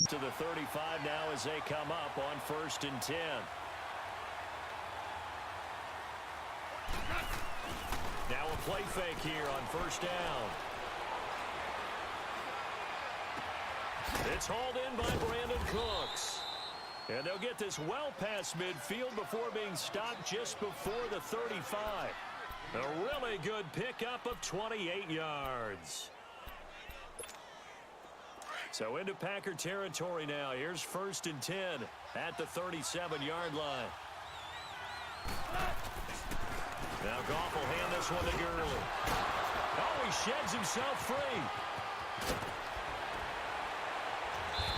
To the 35 now as they come up on 1st and 10. Now a play fake here on 1st down. It's hauled in by Brandon Cooks. And they'll get this well past midfield before being stopped just before the 35. A really good pickup of 28 yards. So into Packer territory now. Here's 1st and 10 at the 37-yard line. Now Goff will hand this one to Gurley. Oh, he sheds himself free.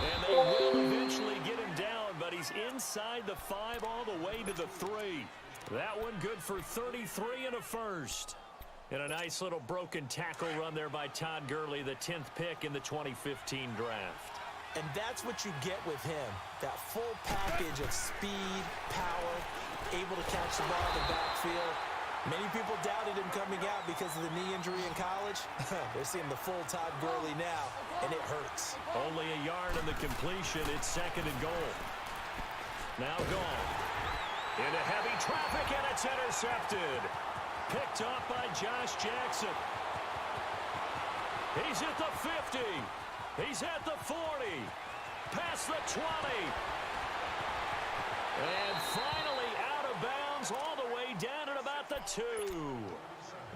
And they will eventually get him down, but he's inside the 5 all the way to the 3. That one good for 33 and a first. And a nice little broken tackle run there by Todd Gurley, the 10th pick in the 2015 draft. And that's what you get with him, that full package of speed, power, able to catch the ball in the backfield. Many people doubted him coming out because of the knee injury in college. They're seeing the full Todd Gurley now, and it hurts. Only a yard in the completion. It's 2nd and goal. Now gone. Into heavy traffic, and it's intercepted. Picked up by Josh Jackson. He's at the 50. He's at the 40. Past the 20. And finally out of bounds all the way down at about the 2.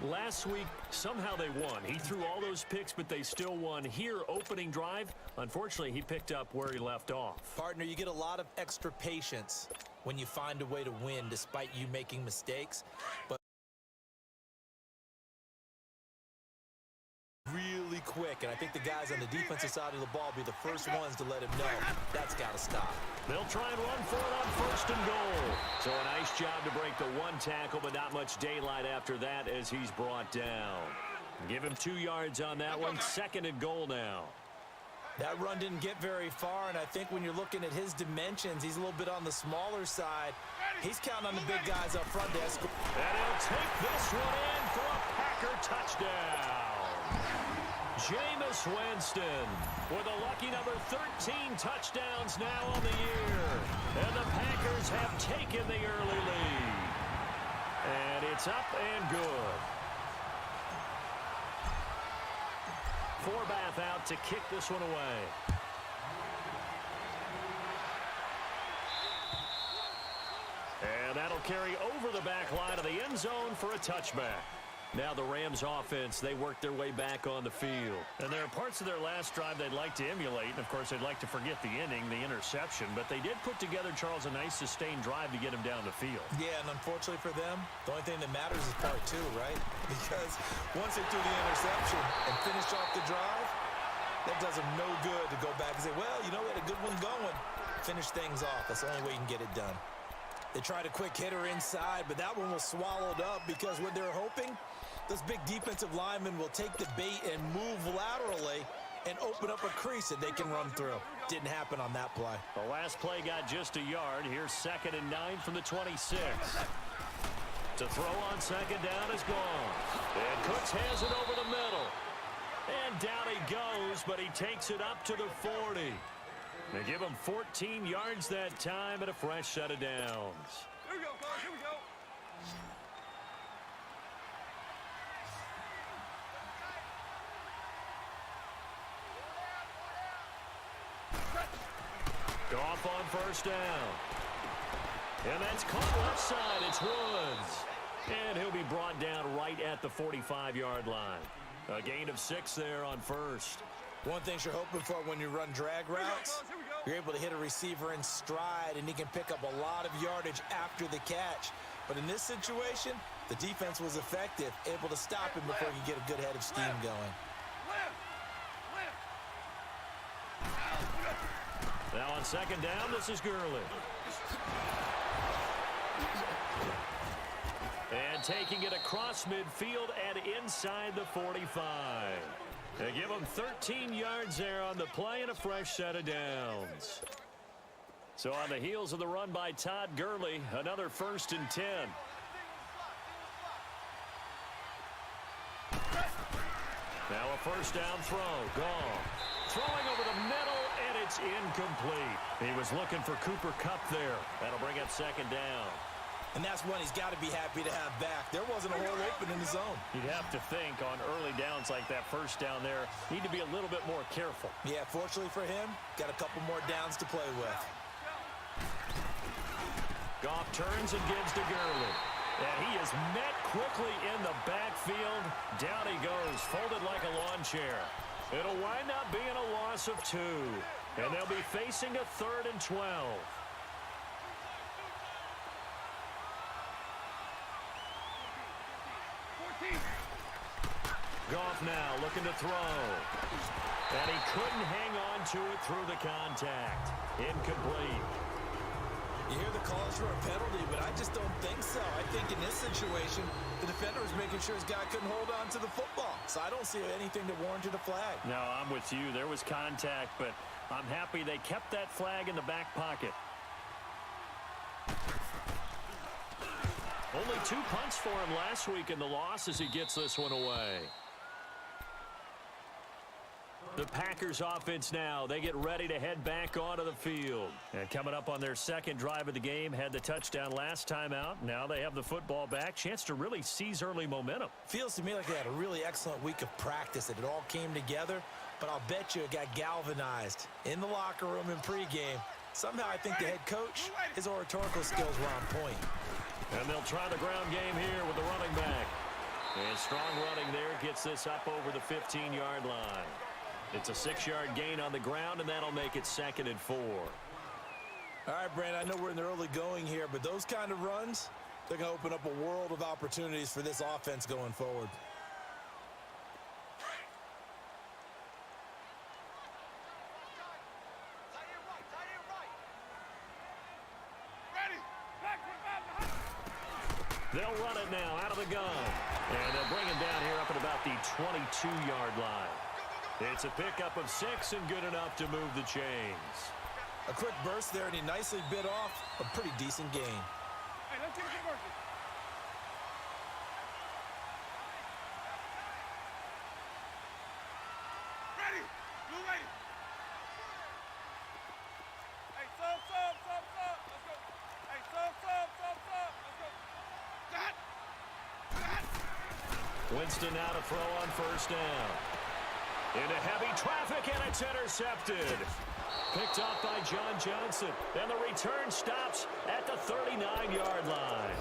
Last week, somehow they won. He threw all those picks, but they still won. Here, opening drive, unfortunately, he picked up where he left off. Partner, you get a lot of extra patience when you find a way to win despite you making mistakes. But really quick, and I think the guys on the defensive side of the ball will be the first ones to let him know that's got to stop. They'll try and run for it on 1st and goal. So a nice job to break the 1 tackle, but not much daylight after that as he's brought down. Give him 2 yards on that one. 2nd and goal now. That run didn't get very far, and I think when you're looking at his dimensions, he's a little bit on the smaller side. He's counting on the big guys up front to score. And he'll take this one in for a Packer touchdown. Jameis Winston with a lucky number 13 touchdowns now on the year. And the Packers have taken the early lead. And it's up and good. Forbath out to kick this one away. And that'll carry over the back line of the end zone for a touchback. Now the Rams offense, they work their way back on the field. And there are parts of their last drive they'd like to emulate. And, of course, they'd like to forget the inning, the interception. But they did put together, Charles, a nice sustained drive to get him down the field. Yeah, and unfortunately for them, the only thing that matters is part 2, right? Because once they threw the interception and finished off the drive, that does them no good to go back and say, well, you know, we had a good one going. Finish things off. That's the only way you can get it done. They tried a quick hitter inside, but that one was swallowed up because what they're hoping Those big defensive linemen will take the bait and move laterally and open up a crease that they can run through. Didn't happen on that play. The last play got just a yard. Here's 2nd and 9 from the 26. To throw on 2nd down is gone. And Cooks has it over the middle. And down he goes, but he takes it up to the 40. They give him 14 yards that time and a fresh set of downs. Here we go, fellas. Here we go. Off on 1st down. And that's caught left side. It's Woods. And he'll be brought down right at the 45-yard line. A gain of 6 there on 1st. One thing you're hoping for when you run drag routes, you're able to hit a receiver in stride, and he can pick up a lot of yardage after the catch. But in this situation, the defense was effective, able to stop him before he could get a good head of steam going. Now on 2nd down, this is Gurley. And taking it across midfield and inside the 45. They give him 13 yards there on the play and a fresh set of downs. So on the heels of the run by Todd Gurley, another 1st and 10. Now a 1st down throw. Gone. Throwing over the middle, and it's incomplete. He was looking for Cooper Kupp there. That'll bring up 2nd down. And that's one he's got to be happy to have back. There wasn't a hole open in the zone. You'd have to think on early downs like that 1st down there, need to be a little bit more careful. Yeah, fortunately for him, got a couple more downs to play with. Goff turns and gives to Gurley. And he is met quickly in the backfield. Down he goes, folded like a lawn chair. It'll wind up being a loss of 2. And they'll be facing a 3rd and 12. Goff now looking to throw. And he couldn't hang on to it through the contact. Incomplete. You hear the calls for a penalty, but I just don't think so. I think in this situation, the defender was making sure his guy couldn't hold on to the football. So I don't see anything that warranted a flag. No, I'm with you. There was contact, but I'm happy they kept that flag in the back pocket. Only 2 punts for him last week in the loss as he gets this one away. The Packers offense now, they get ready to head back onto the field. And coming up on their 2nd drive of the game, had the touchdown last time out. Now they have the football back. Chance to really seize early momentum. Feels to me like they had a really excellent week of practice. It all came together, but I'll bet you it got galvanized in the locker room in pregame. Somehow I think the head coach, his oratorical skills were on point. And they'll try the ground game here with the running back. And strong running there gets this up over the 15-yard line. It's a 6-yard gain on the ground, and that'll make it 2nd and 4. All right, Brandon, I know we're in the early going here, but those kind of runs, they're going to open up a world of opportunities for this offense going forward. They'll run it now out of the gun. And they'll bring him down here up at about the 22-yard line. It's a pickup of 6 and good enough to move the chains. A quick burst there, and he nicely bit off a pretty decent gain. Hey, let's get working. Ready. Blue ready. Hey, sub. Let's go. Hey, sub. Let's go. Got. Winston now to throw on 1st down. Into heavy traffic, and it's intercepted. Picked off by John Johnson. And the return stops at the 39-yard line.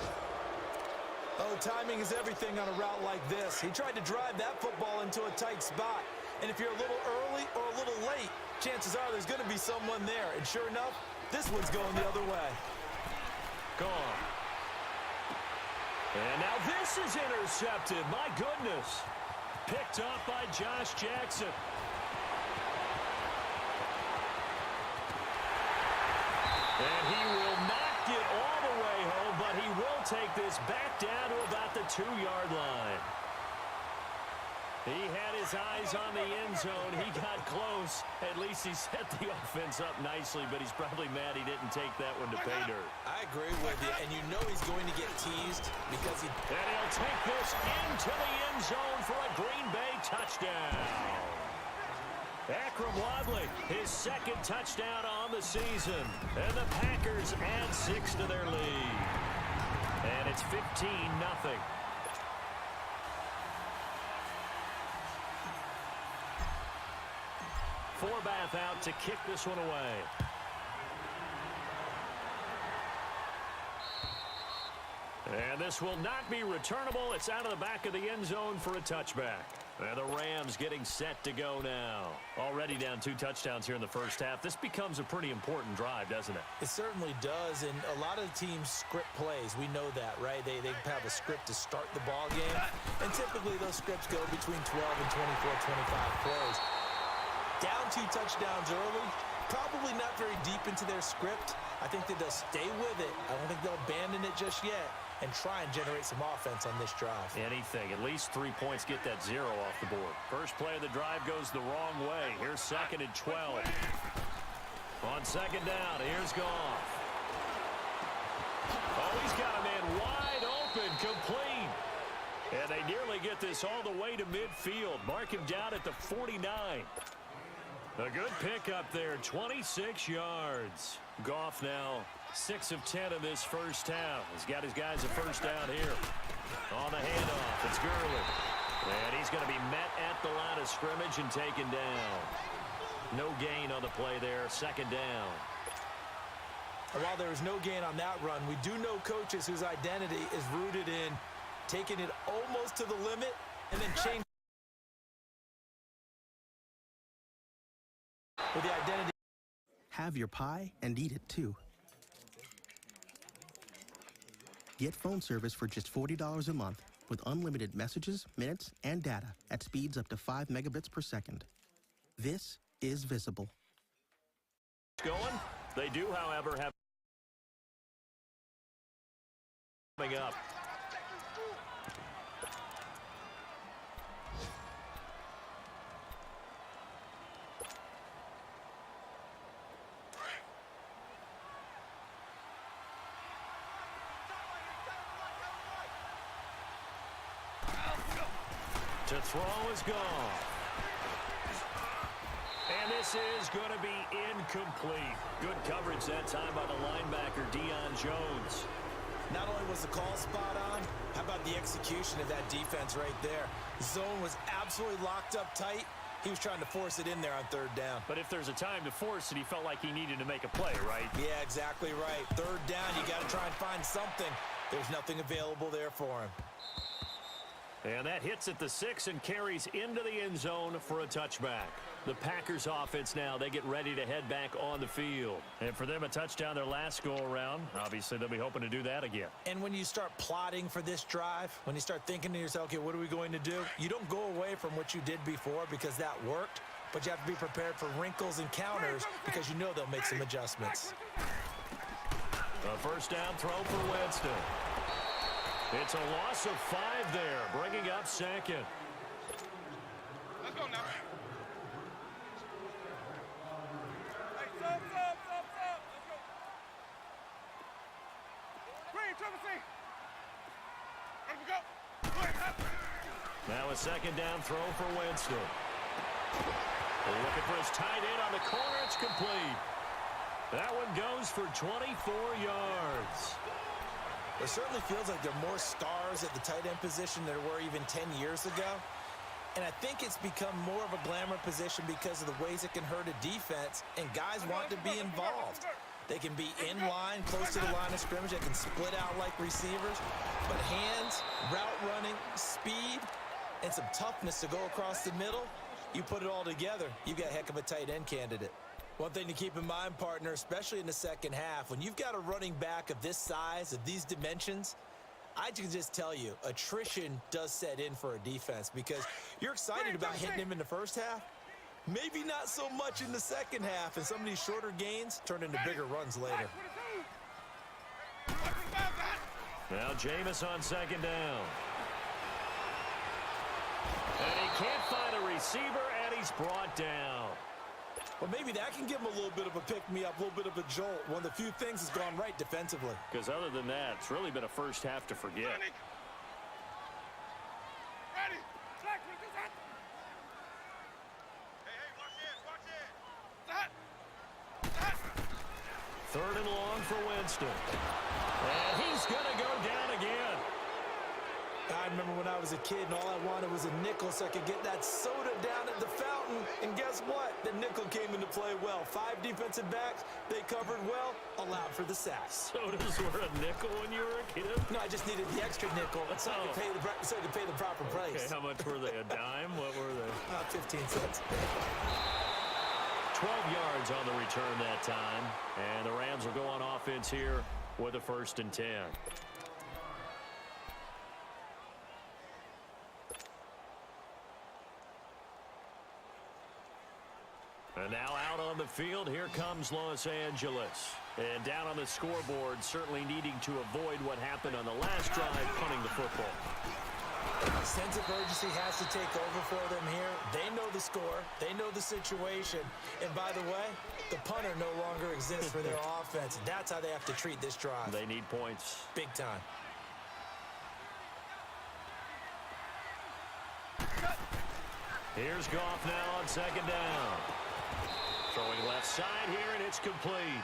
Oh, timing is everything on a route like this. He tried to drive that football into a tight spot. And if you're a little early or a little late, chances are there's going to be someone there. And sure enough, this one's going the other way. Gone. And now this is intercepted. My goodness. Picked up by Josh Jackson. And he will not get all the way home, but he will take this back down to about the 2-yard line. He had his eyes on the end zone. He got close. At least he set the offense up nicely, but he's probably mad he didn't take that one to pay dirt. I agree with you, and you know he's going to get teased because he... And he'll take this into the end zone for a Green Bay touchdown. Akram Wadley, his second touchdown on the season. And the Packers add 6 to their lead. And it's 15-0. Forbath out to kick this one away. And this will not be returnable. It's out of the back of the end zone for a touchback. And the Rams getting set to go now. Already down 2 touchdowns here in the first half. This becomes a pretty important drive, doesn't it? It certainly does, and a lot of the teams script plays. We know that, right? They have a script to start the ball game, and typically those scripts go between 12 and 24, 25 plays. Down 2 touchdowns early, probably not very deep into their script. I think that they'll stay with it. I don't think they'll abandon it just yet and try and generate some offense on this drive. Anything. At least 3 points get that 0 off the board. First play of the drive goes the wrong way. Here's 2nd and 12. On 2nd down, here's Goff. Oh, he's got a man wide open, complete. And they nearly get this all the way to midfield. Mark him down at the 49. A good pickup there, 26 yards. Goff now 6 of 10 in this first half. He's got his guys a first down here. On the handoff, it's Gurley. And he's going to be met at the line of scrimmage and taken down. No gain on the play there, 2nd down. And while there was no gain on that run, we do know coaches whose identity is rooted in taking it almost to the limit and then changing with the identity. Have your pie and eat it too. Get phone service for just $40 a month with unlimited messages, minutes, and data at speeds up to 5 megabits per second. This is Visible. Going. They do, however, have coming up. To throw is gone. And this is going to be incomplete. Good coverage that time by the linebacker, Deion Jones. Not only was the call spot on, how about the execution of that defense right there? Zone was absolutely locked up tight. He was trying to force it in there on 3rd down. But if there's a time to force it, he felt like he needed to make a play, right? Yeah, exactly right. 3rd down, you got to try and find something. There's nothing available there for him. And that hits at the 6 and carries into the end zone for a touchback. The Packers offense now, they get ready to head back on the field. And for them, a touchdown their last go-around. Obviously, they'll be hoping to do that again. And when you start plotting for this drive, when you start thinking to yourself, okay, what are we going to do? You don't go away from what you did before because that worked, but you have to be prepared for wrinkles and counters because you know they'll make some adjustments. A first down throw for Winston. It's a loss of 5 there, bringing up 2nd. Let's go now. Hey, stop. Let's go. Green, Trevor C. Let me go. Now a 2nd down throw for Winston. Looking for his tight end on the corner. It's complete. That one goes for 24 yards. It certainly feels like there are more stars at the tight end position than there were even 10 years ago. And I think it's become more of a glamour position because of the ways it can hurt a defense, and guys want to be involved. They can be in line, close to the line of scrimmage. They can split out like receivers. But hands, route running, speed, and some toughness to go across the middle, you put it all together, you got a heck of a tight end candidate. One thing to keep in mind, partner, especially in the second half, when you've got a running back of this size, of these dimensions, I can just tell you, attrition does set in for a defense because you're excited about hitting him in the first half. Maybe not so much in the second half, and some of these shorter gains turn into bigger runs later. Now Jameis on 2nd down. And he can't receiver, and he's brought down. Well, maybe that can give him a little bit of a pick-me-up, a little bit of a jolt. One of the few things that's gone right defensively. Because other than that, it's really been a first half to forget. Ready. Jack, what is that? Hey, watch it. That. Third and long for Winston. And he's going to go down again. I remember when I was a kid and all I wanted was a nickel so I could get that soda down at the fountain. And guess what? The nickel came into play well. 5 defensive backs, they covered well, allowed for the sacks. Sodas were a nickel when you were a kid? No, I just needed the extra nickel so I could pay the proper price. Okay, how much were they? A dime? What were they? 15 cents. 12 yards on the return that time. And the Rams will go on offense here with a 1st and 10. And now out on the field, here comes Los Angeles. And down on the scoreboard, certainly needing to avoid what happened on the last drive, punting the football. A sense of urgency has to take over for them here. They know the score. They know the situation. And by the way, the punter no longer exists for their offense. That's how they have to treat this drive. They need points. Big time. Here's Goff now on 2nd down. Throwing left side here, and it's complete.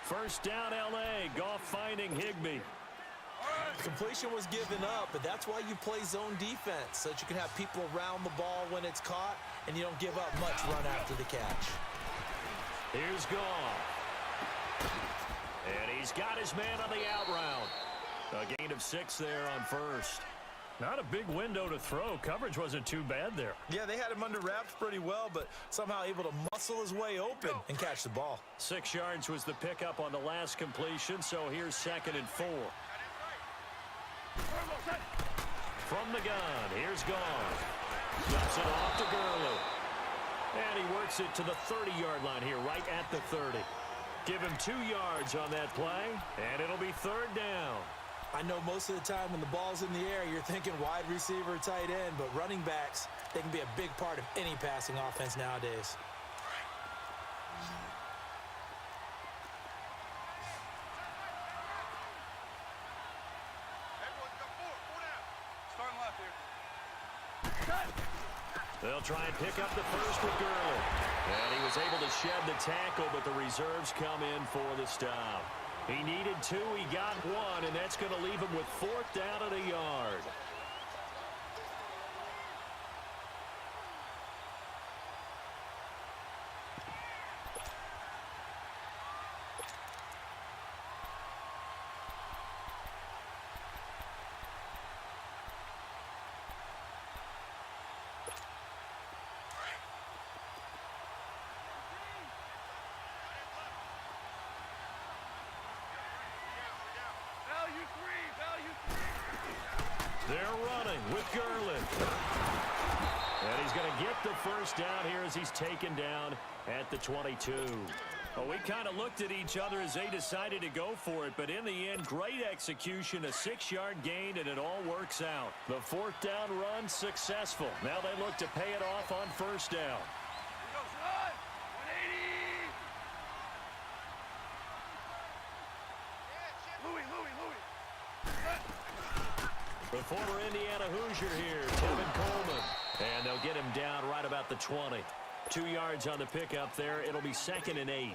1st down, L.A. Goff finding Higbee. Completion was given up, but that's why you play zone defense, so that you can have people around the ball when it's caught, and you don't give up much run after the catch. Here's Goff. And he's got his man on the out route. A gain of 6 there on 1st. Not a big window to throw. Coverage wasn't too bad there. Yeah, they had him under wraps pretty well, but somehow able to muscle his way open and catch the ball. 6 yards was the pickup on the last completion, so here's 2nd and 4. From the gun, here's Goff. Dumps it off to Gurley. And he works it to the 30-yard line here, right at the 30. Give him 2 yards on that play, and it'll be 3rd down. I know most of the time when the ball's in the air, you're thinking wide receiver, tight end, but running backs, they can be a big part of any passing offense nowadays. Starting left here. They'll try and pick up the first with Gurley. And he was able to shed the tackle, but the reserves come in for the stop. He needed 2, he got 1, and that's going to leave him with 4th down at a yard. They're running with Gurley. And he's going to get the 1st down here as he's taken down at the 22. Well, we kind of looked at each other as they decided to go for it, but in the end, great execution, a 6-yard gain, and it all works out. The 4th down run successful. Now they look to pay it off on 1st down. The former Indiana Hoosier here, Tevin Coleman. And they'll get him down right about the 20. 2 yards on the pickup there. It'll be 2nd and 8.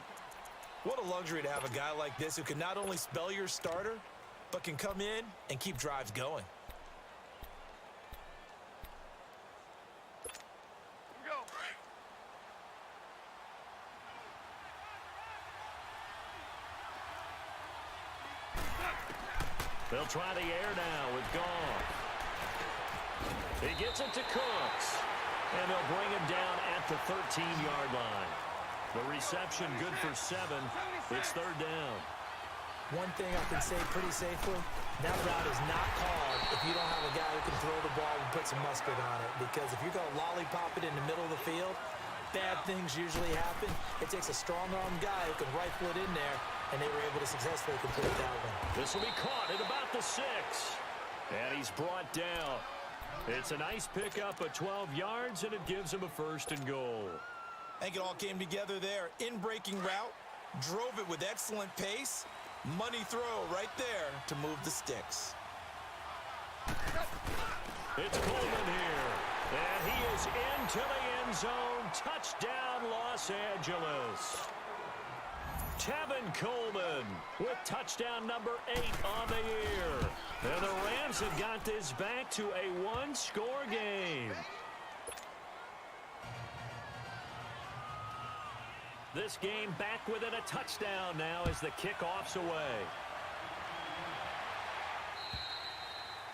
What a luxury to have a guy like this who can not only spell your starter, but can come in and keep drives going. They'll try the air now with Goff. He gets it to Cooks. And they'll bring him down at the 13-yard line. The reception good for 7. It's 3rd down. One thing I can say pretty safely, that route is not called if you don't have a guy who can throw the ball and put some mustard on it. Because if you're going to lollipop it in the middle of the field, bad things usually happen. It takes a strong-armed guy who can rifle it in there, and they were able to successfully complete that one. This will be caught at about the 6. And he's brought down. It's a nice pickup of 12 yards, and it gives him a 1st and goal. I think it all came together there. In-breaking route, drove it with excellent pace. Money throw right there to move the sticks. It's Coleman here, and he is into the end zone. Touchdown, Los Angeles. Tevin Coleman with touchdown number 8 on the year. And the Rams have got this back to a 1-score game. This game back within a touchdown now as the kickoff's away.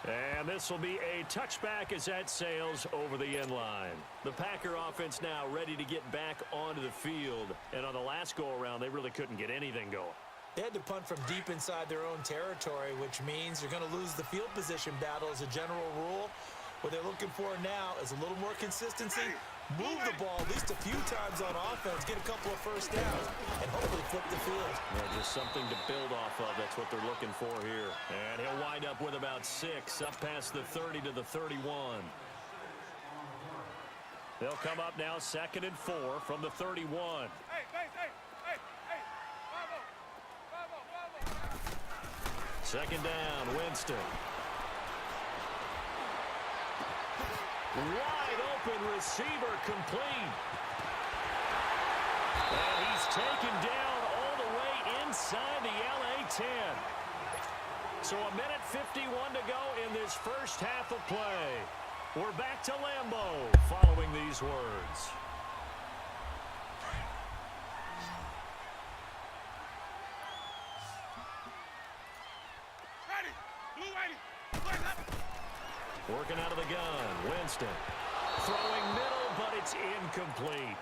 And this will be a touchback as that sails over the end line. The Packer offense now ready to get back onto the field. And on the last go-around, they really couldn't get anything going. They had to punt from deep inside their own territory, which means you're going to lose the field position battle as a general rule. What they're looking for now is a little more consistency. Move the ball at least a few times on offense, get a couple of first downs, and hopefully flip the field. Yeah, just something to build off of. That's what they're looking for here. And he'll wind up with about 6, up past the 30 to the 31. They'll come up now 2nd and 4 from the 31. Hey. Bravo. 2nd down, Winston. Wide open receiver complete. And he's taken down all the way inside the LA 10. So 1:51 to go in this first half of play. We're back to Lambeau following these words. Ready. Blue 80. Play left. Working out of the gun, Winston. Throwing middle, but it's incomplete.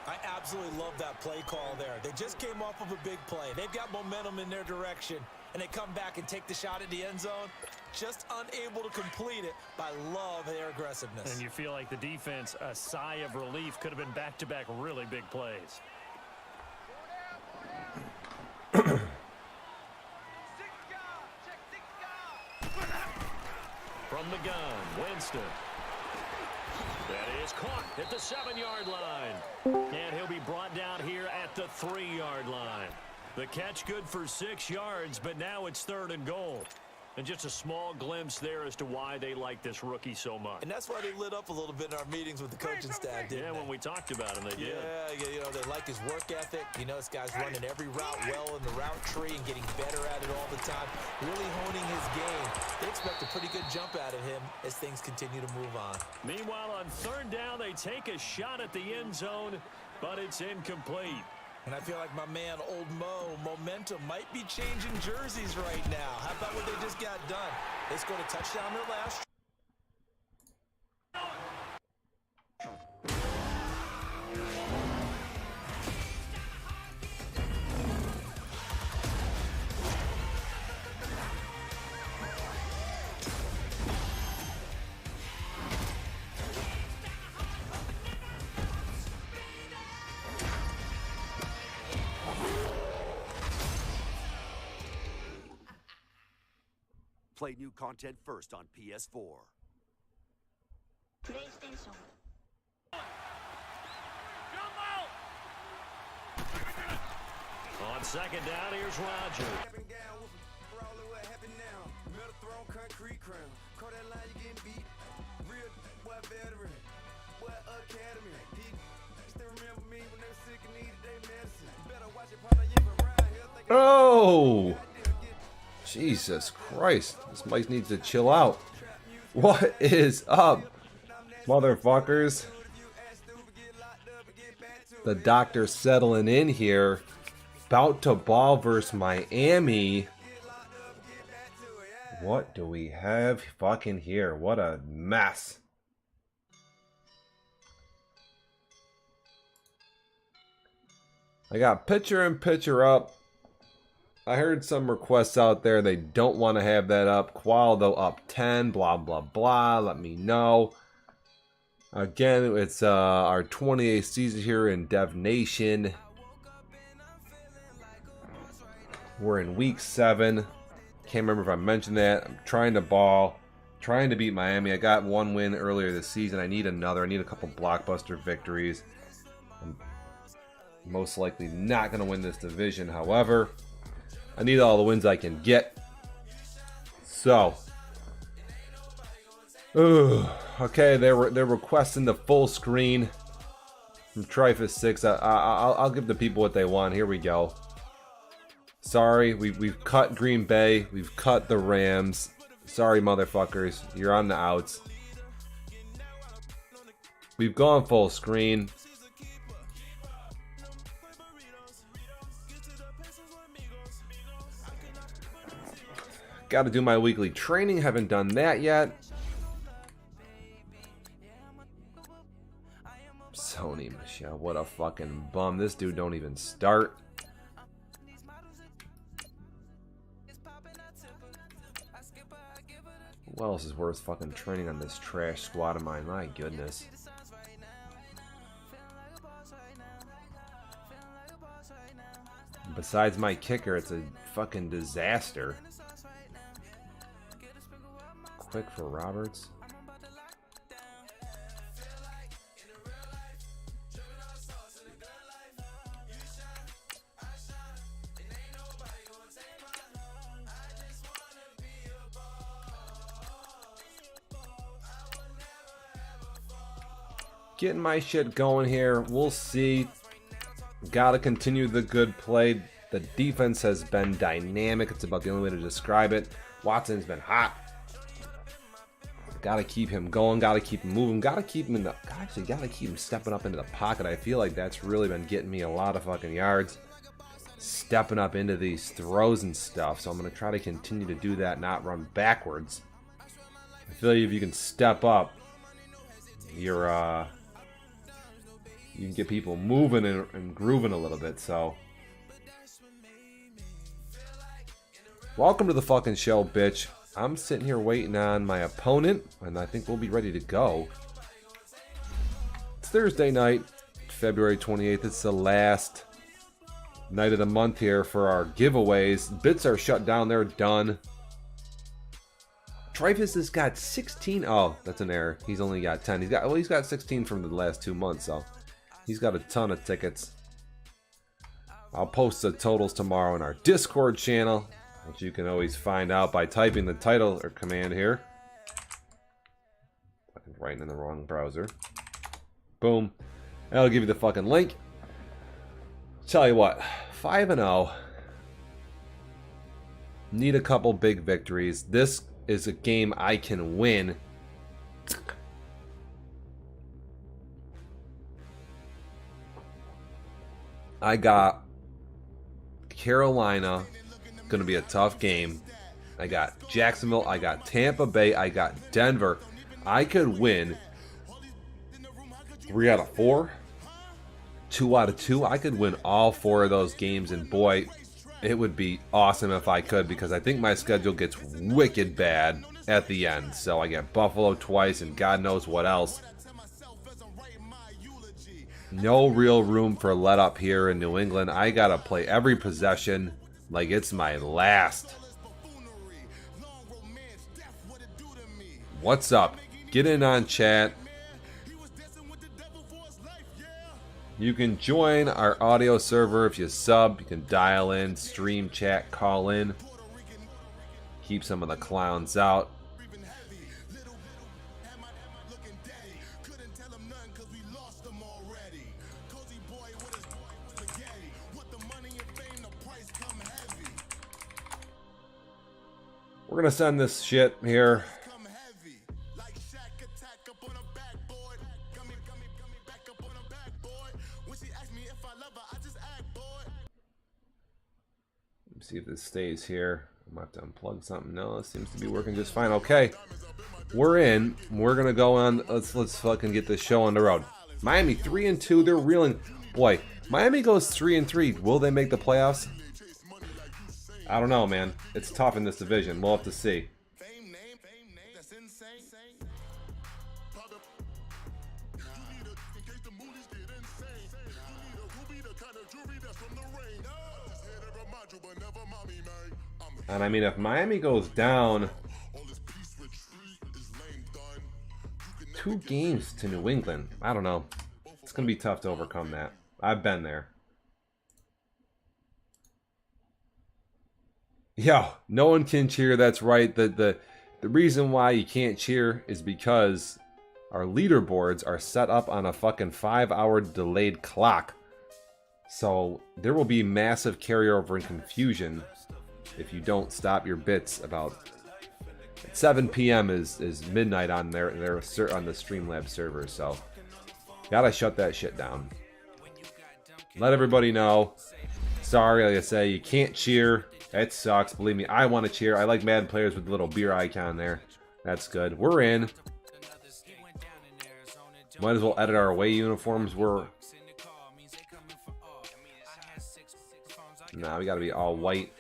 I absolutely love that play call there. They just came off of a big play. They've got momentum in their direction, and they come back and take the shot at the end zone. Just unable to complete it, but I love their aggressiveness. And you feel like the defense, a sigh of relief, could have been back-to-back really big plays. From the gun, Winston. That is caught at the 7-yard line. And he'll be brought down here at the 3-yard line. The catch good for 6 yards, but now it's 3rd and goal. And just a small glimpse there as to why they like this rookie so much. And that's why they lit up a little bit in our meetings with the coaching staff, didn't they? When we talked about him, they did. Yeah, you know, they like his work ethic. You know, this guy's running every route well in the route tree and getting better at it all the time, really honing his game. They expect a pretty good jump out of him as things continue to move on. Meanwhile, on 3rd down, they take a shot at the end zone, but it's incomplete. And I feel like my man, Old Mo, momentum might be changing jerseys right now. How about what they just got done? They scored a touchdown their last. Play new content first on PS4. PlayStation. On 2nd down, here's Rodgers. Oh! Jesus Christ. This mic needs to chill out. What is up, motherfuckers? The doctor's settling in here. About to ball versus Miami. What do we have fucking here? What a mess. I got picture in picture up. I heard some requests out there. They don't want to have that up. Qualdo up 10. Blah, blah, blah. Let me know. Again, it's our 28th season here in Dev Nation. We're in week 7. Can't remember if I mentioned that. I'm trying to ball. trying to beat Miami. I got one win earlier this season. I need another. I need a couple blockbuster victories. I'm most likely not going to win this division. However, I need all the wins I can get. So, okay, they're requesting the full screen from Trifus 6. I'll give the people what they want. Here we go. Sorry, we've cut Green Bay. We've cut the Rams. Sorry, motherfuckers. You're on the outs. We've gone full screen. Got to do my weekly training. Haven't done that yet. Sony Michelle, what a fucking bum. This dude don't even start. Who else is worth fucking training on this trash squad of mine? My goodness. Besides my kicker, it's a fucking disaster. Quick for Roberts. Getting my shit going here. We'll see. Gotta continue the good play. The defense has been dynamic. It's about the only way to describe it. Watson's been hot. Gotta keep him going. Gotta keep him moving. Gotta keep him in the... Actually, gotta keep him stepping up into the pocket. I feel like that's really been getting me a lot of fucking yards. Stepping up into these throws and stuff. So I'm gonna try to continue to do that, not run backwards. I feel like if you can step up, you're you can get people moving and grooving a little bit. So welcome to the fucking show, bitch. I'm sitting here waiting on my opponent, and I think we'll be ready to go. It's Thursday night, February 28th. It's the last night of the month here for our giveaways. Bits are shut down. They're done. Trifus has got 16. Oh, that's an error. He's only got 10. He's got 16 from the last 2 months, so he's got a ton of tickets. I'll post the totals tomorrow in our Discord channel, which you can always find out by typing the title or command here. I'm writing in the wrong browser. Boom. That'll give you the fucking link. Tell you what, 5-0. Need a couple big victories. This is a game I can win. I got Carolina, gonna be a tough game. I got Jacksonville, I got Tampa Bay, I got Denver. I could win 3 out of 4, 2 out of 2. I could win all 4 of those games, and boy, it would be awesome if I could, because I think my schedule gets wicked bad at the end. So I get Buffalo twice and God knows what else. No real room for let up here in New England. I gotta play every possession like it's my last. What's up? Get in on chat. You can join our audio server if you sub. You can dial in, stream, chat, call in. Keep some of the clowns out. We're gonna send this shit here. See if this stays here. I'm gonna have to unplug something. No, it seems to be working just fine. Okay, we're in. We're gonna go on. Let's fucking get this show on the road. Miami 3-2. They're reeling. Boy, Miami goes 3-3. Will they make the playoffs? I don't know, man. It's tough in this division. We'll have to see. And I mean, if Miami goes down, 2 games to New England. I don't know. It's going to be tough to overcome that. I've been there. Yo, no one can cheer. That's right. The reason why you can't cheer is because our leaderboards are set up on a fucking 5-hour delayed clock. So there will be massive carryover and confusion if you don't stop your bits about 7 p.m. is midnight on their on the Streamlabs server. So gotta shut that shit down. Let everybody know. Sorry, like I say, you can't cheer. It sucks. Believe me, I want to cheer. I like Madden players with the little beer icon there. That's good. We're in. Might as well edit our away uniforms. Nah, we gotta be all white.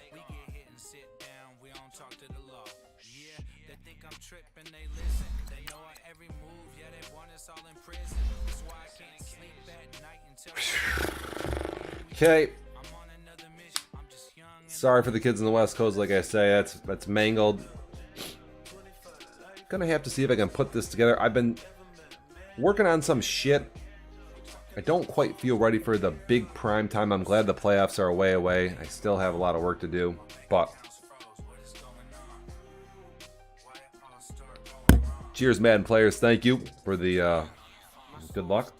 Okay. Sorry for the kids in the West Coast, like I say, that's mangled. Gonna have to see if I can put this together. I've been working on some shit. I don't quite feel ready for the big prime time. I'm glad the playoffs are way away. I still have a lot of work to do, but cheers, Madden players. Thank you for the good luck.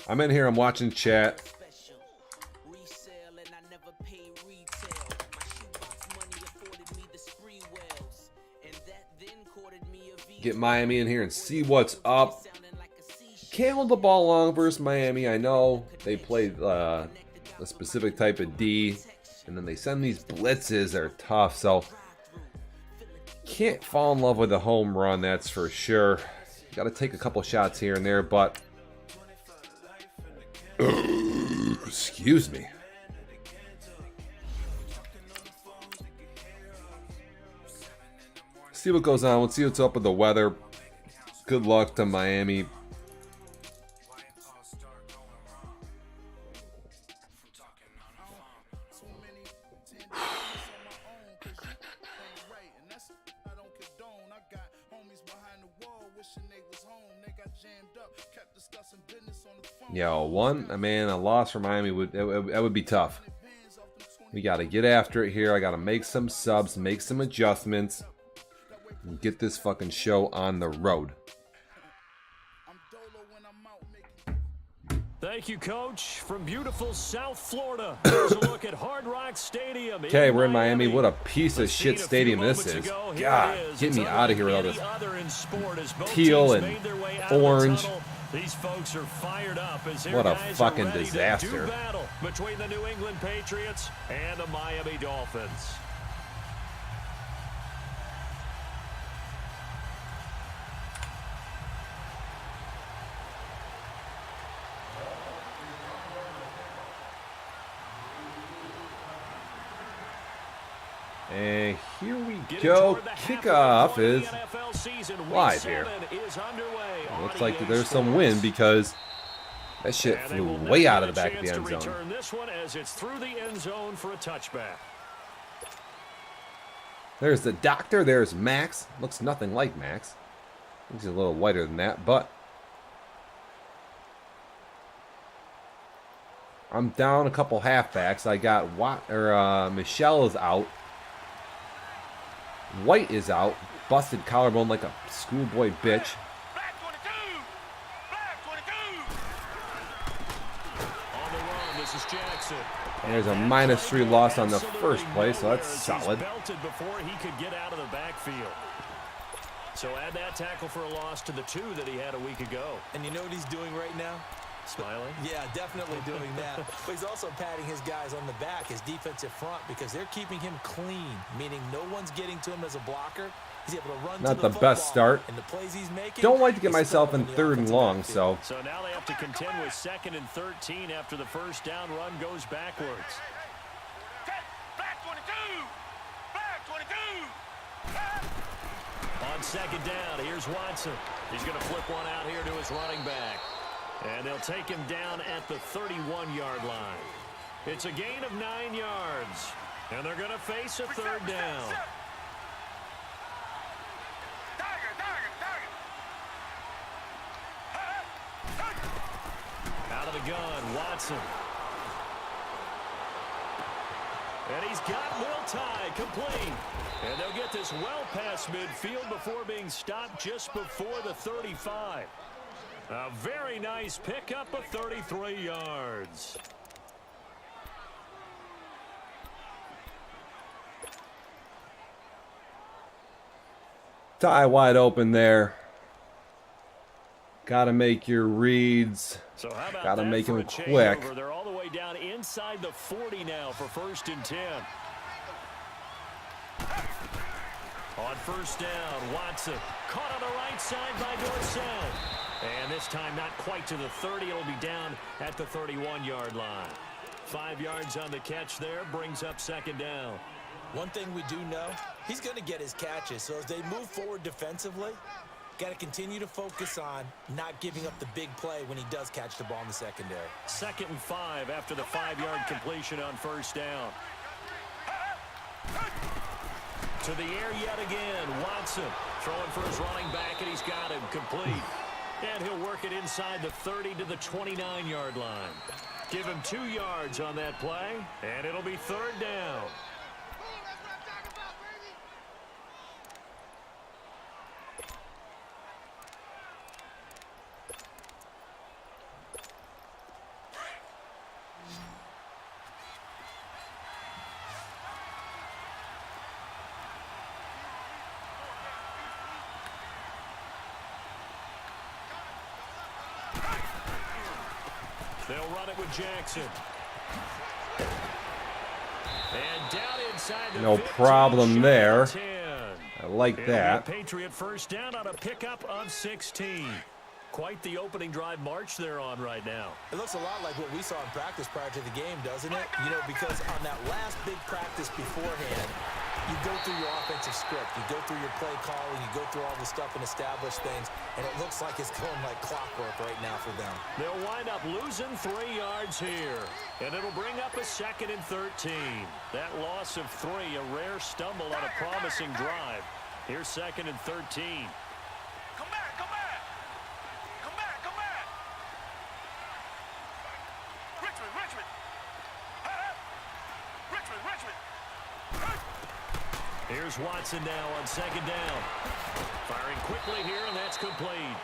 I'm in here, I'm watching chat. Get Miami in here and see what's up. Can't hold the ball long versus Miami. I know they play a specific type of D, and then they send these blitzes that are tough, so can't fall in love with a home run, that's for sure. Got to take a couple shots here and there, but excuse me. See what goes on. Let's see what's up with the weather. Good luck to Miami. Yo, a loss for Miami would be tough. We got to get after it here. I got to make some subs, make some adjustments, and get this fucking show on the road. Thank you, Coach. From beautiful South Florida, here's a look at Hard Rock Stadium. Okay, we're in Miami. What a piece of shit stadium this is. God, get me out of here with all this teal and orange. These folks are fired up as what a fucking disaster. Battle between the New England Patriots and the Miami Dolphins. And here we go. Kickoff is live here. Looks like there's some wind because that shit flew way out of the back of the end zone. This one as it's through the end zone for a touchback. There's the doctor. There's Max. Looks nothing like Max. He's a little whiter than that, but I'm down a couple halfbacks. I got Michelle is out. White is out. Busted collarbone like a schoolboy bitch. Black 22! Black 22! On the run, this is Jackson. And there's a -3 loss on the first play, so that's solid. Belted before he could get out of the backfield. So add that tackle for a loss to the 2 that he had a week ago. And you know what he's doing right now? Smiling? Yeah, definitely doing that. But he's also patting his guys on the back, his defensive front, because they're keeping him clean, meaning no one's getting to him as a blocker. He's able to run Not to the best start. And the plays he's making, don't like to get myself in 3rd and long, so. So now they have to contend with 2nd and 13 after the first down run goes backwards. Black 22! Black 22! On 2nd down, here's Watson. He's going to flip one out here to his running back. And they'll take him down at the 31-yard line. It's a gain of 9 yards. And they're going to face a third down. Out of the gun, Watson. And he's got Will Tye complete. And they'll get this well past midfield before being stopped just before the 35. A very nice pickup of 33 yards. Tye wide open there. Got to make your reads. So how about Got to that make for them a quick. changeover? They're all the way down inside the 40 now for 1st and 10. On 1st down, Watson caught on the right side by Dorsett. And this time not quite to the 30. It'll be down at the 31-yard line. 5 yards on the catch there, brings up 2nd down. One thing we do know, he's going to get his catches. So as they move forward defensively, got to continue to focus on not giving up the big play when he does catch the ball in the secondary. 2nd and 5 after the 5-yard completion on 1st down. To the air yet again, Watson throwing for his running back, and he's got him complete. And he'll work it inside the 30 to the 29-yard line. Give him 2 yards on that play, and it'll be 3rd down. They'll run it with Jackson. And down inside the No 15, problem there. 10. I like It'll be that. a Patriot 1st down on a pickup of 16. Quite the opening drive march they're on right now. It looks a lot like what we saw in practice prior to the game, doesn't it? You know, because on that last big practice beforehand, you go through your offensive script, you go through your play calling, you go through all the stuff and establish things, and it looks like it's going like clockwork right now for them. They'll wind up losing 3 yards here, and it'll bring up a 2nd and 13. That loss of 3, a rare stumble on a promising drive. Here's 2nd and 13. Come back, come back. Come back, come back. Richmond, Richmond. Richmond, Richmond. Here's Watson now on 2nd down. Firing quickly here, and that's complete.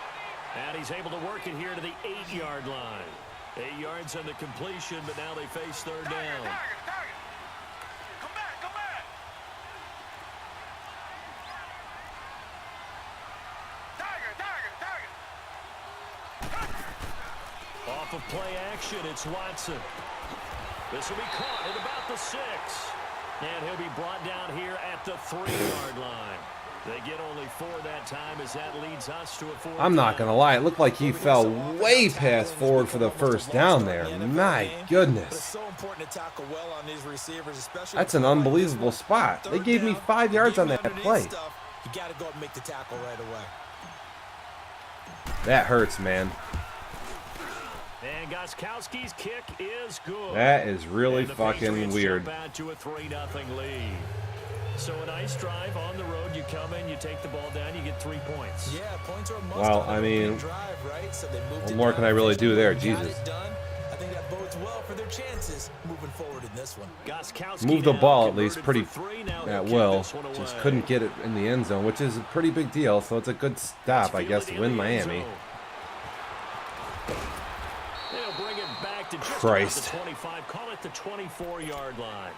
And he's able to work it here to the 8-yard line. 8 yards on the completion, but now they face 3rd down. Target. Come back, come back. Target. Off of play action, it's Watson. This will be caught at about the 6. And he'll be brought down here at the 3-yard line. They get only 4 that time as that leads us to a 4th I'm not going to lie. It looked like he fell way past forward for the 1st down there. My goodness. That's an unbelievable spot. They gave me 5 yards on that play. You got to go and make the tackle right away. That hurts, man. And Gostkowski's kick is good. That is really And the fucking Patriots weird. jump out to a 3-0 lead. So a nice drive on the road. You come in, you take the ball down, you get 3 points. Yeah, points are a must. Well, I mean, drive, right? So they moved what more can I really do there? Jesus. I think that bodes well for their chances moving forward in this one. Gostkowski Move the now ball at converted least for pretty 3. Now at he'll will. kick this one Just away. couldn't get it in the end zone, which is a pretty big deal. So it's a good stop, I guess, to win Miami. They'll bring it back to just Christ. about the 25. Call it the 24-yard line.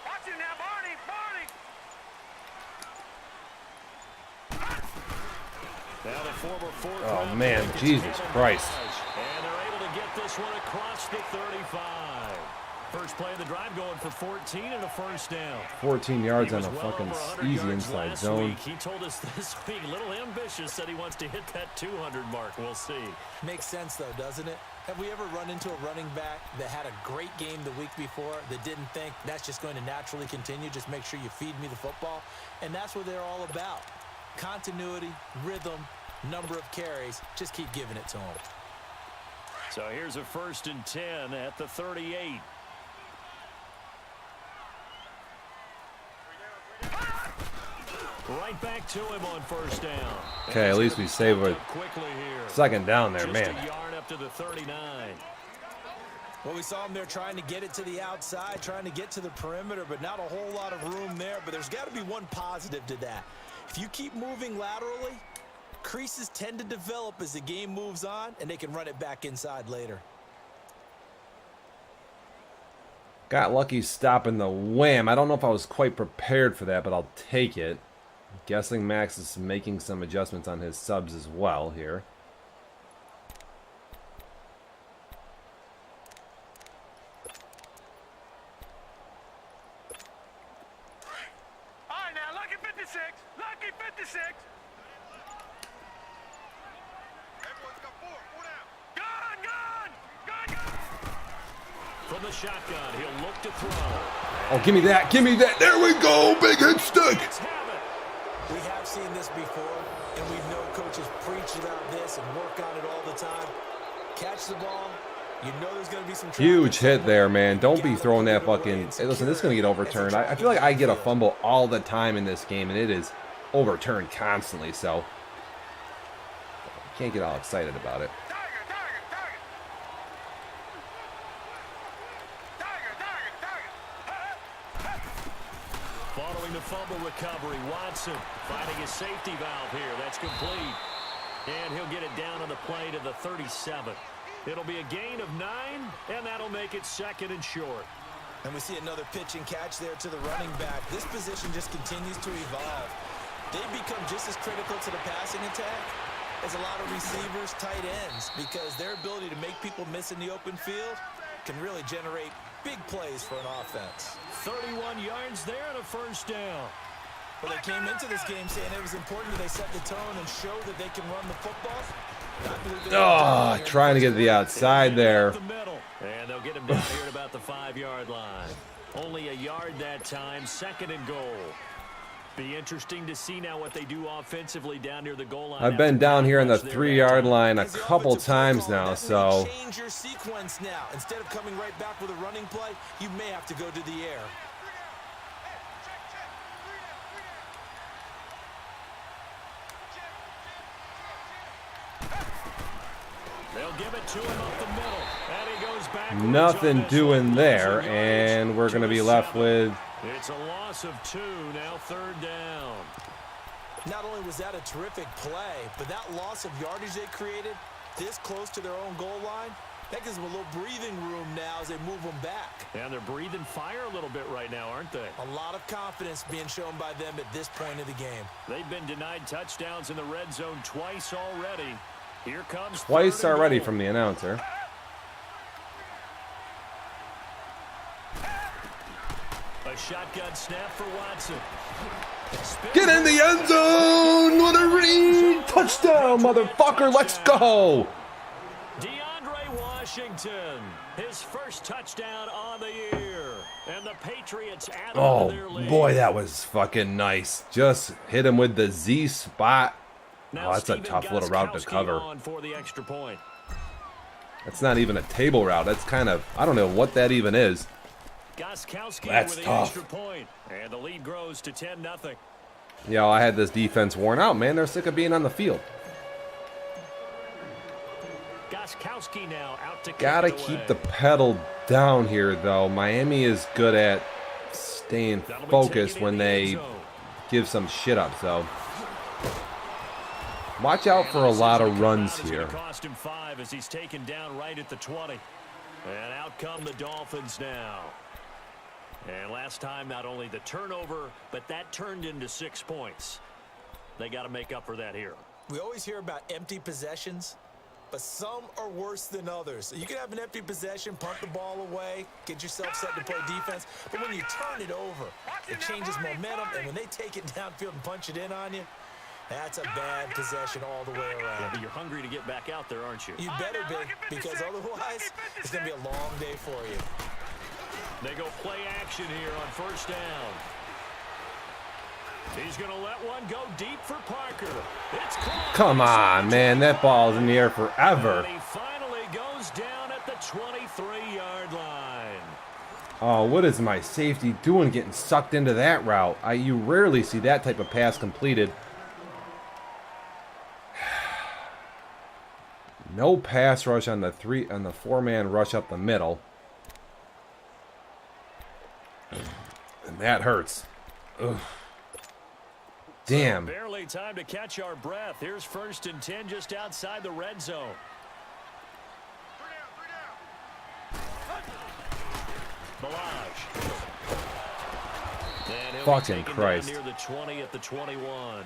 Watch it now, Barney, Barney. Now the former 4th Oh, round man, pick, Jesus Kevin Christ. Dodge. And they're this one across the 35. First play of the drive going for 14 and a first down. 14 yards He on was a well fucking over 100 easy yards inside last zone. week. He told us this week, a little ambitious, said he wants to hit that 200 mark. We'll see. Makes sense, though, doesn't it? Have we ever run into a running back that had a great game the week before that didn't think that's just going to naturally continue? Just make sure you feed me the football. And that's what they're all about. Continuity, rhythm, number of carries. Just keep giving it to them. So here's a 1st and 10 at the 38. Right back to him on 1st down. Okay, at least we save a Quickly here. 2nd down there, Just man. a yard up to the 39. Well, we saw him there trying to get it to the outside, trying to get to the perimeter, but not a whole lot of room there. But there's got to be one positive to that. If you keep moving laterally, creases tend to develop as the game moves on, and they can run it back inside later. Got lucky stopping the wham. I don't know if I was quite prepared for that, but I'll take it. I'm guessing Max is making some adjustments on his subs as well here. All right, now, lucky 56. Lucky 56. Everyone's got four down. Gun, gun, gun, gun. From the shotgun, he'll look to throw. Oh, give me that. Give me that. There we go. Big hit stick. Let's have it. We have seen this before, and we know coaches preach about this and work on it all the time. Catch the ball. You know there's going to be some Huge hit there, man. Don't be throwing that fucking... Hey, listen, this is going to get overturned. I feel like I get a fumble all the time in this game, and it is overturned constantly, so... Can't get all excited about it. Tiger, tiger, tiger. Tiger, tiger, tiger. Following the fumble recovery, Watson finding his safety valve here. That's complete. And he'll get it down on the play to the 37. It'll be a gain of 9, and that'll make it 2nd and short. And we see another pitch and catch there to the running back. This position just continues to evolve. They've become just as critical to the passing attack as a lot of receivers, tight ends, because their ability to make people miss in the open field can really generate big plays for an offense. 31 yards there and a 1st down. Well, they came into this game saying it was important that they set the tone and show that they can run the football. Oh, trying to get to the outside there. The middle. And they'll get him down here at about the 5-yard line. Only a yard that time, 2nd and goal. Be interesting to see now what they do offensively down near the goal line. I've been down here on the 3-yard line a couple times now, so... Change your sequence now. Instead of coming right back with a running play, you may have to go to the air. They'll give it to him up the middle. And he goes back. Nothing doing there, and we're going to be left with... It's a loss of 2, now 3rd down. Not only was that a terrific play, but that loss of yardage they created this close to their own goal line, that gives them a little breathing room now as they move them back. And they're breathing fire a little bit right now, aren't they? A lot of confidence being shown by them at this point of the game. They've been denied touchdowns in the red zone twice already. Here comes Twice already from the announcer. A shotgun snap for Watson. Get in the end zone! What a read! Touchdown, motherfucker! Let's go! DeAndre Washington, his first touchdown on the year. And the Patriots add on to their lead. Oh, boy, that was fucking nice. Just hit him with the Z spot. Now Oh, that's a tough little route to cover. on for the extra point. That's not even a table route. That's kind of... I don't know what that even is. Gostkowski That's with the tough. extra point. And the lead grows to 10-0. Yo, I had this defense worn out, man. They're sick of being on the field. Gostkowski now out to Gotta kick it keep away. the pedal down here, though. Miami is good at staying That'll be focused taken when in the end they zone. give some shit up, so... Watch out for a lot of runs It's here. gonna cost him 5 as he's taken down right at the 20. And out come the Dolphins now. And last time, not only the turnover, but that turned into 6 points. They got to make up for that here. We always hear about empty possessions. but some are worse than others. You can have an empty possession, punt the ball away, get yourself set to play defense, but when you turn it over, it changes momentum, and when they take it downfield and punch it in on you, that's a bad possession all the way around. Yeah, but you're hungry to get back out there, aren't you? You better be, because otherwise, it's going to be a long day for you. They go play action here on first down. He's going to let one go deep for Parker. It's caught. Come on, man. That ball's in the air forever. And he finally goes down at the 23-yard line. Oh, what is my safety doing getting sucked into that route? You rarely see that type of pass completed. No pass rush on the 4-man rush up the middle. And that hurts. Ugh. Damn. So barely time to catch our breath. Here's 1st and 10 just outside the red zone. Balaj. Fucking Christ. Near the 20 at the 21.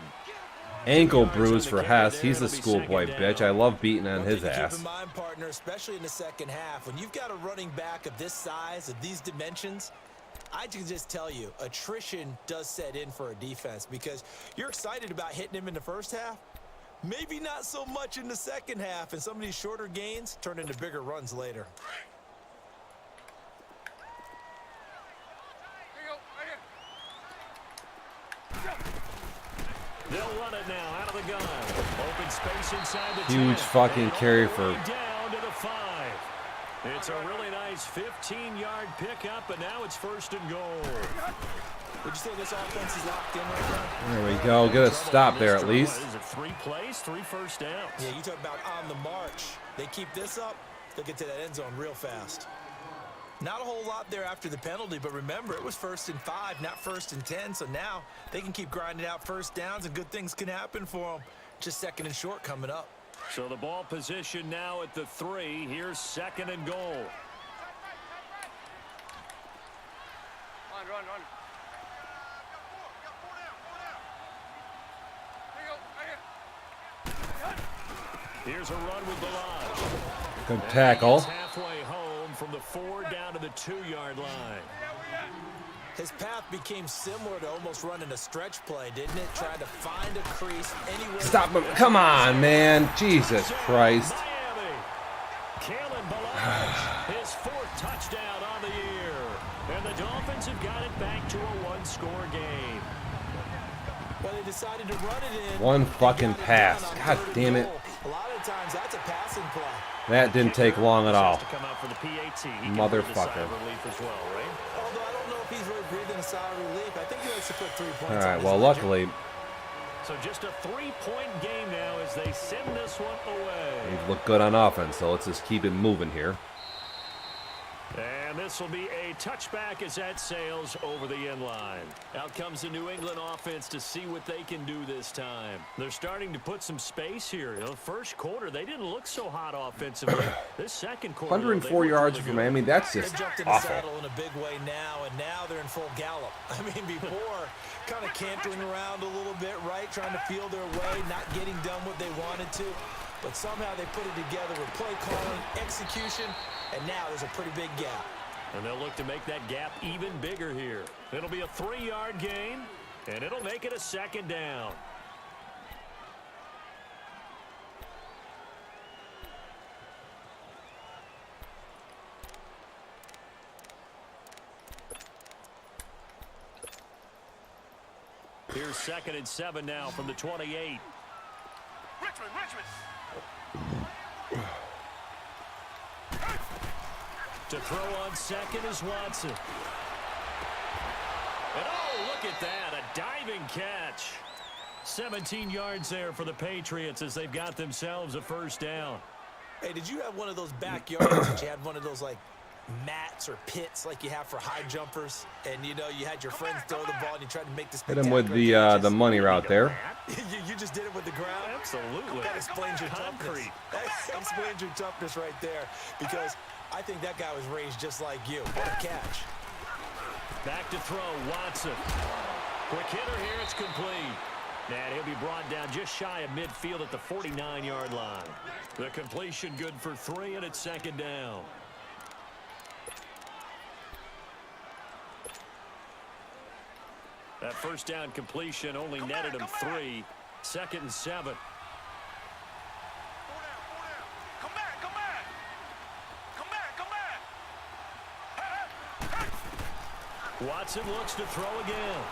Ankle bruise for Hess. He's a schoolboy bitch. I love beating on his ass. Keep in mind, partner, especially in the second half, when you've got a running back of this size, of these dimensions, I can just tell you, attrition does set in for a defense because you're excited about hitting him in the first half. Maybe not so much in the second half, and some of these shorter gains turn into bigger runs later. They'll run it now out of the gun. Open space inside the huge 10. fucking carry for Down to the 5. It's a really nice 15-yard pickup, but now it's 1st and goal. Would you say this offense is locked in right now? There we go. Get a stop there at least. Is it 3 plays, 3 first downs? Yeah, you talk about on the march. They keep this up, they'll get to that end zone real fast. Not a whole lot there after the penalty, but remember, it was 1st and 5, not 1st and 10, so now they can keep grinding out first downs, and good things can happen for them. Just 2nd and short coming up. So the ball position now at the 3. Here's 2nd and goal. Run. Here's a run with Balaj. Good tackle. Halfway home from the 4 down to the 2-yard line. His path became similar to almost running a stretch play, didn't it? Trying to find a crease anywhere. Stop him. Come on, man. Jesus Christ. Miami. Kalen Balaj, his 4th touchdown on the year. And the Dolphins have got it back to a 1-score game. Well, they decided to run it in. One fucking pass. God damn it. A lot of times that's a passing play. That didn't take long at all. To come out for the PAT. He Motherfucker. can breathe a sigh of relief as well, right? Although I don't know if he's really breathing a sigh of relief. I think he likes to put 3 points All on right, his well, ledger. luckily, So just a 3-point game now as they send this one away. we've looked good on offense, so let's just keep it moving here. And this will be a touchback as that sails over the end line. Out comes the New England offense to see what they can do this time. They're starting to put some space here. You know, first quarter, they didn't look so hot offensively. This second quarter, 104 yards from Miami, that's They just jumped in the awful. saddle in a big way now, and now they're in full gallop. I mean, before, kind of cantering around a little bit, right? Trying to feel their way, not getting done what they wanted to. But somehow they put it together with play calling, execution, and now there's a pretty big gap. And they'll look to make that gap even bigger here. It'll be a 3-yard gain, and it'll make it a 2nd down. Here's 2nd and 7 now from the 28. Richmond. To throw on 2nd is Watson. And oh, look at that, a diving catch. 17 yards there for the Patriots as they've got themselves a 1st down. Hey, did you have one of those backyards that you had one of those, like, mats or pits like you have for high jumpers? And, you know, you had your friends throw the ball and you tried to make the Hit him with the money route there. you just did it with the ground? Absolutely. That explains your toughness. Concrete. That explains your toughness right there, because I think that guy was raised just like you. What a catch. Back to throw, Watson. Quick hitter here, it's complete. And he'll be brought down just shy of midfield at the 49-yard line. The completion good for 3, and it's second down. That first down completion only netted him 3. 2nd and 7. Come back, come back. Come back, come back. Watson looks to throw again.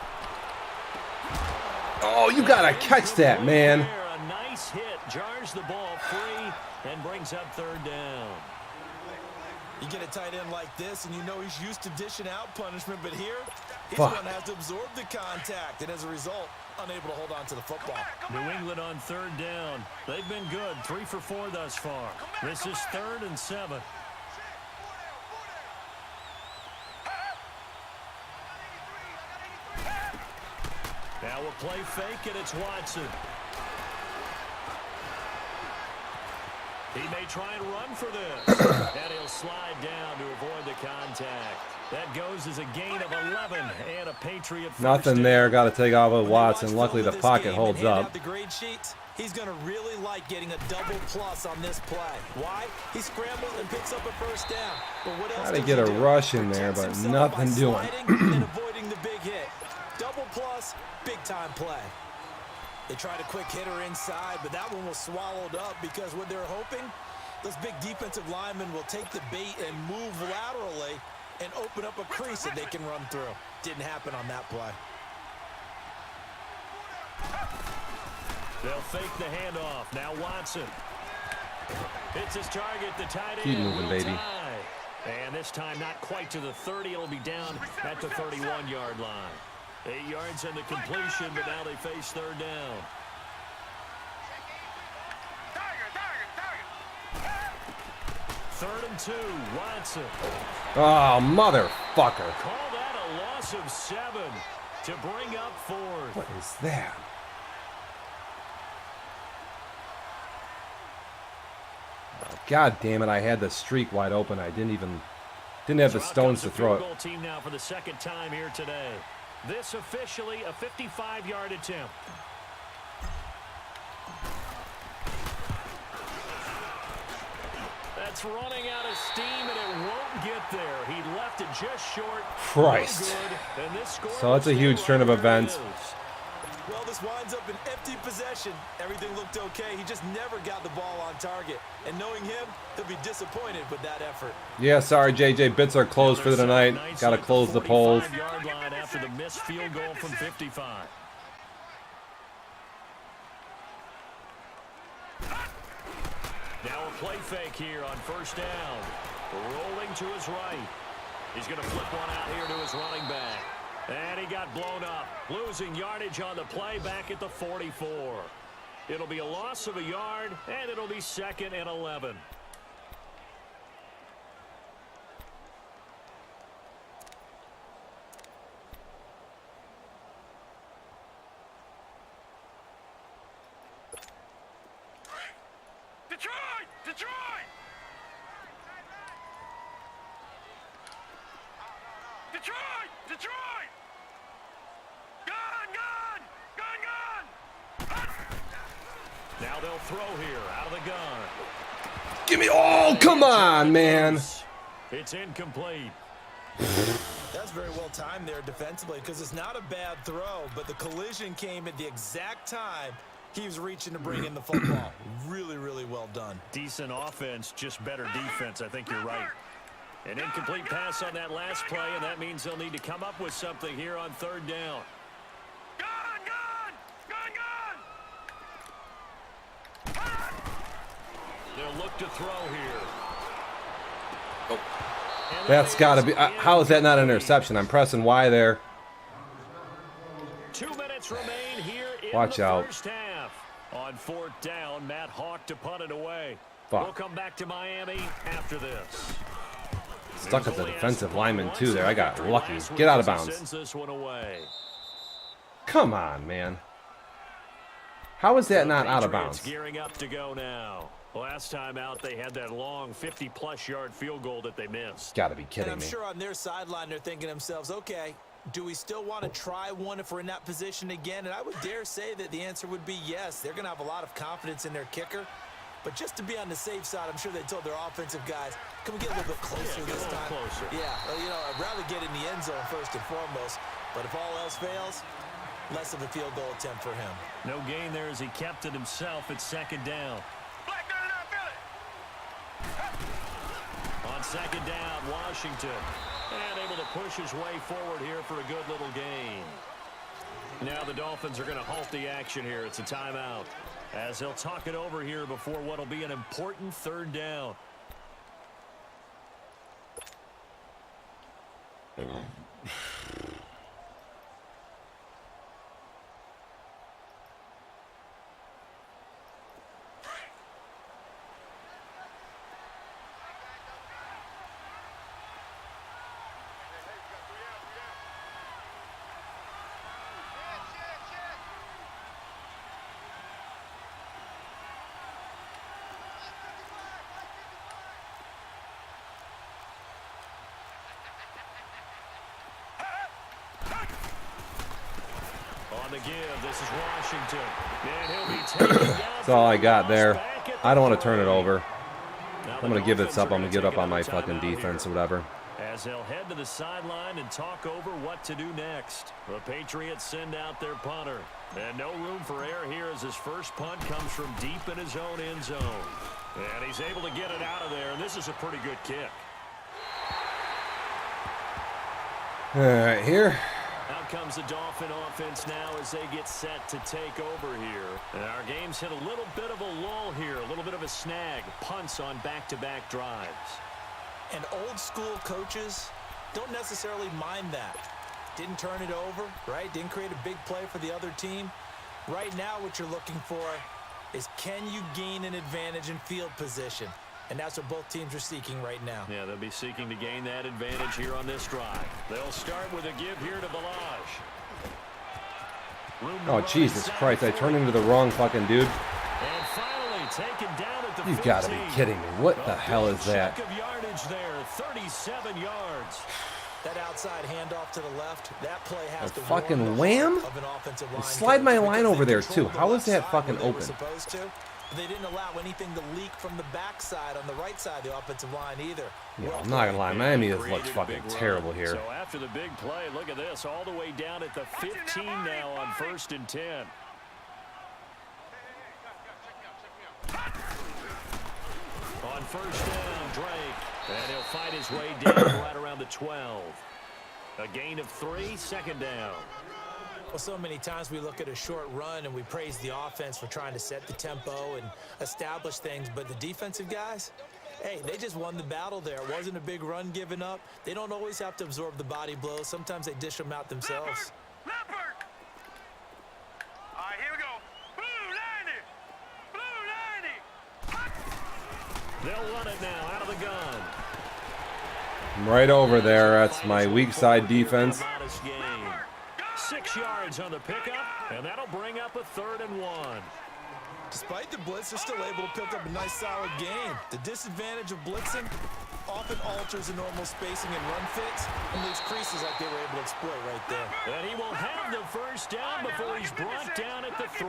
Oh, you gotta catch that, man. A nice hit, jars the ball free, and brings up 3rd down. You get a tight end like this, and you know he's used to dishing out punishment, but here, he's going to have to absorb the contact, and as a result, unable to hold on to the football. New England on 3rd down. They've been good, 3 for 4 thus far. This is 3rd and 7. Now a play fake, and it's Watson. He may try and run for this. And he'll slide down to avoid the contact. That goes as a gain of 11 and a Patriot first Nothing there. Got to take off with Watson. Luckily, the pocket holds up. The grade sheets, he's going to really like getting a double plus on this play. Why? He scrambles and picks up a first down. But what else? Got to get a rush in there, but nothing doing. And avoiding the big hit. Double plus, big time play. They tried a quick hitter inside, but that one was swallowed up because what they're hoping, those big defensive linemen will take the bait and move laterally and open up a crease that they can run through. Didn't happen on that play. They'll fake the handoff. Now Watson. Hits his target, the tight end. Keep moving, baby. And this time not quite to the 30. It'll be down at the 31-yard line. 8 yards on the completion, but now they face 3rd down. Third and 2, Watson. Oh, motherfucker. Call that a loss of 7 to bring up 4th. What is that? God damn it, I had the streak wide open. I didn't have the stones to throw it. Goal team now for the 2nd time here today. This officially a 55-yard attempt. That's running out of steam, and it won't get there. He left it just short. Christ. No good, and this score So that's a huge turn of events. Well, this winds up an empty possession. Everything looked okay. He just never got the ball on target. And knowing him, he'll be disappointed with that effort. Yeah, sorry, JJ. Bits are closed for the tonight. Got to close the polls. 45-yard line after the missed field goal from 55. Now a play fake here on 1st down. Rolling to his right. He's going to flip one out here to his running back. And he got blown up. Losing yardage on the play back at the 44. It'll be a loss of a yard, and it'll be 2nd and 11. Detroit! Detroit! Detroit! Detroit! Gun! Gun! Gun! Gun! Now they'll throw here out of the gun. Give me. Oh, come on, man. It's incomplete. That's very well timed there defensively because it's not a bad throw, but the collision came at the exact time he was reaching to bring in the football. Really, really well done. Decent offense, just better defense. I think you're right. An incomplete pass on that last play, and that means they'll need to come up with something here on 3rd down. Gun! Gun! Gun! Gun! They'll look to throw here. Oh. That's got to be. How is that not an interception? I'm pressing Y there. 2 minutes remain here in Watch the out. first half. On 4th down, Matt Hawk to punt it away. Fuck. We'll come back to Miami after this. Stuck at the defensive lineman, too, there. I got lucky. Get out of bounds. Sends this one away. Come on, man. How is that not out of Patriots bounds? Gearing up to go now. Last time out, they had that long 50-plus yard field goal that they missed. Got to be And kidding I'm me. sure on their sideline they're thinking to themselves, okay, Do we still want to try one if we're in that position again? And I would dare say that the answer would be yes. They're going to have a lot of confidence in their kicker. But just to be on the safe side, I'm sure they told their offensive guys, can we get a little bit closer this time? Closer. Yeah, well, you know, I'd rather get in the end zone first and foremost. But if all else fails, less of a field goal attempt for him. No gain there as he kept it himself at second down. On second down, Washington. And able to push his way forward here for a good little gain. Now the Dolphins are going to halt the action here. It's a timeout. As they'll talk it over here before what will be an important third down. On the give, this is Washington. And he'll be taken down. That's all I got there. I don't want to turn it over. I'm going to give this up. I'm going to give it up on my fucking defense or whatever. As they'll head to the sideline and talk over what to do next. The Patriots send out their punter. And no room for error here as his first punt comes from deep in his own end zone. And he's able to get it out of there, and this is a pretty good kick. All right, here. Out comes the Dolphin offense now as they get set to take over here. And our game's hit a little bit of a lull here, a little bit of a snag. Punts on back-to-back drives. And old school coaches don't necessarily mind that. Didn't turn it over, right? Didn't create a big play for the other team. Right now what you're looking for is can you gain an advantage in field position? And that's what both teams are seeking right now. Yeah, they'll be seeking to gain that advantage here on this drive. They'll start with a give here to Balaj. Oh, Jesus Christ. I turned into the wrong fucking dude. And finally taken down at the You've got to be kidding me. What the hell is that? Check of yardage there, 37 yards. That outside handoff to the left, that play has to fucking wham? Slide my line over there, too. How is that fucking open? They didn't allow anything to leak from the backside on the right side of the offensive line either. Yeah, I'm not gonna lie, Miami has looked fucking terrible here. So after the big play, look at this, all the way down at the 15 now on 1st and 10. On 1st down, Drake, and he'll fight his way down right around the 12. A gain of 3, 2nd down. Well, so many times we look at a short run and we praise the offense for trying to set the tempo and establish things, but the defensive guys, hey, they just won the battle there. It wasn't a big run given up. They don't always have to absorb the body blows. Sometimes they dish them out themselves. Leopard! All right, here we go. Blue 90! Blue 90! They'll run it now out of the gun. I'm right over there. That's my weak side defense. 6 yards on the pickup, and that'll bring up a 3rd and 1. Despite the blitz, they're still able to pick up a nice solid gain. The disadvantage of blitzing often alters the normal spacing and run fits and leaves creases like they were able to exploit right there. And he will have the 1st down before he's brought down at the 3.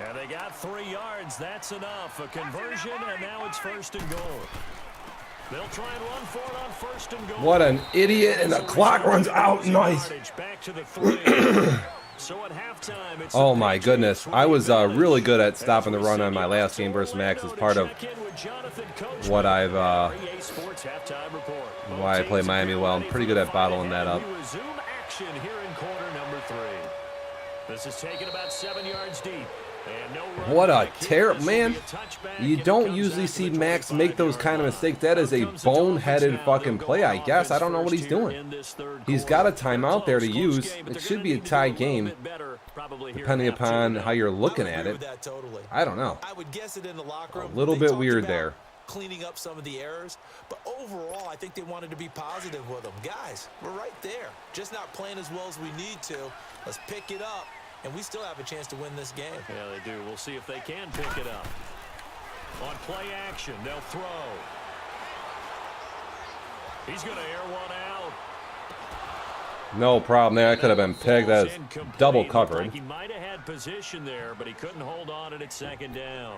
And they got 3 yards. That's enough. A conversion, and now it's 1st and goal. They'll try and run for it on 1st and goal. What an idiot, and the clock runs out. Nice. Back to the 3. So at halftime, it's oh my goodness. I was really good at stopping the run on my last game versus Max as part of what I've why I play Miami well. I'm pretty good at bottling that up. Action here in quarter number 3. This is taken about 7 yards deep. What a terrible, man. You don't usually see Max make those kind of mistakes. That is a boneheaded fucking play, I guess. I don't know what he's doing. He's got a timeout there to use. It should be a tie game, depending upon how you're looking at it. I don't know. A little bit weird there. Cleaning up some of the errors, but overall I think they wanted to be positive with them. Guys, we're right there, just not playing as well as we need to. Let's pick it up, and we still have a chance to win this game. Yeah, they do. We'll see if they can pick it up. On play action, they'll throw. He's going to air one out. No problem there. That could have been pegged. That is Incomplete. double Looked covered. like he might have had position there, but he couldn't hold on at second down.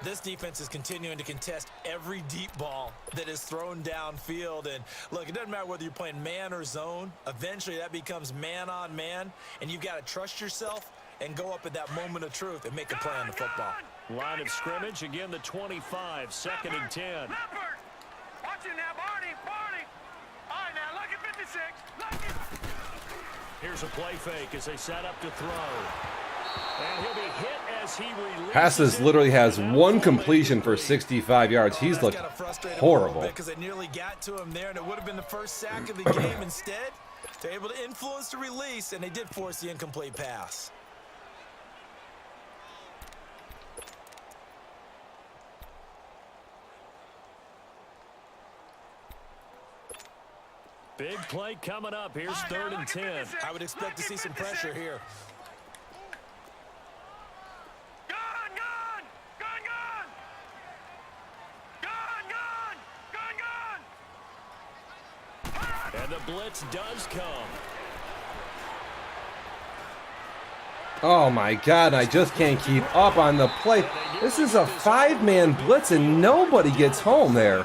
This defense is continuing to contest every deep ball that is thrown downfield. And look, it doesn't matter whether you're playing man or zone. Eventually, that becomes man on man, and you've got to trust yourself and go up at that moment of truth and make a play on the football. Line of scrimmage, again the 25, 2nd and 10. Watch it now, Barney. All right, now, look at 56. Look at... Here's a play fake as they set up to throw. And he'll be hit as he releases Passes it. literally has one completion for 65 yards. He's looked horrible. Because they nearly got to him there, and it would have been the first sack of the game. Instead, they're able to influence the release, and they did force the incomplete pass. Big play coming up. Here's 3rd and 10. I would expect to see some pressure here. And the blitz does come. Oh my God, I just can't keep up on the play. This is a 5-man blitz and nobody gets home there.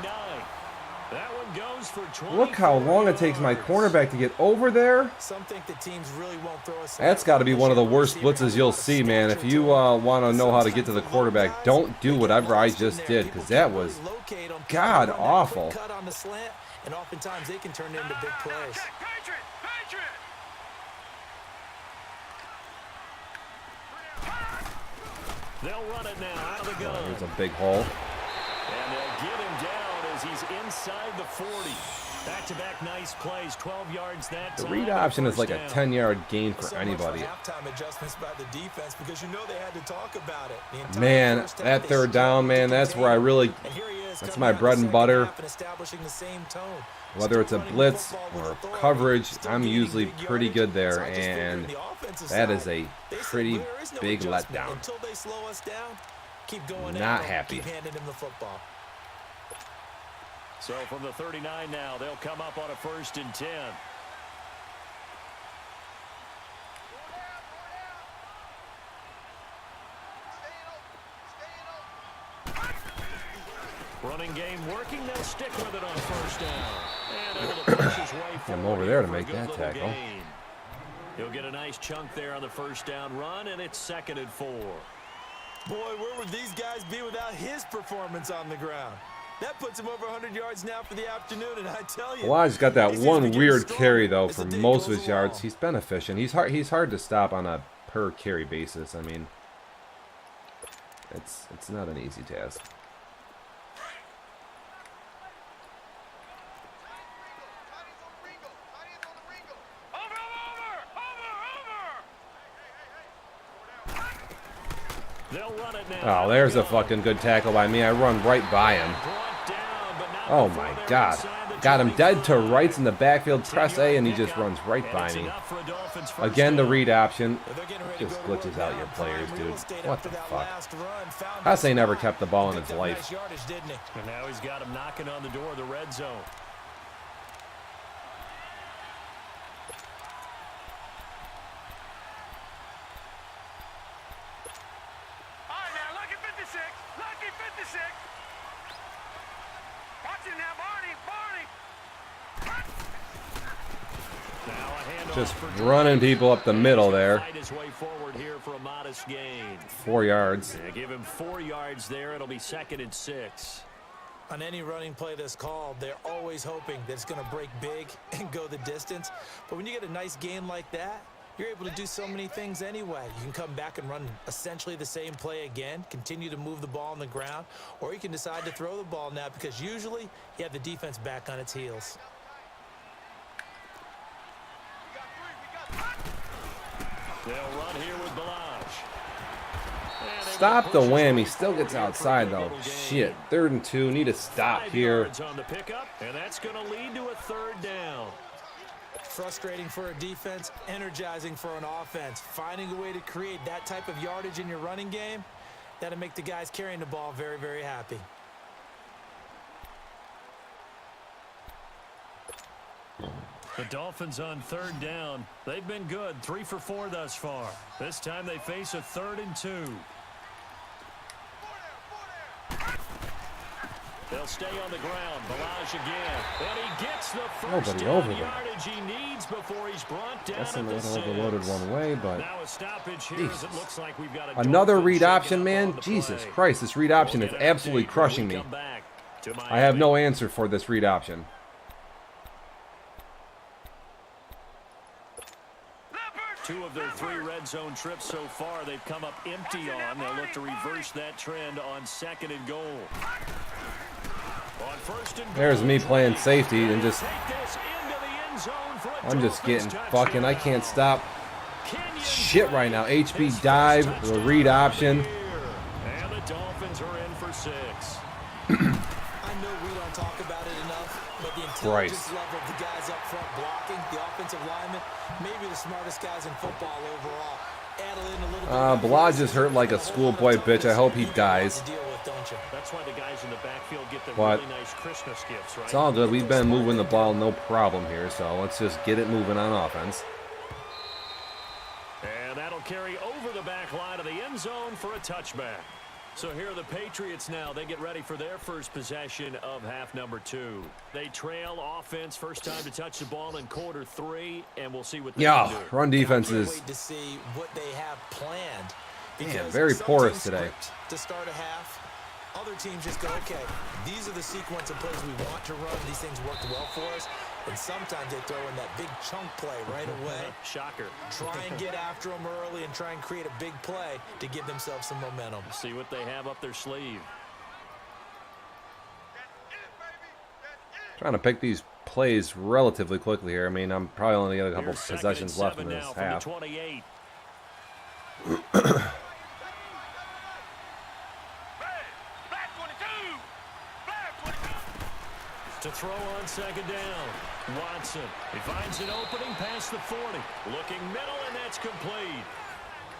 That one goes for 20. Look how long it takes my cornerback to get over there. Some think the teams really won't throw us. That's got to be one of the worst blitzes you'll see, man. If you want to know how to get to the quarterback, don't do whatever I just did, because that was god awful. Cut on the slant, and oftentimes they can turn into big plays. They'll run it now out of the gun. There's a big hole. And they'll get him down as he's inside the 40. Back-to-back nice plays, 12 yards that time. The read option is like a 10-yard gain for So much anybody. halftime adjustments by the defense, because you know they had to talk about it. The entire Man, first half, that they third down, man, that's where I really, And here he is that's coming my out in the bread and second butter. half and establishing the same tone. Whether it's a Still running the blitz football with or authority, coverage, still I'm gaining usually big pretty yardage. good there, So I just figure and on the offensive that side, is a they said pretty there is no big adjustment. letdown. Until they slow us down, keep going Not at them, happy. keep handing him the football. So from the 39 now, they'll come up on a 1st and 10. Running game working, they'll stick with it on 1st down. And able to push his way I'm forward over there to for a make good that little tackle. gain. He'll get a nice chunk there on the 1st down run, and it's 2nd and 4. Boy, where would these guys be without his performance on the ground? That puts him over 100 yards now for the afternoon, and I tell you, Elijah's got that he seems to one be getting weird stronger carry though as for the day most of goes his yards. along. He's been efficient. He's hard to stop on a per carry basis. I mean, it's not an easy task. They'll run it now. Oh, there's a fucking good tackle by me. I run right by him. Brought down, but not Oh before my they're God. inside the Got him 25. dead to rights in the backfield. Press A and he just runs right And by it's me. enough for a Dolphins first Again, the down. read option They're getting ready to just go to glitches work out now. your players, Prime dude. real estate What after the that fuck? last run. Found Haas ain't never his kept the ball in Picked his up life. nice yardage, didn't he? And now he's got him knocking on the door of the red zone. All right, now, look at 56. Look at 56. Watch it now, Barney. Now a handoff Just for running people up the middle there. Fight his way forward here for a modest gain. 4 yards. Yeah, give him 4 yards there. It'll be 2nd and 6. On any running play that's called, they're always hoping that it's going to break big and go the distance. But when you get a nice gain like that, you're able to do so many things anyway. You can come back and run essentially the same play again, continue to move the ball on the ground, or you can decide to throw the ball now because usually you have the defense back on its heels. They'll run here with Balaj. And Stop the able to push his whammy. way Still gets forward here for a outside good though. little gain. Shit. 3rd and 2. Need to stop 5 here. yards on the pickup, and that's going to lead to a 3rd down. Frustrating for a defense, energizing for an offense. Finding a way to create that type of yardage in your running game, that'll make the guys carrying the ball very, very happy. The Dolphins on 3rd down. They've been good, 3 for 4 thus far. This time they face a 3rd and 2. They'll stay on the ground. Balaj again. And he gets the first down yardage he needs before he's brought down at the 6. Overloaded one way, but now a stoppage here as it looks like we've got another read option, man. Jesus Christ, this read option is absolutely crushing me. I have no answer for this read option. Two of their 3 red zone trips so far, they've come up empty on. They'll look to reverse that trend on 2nd and goal. On 1st and goal, there's me playing safety and just... I'm just getting fucking... I can't stop shit right now. HB dive, the read option. And the Dolphins are in for 6. I know we don't talk about it enough, but the intelligence level of the guys up front blocking, the offensive linemen, maybe the smartest guys in football overall. Balaj is hurt like a schoolboy bitch. I hope he dies. That's why the guys in the backfield get the But really nice Christmas gifts, right? It's all good. We've been moving the ball no problem here, so let's just get it moving on offense. And that'll carry over the back line of the end zone for a touchback. So here are the Patriots now. They get ready for their first possession of half number 2. They trail offense, first time to touch the ball in quarter 3, and we'll see what they can do. Run defense is wait to see what they have planned. very porous today. To start a half, other teams just go, okay, these are the sequence of plays we want to run. These things worked well for us. And sometimes they throw in that big chunk play right away. Shocker. Try and get after them early and try and create a big play to give themselves some momentum. See what they have up their sleeve. Trying to pick these plays relatively quickly here. I mean, I'm probably only got a couple possessions left in this half. 28. To throw on 2nd down. Watson. He finds an opening past the 40. Looking middle, and that's complete.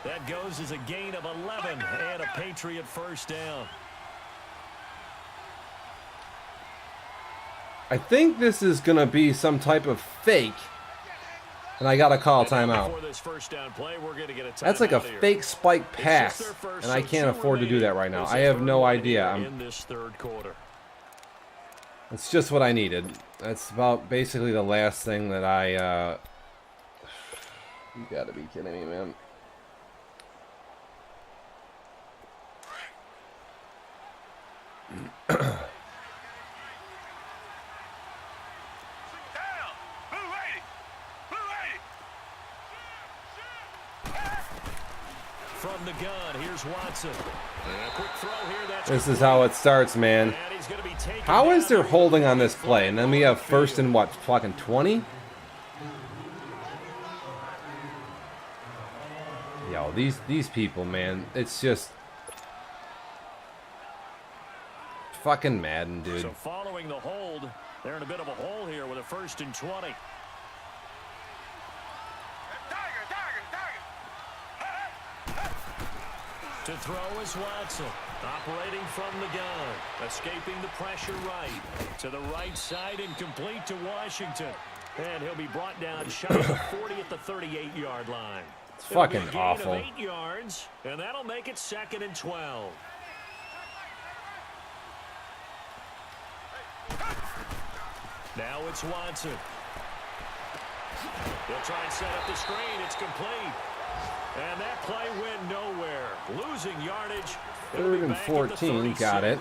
That goes as a gain of 11 and a Patriot first down. I think this is going to be some type of fake. And I got to call a timeout. That's like a fake spike pass. And I can't afford to do that right now. I have no idea. In this 3rd quarter. It's just what I needed. That's about basically the last thing that I... You gotta be kidding me, man. From the gun, here's Watson. And a quick throw here. That's this is how it starts, man. How is there holding on this play? And then we have 1st and what, fucking 20? Yo, these people, man, it's just fucking Madden, dude. So following the hold, they're in a bit of a hole here with a 1st and 20. To throw is Watson, operating from the gun, escaping the pressure right. To the right side and complete to Washington. And he'll be brought down shy of the 40 at the 38-yard line. It's fucking awful. Of 8 yards, and that'll make it 2nd and 12. Now it's Watson. He'll try and set up the screen. It's complete. And that play went nowhere. Losing yardage. 3rd and 14. Got it.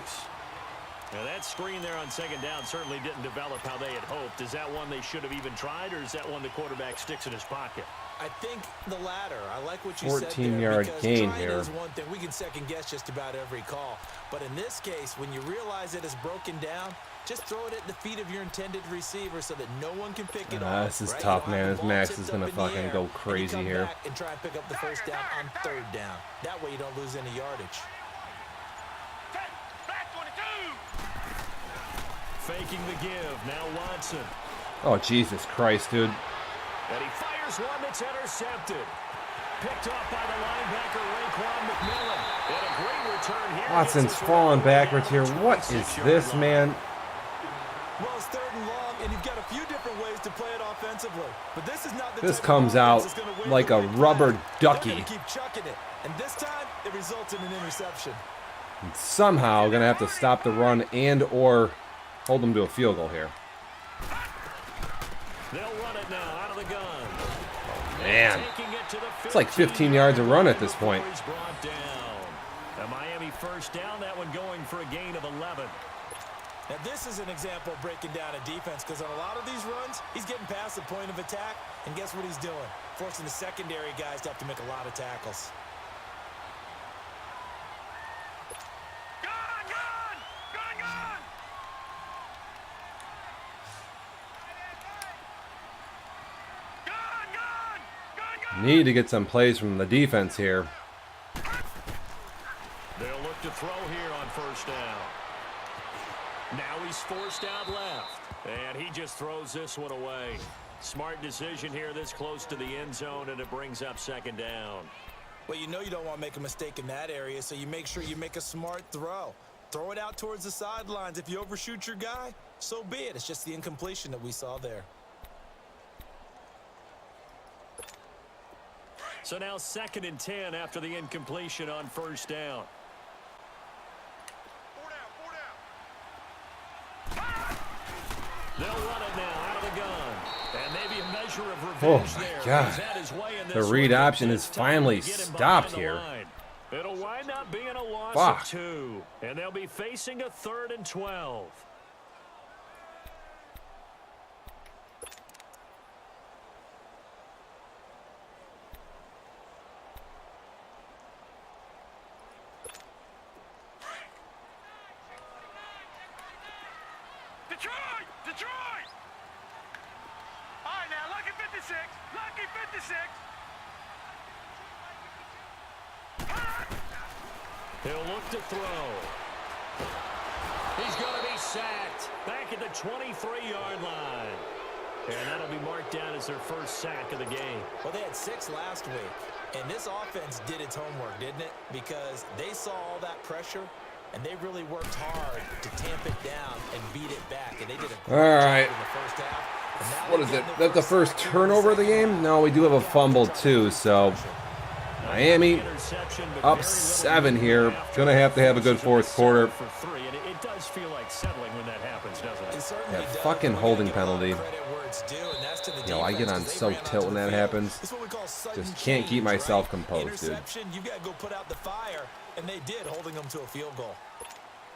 Now that screen there on 2nd down certainly didn't develop how they had hoped. Is that one they should have even tried, or is that one the quarterback sticks in his pocket? I think the latter. I like what you said there. 14-yard gain here. Is one thing. We can second guess just about every call. But in this case, when you realize it is broken down, just throw it at the feet of your intended receiver so that no one can pick it off. This is tough, man. This Max is going to fucking go crazy here. And try and pick up the 1st down on 3rd down. That way you don't lose any yardage. Faking the give. Now Watson. Oh, Jesus Christ, dude. And he fires one that's intercepted. Picked off by the linebacker, Raekwon McMillan. And a great return here. Watson's falling backwards here. What is this, man? Well, it's 3rd and long, and you've got a few different ways to play it offensively, but this is not the This type of comes offense out that's gonna win like the a big rubber play. ducky. They're gonna keep chucking it, and this time it results in an interception. And somehow going to have to stop the run and or hold them to a field goal here. They'll run it now out of the gun. Man, Taking it to the it's like 15 yards a run at this point. He's brought down. A Miami first down, that one going for a gain of 11. Now this is an example of breaking down a defense, because on a lot of these runs, he's getting past the point of attack, and guess what he's doing? Forcing the secondary guys to have to make a lot of tackles. Need to get some plays from the defense here. They'll look to throw here on first down. Now he's forced out left. And he just throws this one away. Smart decision here this close to the end zone, and it brings up second down. Well, you know you don't want to make a mistake in that area, so you make sure you make a smart throw. Throw it out towards the sidelines. If you overshoot your guy, so be it. It's just the incompletion that we saw there. So now 2nd and 10 after the incompletion on first down. They'll run it now out of the gun. And maybe a measure of revenge Oh, my there. God. He's had his way in The this read one. option is It's time finally to get him stopped behind the here. line. It'll wind up being a loss Fuck. of 2. And they'll be facing a 3rd and 12. Detroit! Detroit! All right, now, lucky 56. Lucky 56. He'll look to throw. He's going to be sacked back at the 23-yard line. And that'll be marked down as their first sack of the game. Well, they had 6 last week, and this offense did its homework, didn't it? Because they saw all that pressure, and they really worked hard to tamp it down and beat it back. And they did a great right. job in the first half. And now What is it? That's the first turnover of the game? No, we do have a fumble too, so Miami up 7 here. Gonna have to have a good fourth quarter. For 3, and it does feel like settling when that happens, doesn't it? It certainly That does. fucking But we holding gotta give all the penalty. credit where it's due, and that's to the Yo, I get defense, on 'cause they so ran out tilt to when the that field. happens. It's what we call sudden Just can't keep change, myself right? composed, dude. Interception, you got to go put out the fire, and they did, holding them to a field goal.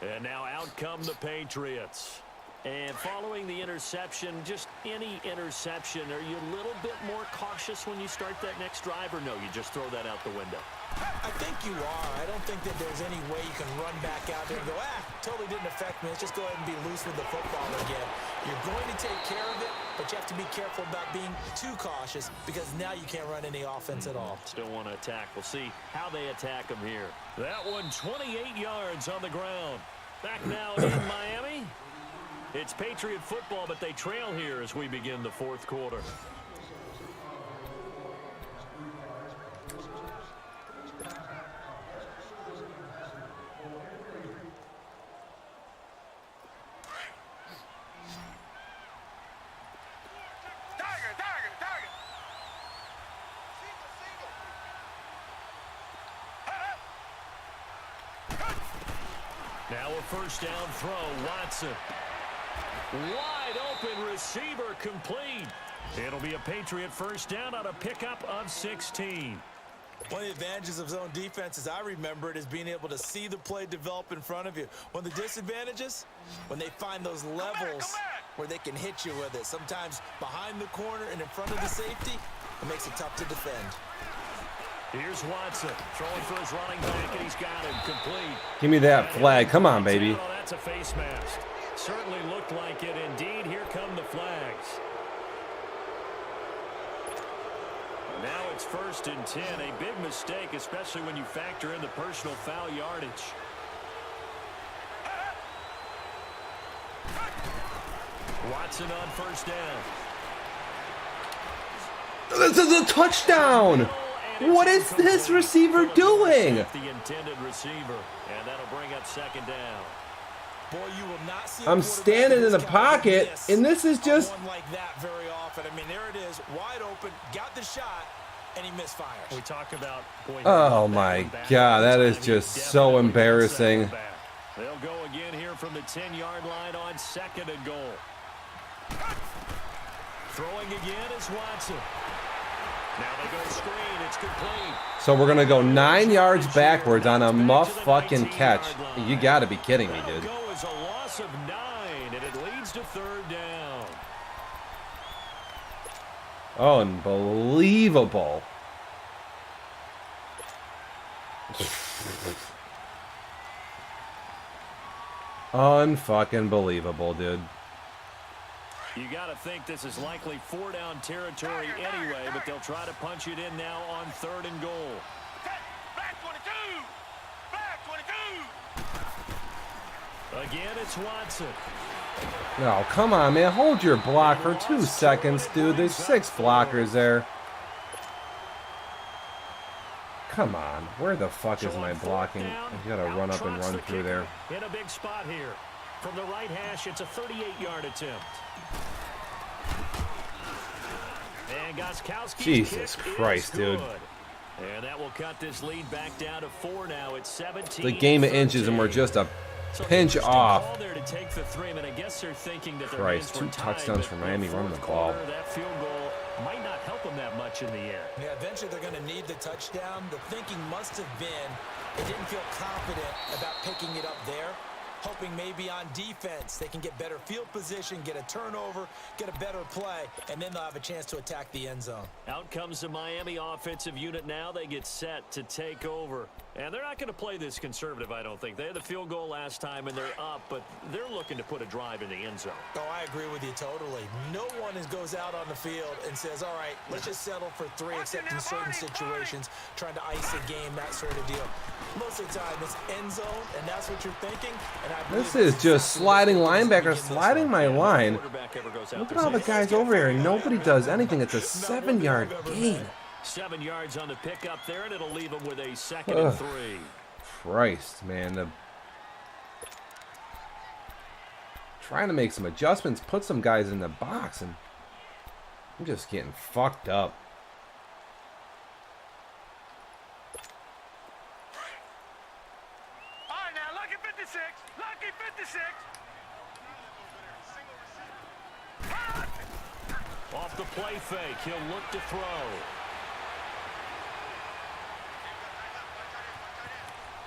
And now out come the Patriots. And following the interception, just any interception, are you a little bit more cautious when you start that next drive, or no, you just throw that out the window? I think you are. I don't think that there's any way you can run back out there and go, totally didn't affect me. Let's just go ahead and be loose with the football again. You're going to take care of it, but you have to be careful about being too cautious, because now you can't run any offense at all. Still want to attack. We'll see how they attack them here. That one 28 yards on the ground. Back now in Miami. It's Patriot football, but they trail here as we begin the fourth quarter. Tiger! Now a first down throw, Watson. Wide open receiver complete. It'll be a Patriot first down on a pickup of 16. One of the advantages of zone defense, as I remember it, is being able to see the play develop in front of you. One of the disadvantages, when they find those levels where they can hit you with it. Sometimes behind the corner and in front of the safety, it makes it tough to defend. Here's Watson throwing for his running back, and he's got him complete. Give me that flag. Come on, baby. Oh, that's a face mask. Certainly looked like it. Indeed, here come the flags. Now it's 1st and 10. A big mistake, especially when you factor in the personal foul yardage. Watson on first down. This is a touchdown! What is this receiver doing? The intended receiver, and that'll bring up second down. Boy, you will not see I'm standing in the pocket, and this is just... one like that very often. I mean, there it is, wide open, got the shot, and he misfires. We talk about, boy, oh my God, that is just so embarrassing. They'll go again here from the 10-yard line on 2nd and goal. Throwing again is Watson. Now they go screen. It's complete. So we're going to go 9 yards backwards on a fucking catch. You got to be kidding me, dude. Go is a loss of 9, and it leads to 3rd down. Unbelievable. Unfucking believable, dude. You got to think this is likely 4-down territory anyway, but they'll try to punch it in now on 3rd and goal. Back 22! Back 22! Again, it's Watson. No, come on, man. Hold your block for 2 seconds, dude. There's 6 blockers there. Come on. Where the fuck is my blocking? I gotta run up and run through there. In a big spot here. From the right hash, it's a 38-yard attempt. And Gostkowski's Jesus kick Christ, is dude. good. And that will cut this lead back down to 4 now. It's 17. The game of inches, and we're just a pinch off. There to take the 3, and I guess they're thinking that Christ, 2 touchdowns for Miami running the ball. That field goal might not help them that much in the air. Yeah, eventually they're going to need the touchdown. The thinking must have been they didn't feel confident about picking it up there, hoping maybe on defense they can get better field position, get a turnover, get a better play, and then they'll have a chance to attack the end zone. Out comes the Miami offensive unit now. They get set to take over. And they're not going to play this conservative, I don't think. They had the field goal last time, and they're up, but they're looking to put a drive in the end zone. Oh, I agree with you totally. No one goes out on the field and says, all right, let's just settle for 3, except in certain situations, trying to ice a game, that sort of deal. Most of the time, it's end zone, and that's what you're thinking. And I This is just sliding linebacker, sliding my line. Look at all the guys over here, and nobody does anything. It's a 7-yard gain. 7 yards on the pickup there, and it'll leave them with a 2nd and 3. Christ, man. Trying to make some adjustments, put some guys in the box, and I'm just getting fucked up. All right, now, lucky 56. Lucky 56. Off the play fake, he'll look to throw.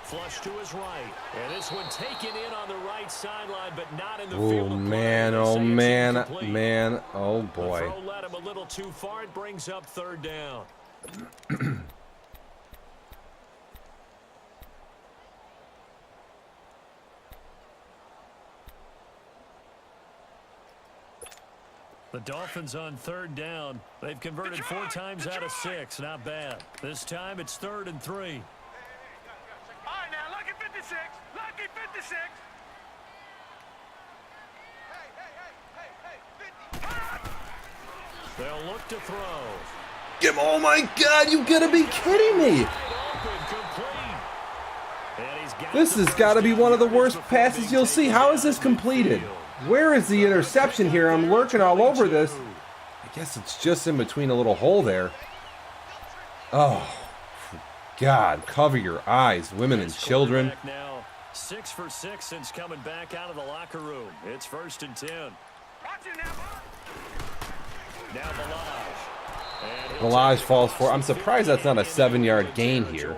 Flush to his right. And this one taken in on the right sideline, but not in the field of play. Man, oh man, man, oh boy. The throw led him a little too far. It brings up 3rd down. The Dolphins on 3rd down. They've converted 4 times out of 6. Not bad. This time it's 3rd and 3. All right, now, lucky 56. Lucky 56. They'll look to throw. Oh my God, you gotta be kidding me. This has got to be one of the worst passes you'll see. How is this completed? Where is the interception here? I'm lurking all over this. I guess it's just in between a little hole there. Oh, God, cover your eyes, women and children. 6 for 6 since coming back out of the locker room. It's 1st and 10. Now Balaj falls for. I'm surprised that's not a 7-yard gain here.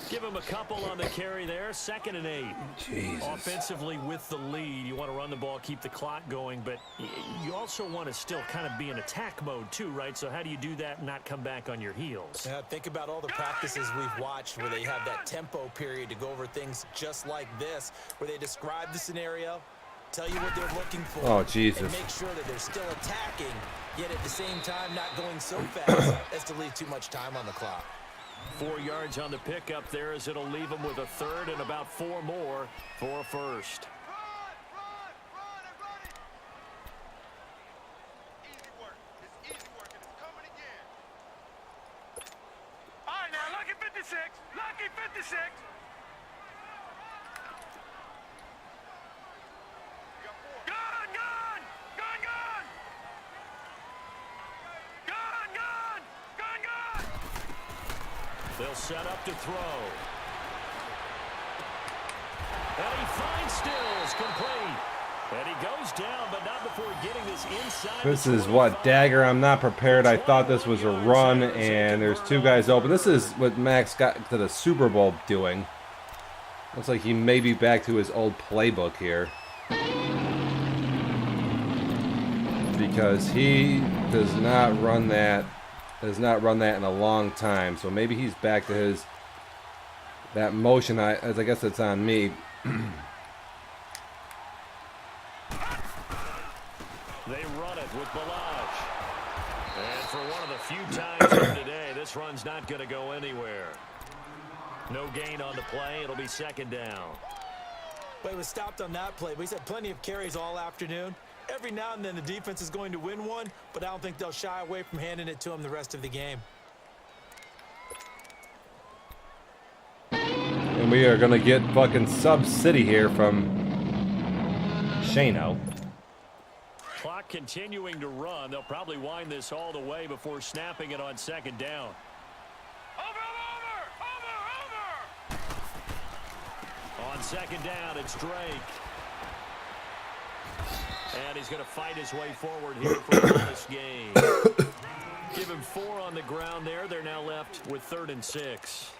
Give him a couple on the carry there. 2nd and 8. Jesus. Offensively with the lead, you want to run the ball, keep the clock going, but you also want to still kind of be in attack mode too, right? So how do you do that and not come back on your heels? Yeah, think about all the practices we've watched where they have that tempo period to go over things just like this, where they describe the scenario, tell you what they're looking for. Oh, Jesus. And make sure that they're still attacking, yet at the same time not going so fast as to leave too much time on the clock. 4 yards on the pickup there as it'll leave them with a 3rd and about 4 more for a 1st. Easy work. It's easy work, and it's coming again. All right, now, lucky 56. Lucky 56. They'll set up to throw. And he finds Stills, complete. And he goes down, but not before getting this inside. This is what, Dagger, I'm not prepared. I thought this was a run, and there's two guys open. This is what Max got to the Super Bowl doing. Looks like he may be back to his old playbook here. Because he does not run that, in a long time. So maybe he's back to his, that motion, I guess it's on me. They run it with Balaj. And for one of the few times here today, this run's not going to go anywhere. No gain on the play. It'll be second down. Well, he was stopped on that play, but he's had plenty of carries all afternoon. Every now and then the defense is going to win one, but I don't think they'll shy away from handing it to him the rest of the game. And we are going to get fucking Sub-City here from Shano. Clock continuing to run. They'll probably wind this all the way before snapping it on second down. On second down, it's Drake. And he's going to fight his way forward here for this game. Give him 4 on the ground there. They're now left with 3rd and 6.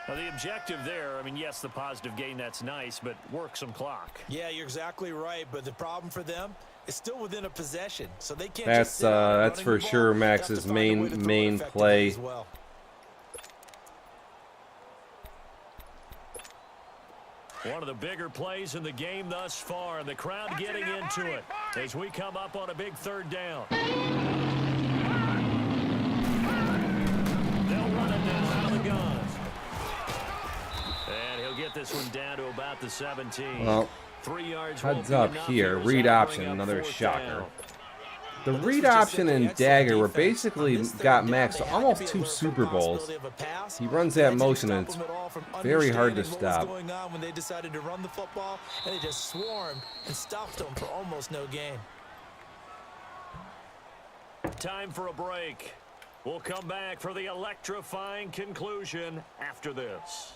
Now, the objective there, I mean, yes, the positive gain, that's nice, but work some clock. Yeah, you're exactly right, but the problem for them is still within a possession, so they can't That's just sit on that's for sure Max's main play. as well. One of the bigger plays in the game thus far, and the crowd getting into it as we come up on a big 3rd down. They'll run it down out of the guns. And he'll get this one down to about the 17. Well, 3 yards. heads up here. Read option, another shocker. The read option and dagger were basically got Max to almost 2 Super Bowls. He runs that motion and it's very hard to stop. Going on when they decided to run the football, and they just swarmed and stopped them for almost no gain. Time for a break. We'll come back for the electrifying conclusion after this.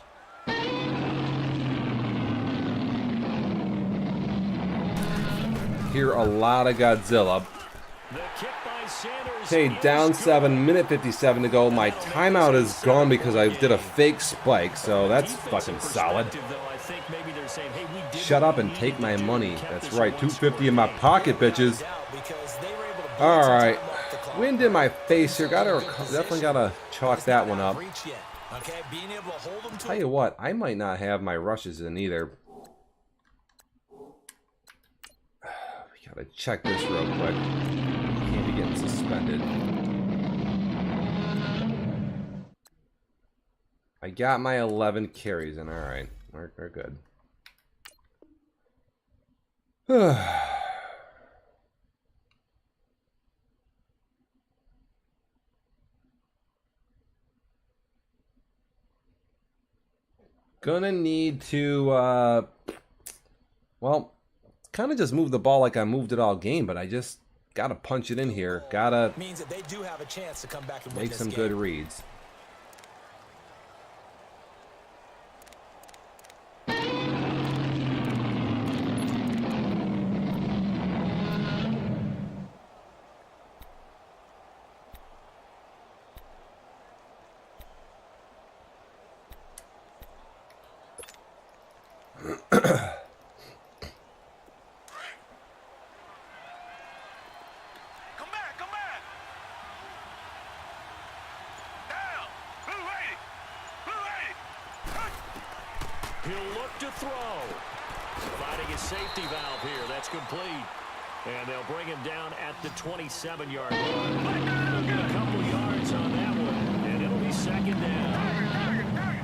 Hear a lot of Godzilla. Okay, down 7, minute 57 to go. My timeout is gone because I did a fake spike, so that's fucking solid. Shut up and take my money. That's right, $250 in my pocket, bitches. Alright, wind in my face here. Definitely gotta chalk that one up. Tell you what, I might not have my rushes in either. We gotta check this real quick. Can't be getting suspended. I got my 11 carries in. Alright, we're good. Gonna need to, well, kind of just move the ball like I moved it all game, but I just gotta punch it in here. Gotta means that they do have a chance to come back and make some good reads. He'll look to throw. Finding his safety valve here. That's complete. And they'll bring him down at the 27-yard line. They'll get a couple yards on that one. And it'll be second down.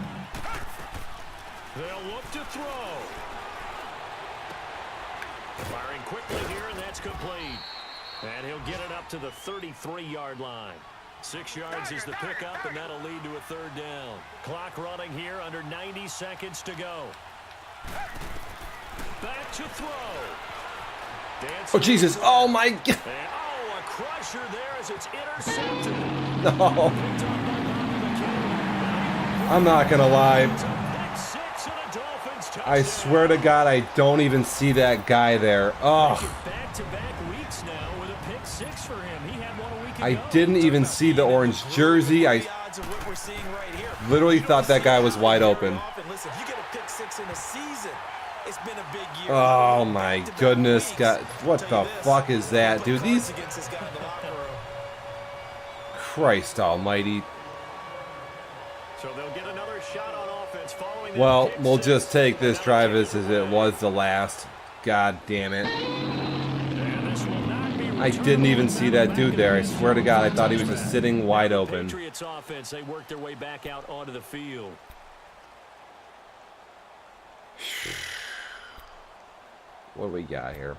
They'll look to throw. Firing quickly here, and that's complete. And he'll get it up to the 33-yard line. 6 yards is the pickup, and that'll lead to a third down. Clock running here, under 90 seconds to go. Back to throw. Oh, Jesus. Oh, my God. And, oh, a crusher there as it's intercepted. No. I'm not gonna lie. Pick six and a Dolphins touchdown. I swear to God, I don't even see that guy there. Oh, Back-to-back weeks now with a pick six for him. He had one a week ago. I didn't even see the orange jersey. I literally thought that guy was wide open. Listen, if you get a pick six in a season, it's been a big year. Oh my goodness, God, what the fuck is that, dude? These, Christ almighty. So they'll get another shot on offense following that Well, pick we'll six. just take this drive as it was the last. God damn it. And this will not be I didn't even see that dude there. I swear to God, I thought he was just sitting wide open. Patriots offense, they work their way back out onto the field. What do we got here?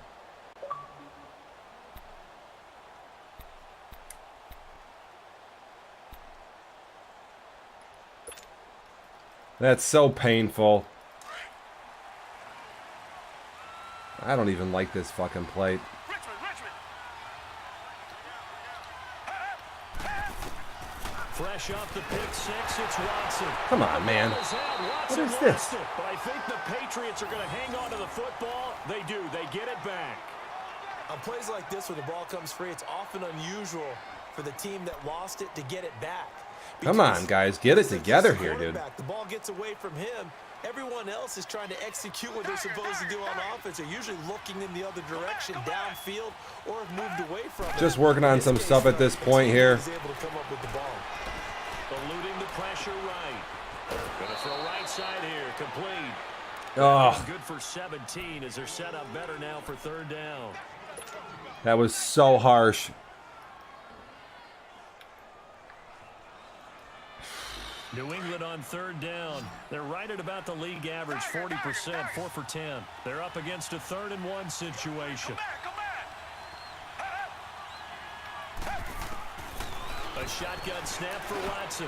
That's so painful. I don't even like this fucking plate. Fresh off the pick six, it's Watson. Come on, man. What is this? But I think the Patriots are going to hang on to the football. They do. They get it back. On plays like this where the ball comes free, it's often unusual for the team that lost it to get it back. Come on, guys. Get it together here, dude. The ball gets away from him. Everyone else is trying to execute what they're supposed to do on offense. They're usually looking in the other direction, downfield, or have moved away from it. Just working on some stuff at this point here. He's able to come up with the ball. Eluding the pressure right. Gonna throw right side here. Complete. Oh, Good for 17 as they're set up better now for third down. that was so harsh. New England on third down. They're right at about the league average, 40%, 4 for 10. They're up against a 3rd and 1 situation. A shotgun snap for Watson.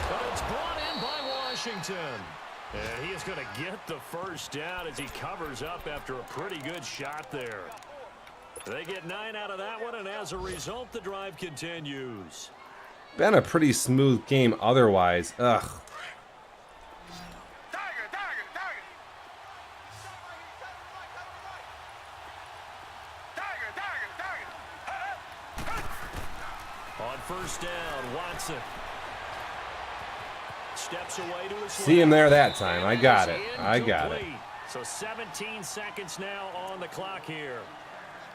But it's brought in by Washington. And he is going to get the first down as he covers up after a pretty good shot there. They get 9 out of that one, and as a result, the drive continues. Been a pretty smooth game otherwise. Ugh. On first down, Watson. Steps away to his See him there that time. I got it. I got it. So 17 seconds now on the clock here.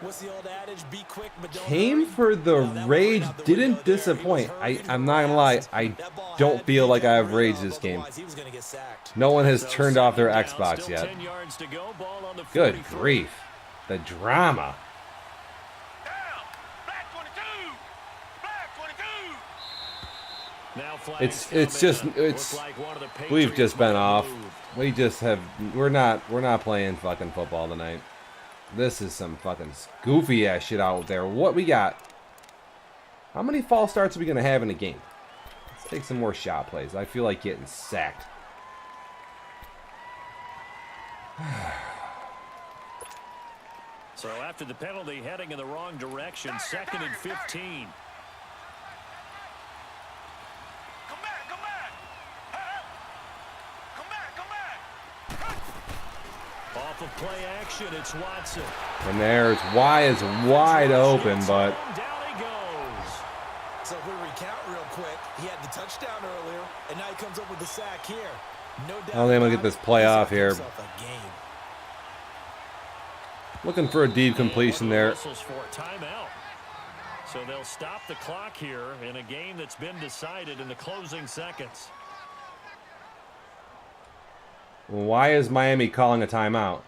What's the old adage? Be quick, but don't Came hurry. for the rage. Didn't disappoint. I'm not gonna lie. I don't feel like I have rage this game. He was going to get sacked. No one has turned off their Down, Xbox still yet. 10 yards to go, ball on the Good 43. grief. The drama. Now flags It's come just in. it's Looked like one of the we've Patriots just been might off. move. We just have we're not playing fucking football tonight. This is some fucking goofy ass shit out there. What we got? How many false starts are we gonna have in a game? Let's take some more shot plays. I feel like getting sacked. So after the penalty, heading in the wrong direction, 2nd and 15. Off of play action, it's Watson. And there's Y is wide open, but Down he goes. So if we recount real quick, he had the touchdown earlier, and now he comes up with the sack here. No doubt. I don't think I'm gonna get about this it, play he's off got here. himself a game. looking for a deep completion there. Whistles for a timeout. So they'll stop the clock here in a game that's been decided in the closing seconds. Why is Miami calling a timeout?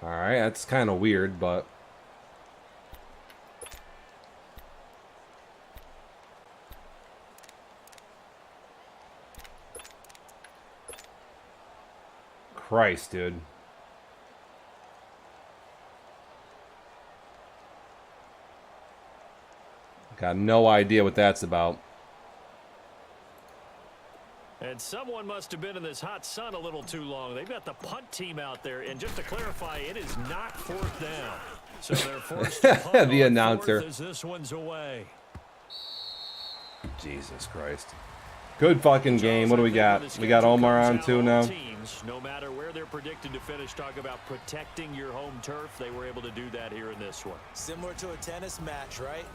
Alright, that's kind of weird, but... Christ, dude. Got no idea what that's about. And someone must have been in this hot sun a little too long. They've got the punt team out there. And just to clarify, it is not 4th down. So they're forced to punt The on announcer. fourth as this one's away. Jesus Christ. Good fucking game. What do we got? We got Omar on too now. Teams, no matter where they're predicted to finish, talk about protecting your home turf. They were able to do that here in this one. Similar to a tennis match, right?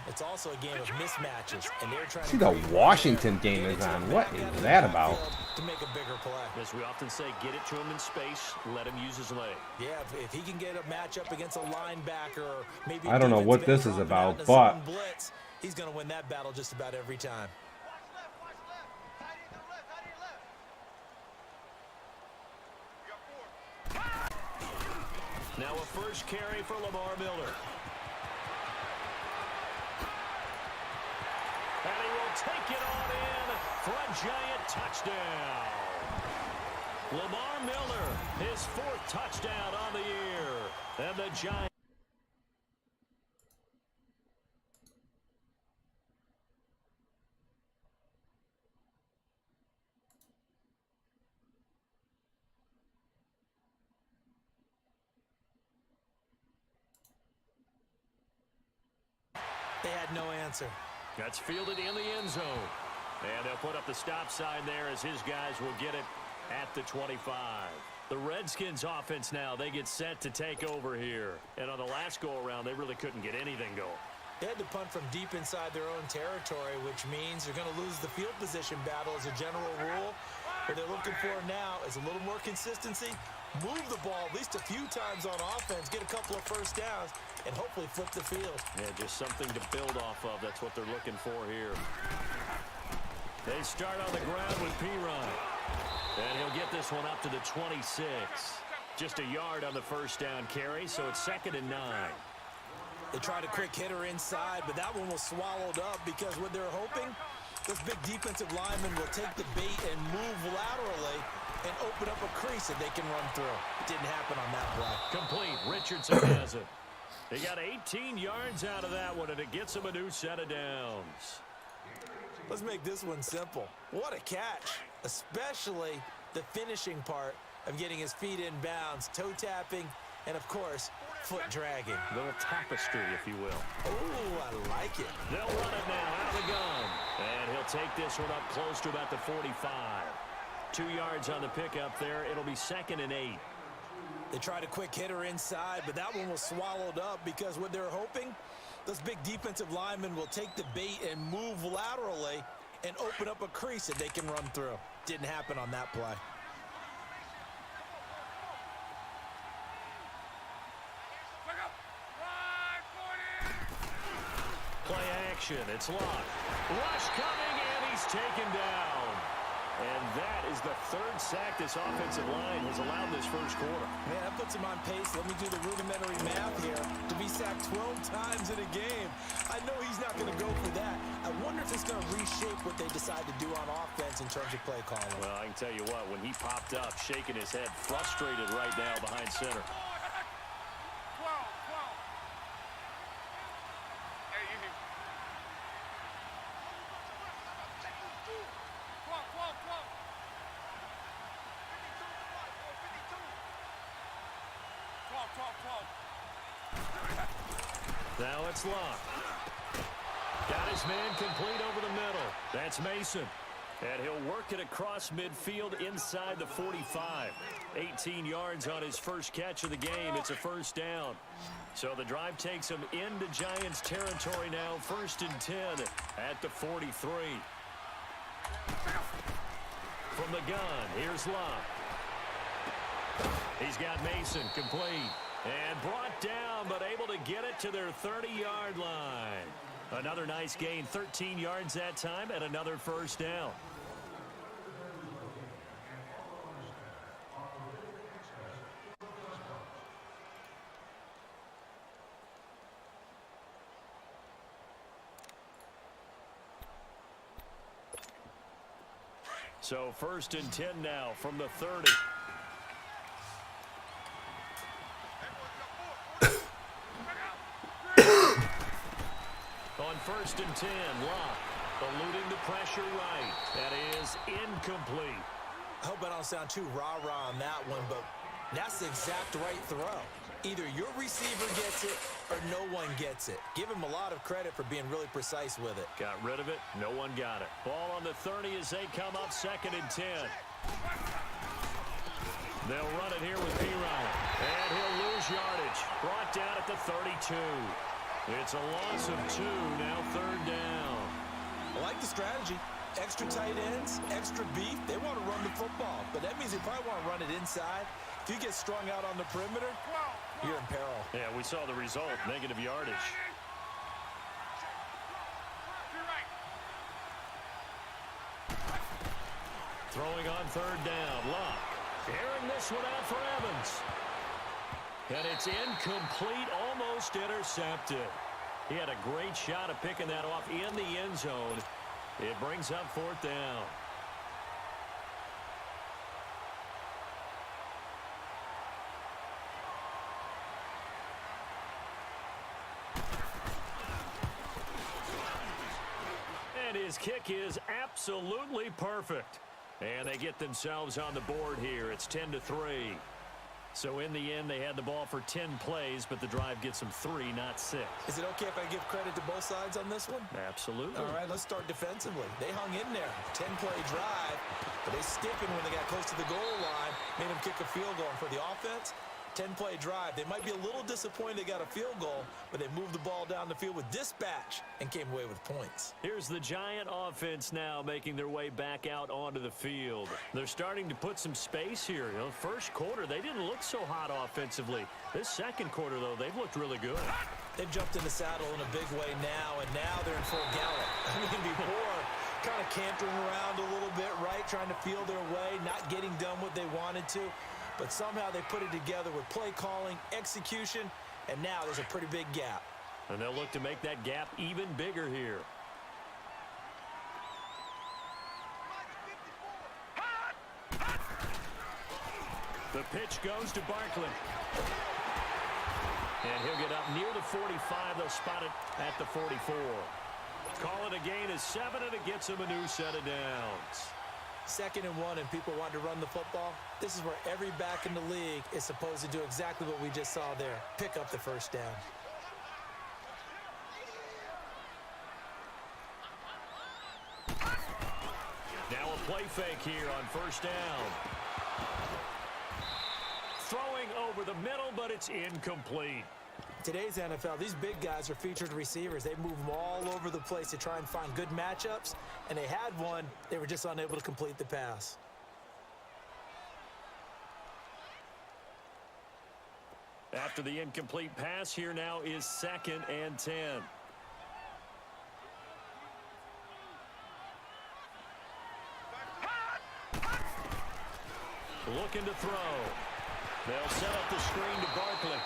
It's also a game of mismatches, and they're trying See, to the Washington game is on. What is that about? to make a bigger play. As we often say, get it to him in space, let him use his leg. Yeah, if he can get a matchup against a linebacker, or maybe I don't know what this is about, but blitz, he's going to win that battle just about every time. Now a first carry for Lamar Miller. And he will take it on in for a giant touchdown. Lamar Miller, his fourth touchdown on the year. And the Giants. They had no answer. That's fielded in the end zone. And they'll put up the stop sign there as his guys will get it at the 25. The Redskins offense now, they get set to take over here. And on the last go-around, they really couldn't get anything going. They had to punt from deep inside their own territory, which means they're going to lose the field position battle as a general rule. What they're looking for now is a little more consistency, move the ball at least a few times on offense, get a couple of first downs, and hopefully flip the field. Yeah, just something to build off of. That's what they're looking for here. They start on the ground with P-Run. And he'll get this one up to the 26. Just a yard on the first down carry, so it's 2nd and 9. They tried a quick hitter inside, but that one was swallowed up because what they're hoping, this big defensive lineman will take the bait and move laterally and open up a crease that they can run through. It didn't happen on that play. Complete. Richardson has it. They got 18 yards out of that one, and it gets them a new set of downs. Let's make this one simple. What a catch, especially the finishing part of getting his feet in bounds, toe tapping, and of course, foot dragging. A little tapestry, if you will. Oh, I like it. They'll run it now out of the gun. And he'll take this one up close to about the 45. 2 yards on the pickup there. It'll be 2nd and 8. They tried a quick hitter inside, but that one was swallowed up because what they're hoping, this big defensive lineman will take the bait and move laterally and open up a crease that they can run through. Didn't happen on that play. Play action. It's locked. Rush coming, and he's taken down. And that is the 3rd sack this offensive line has allowed this first quarter. Man, that puts him on pace. Let me do the rudimentary math here. To be sacked 12 times in a game. I know he's not going to go for that. I wonder if it's going to reshape what they decide to do on offense in terms of play calling. Well, I can tell you what, when he popped up, shaking his head, frustrated right now behind center. Now it's locked. Got his man complete over the middle. That's Mason. And he'll work it across midfield inside the 45. 18 yards on his first catch of the game. It's a first down. So the drive takes him into Giants territory now. 1st and 10 at the 43. From the gun, here's Locke. He's got Mason complete. And brought down, but able to get it to their 30-yard line. Another nice gain, 13 yards that time, and another first down. So 1st and 10 now from the 30. On 1st and 10, Locke eluding the pressure right. That is incomplete. I hope I don't sound too rah-rah on that one, but that's the exact right throw. Either your receiver gets it or no one gets it. Give him a lot of credit for being really precise with it. Got rid of it. No one got it. Ball on the 30 as they come up 2nd and 10. They'll run it here with P-Ryan. And he'll lose yardage. Brought down at the 32. It's a loss of 2. Now 3rd down. I like the strategy. Extra tight ends, extra beef. They want to run the football, but that means they probably want to run it inside. If you get strung out on the perimeter, you're in peril. Yeah, we saw the result. Negative yardage. Throwing on 3rd down. Luck. Airing this one out for Evans. And it's incomplete, almost intercepted. He had a great shot at picking that off in the end zone. It brings up 4th down. And his kick is absolutely perfect. And they get themselves on the board here. It's 10-3. So in the end, they had the ball for 10 plays, but the drive gets them 3, not 6. Is it okay if I give credit to both sides on this one? Absolutely. All right, let's start defensively. They hung in there. 10-play drive, but they stiffened when they got close to the goal line, made them kick a field goal. And for the offense, 10-play drive. They might be a little disappointed they got a field goal, but they moved the ball down the field with dispatch and came away with points. Here's the Giant offense now making their way back out onto the field. They're starting to put some space here. You know, first quarter, they didn't look so hot offensively. This second quarter, though, they've looked really good. They've jumped in the saddle in a big way now, and now they're in full gallop. I mean, before, kind of cantering around a little bit, right, trying to feel their way, not getting done what they wanted to. But somehow they put it together with play calling, execution, and now there's a pretty big gap. And they'll look to make that gap even bigger here. The pitch goes to Barkley. And he'll get up near the 45. They'll spot it at the 44. Call it a gain of 7, and it gets him a new set of downs. 2nd and 1, and people want to run the football. This is where every back in the league is supposed to do exactly what we just saw there. Pick up the first down. Now a play fake here on 1st down. Throwing over the middle, but it's incomplete. Today's NFL, these big guys are featured receivers. They move them all over the place to try and find good matchups, and they had one. They were just unable to complete the pass. After the incomplete pass, here now is 2nd and 10. Looking to throw. They'll set up the screen to Barkley.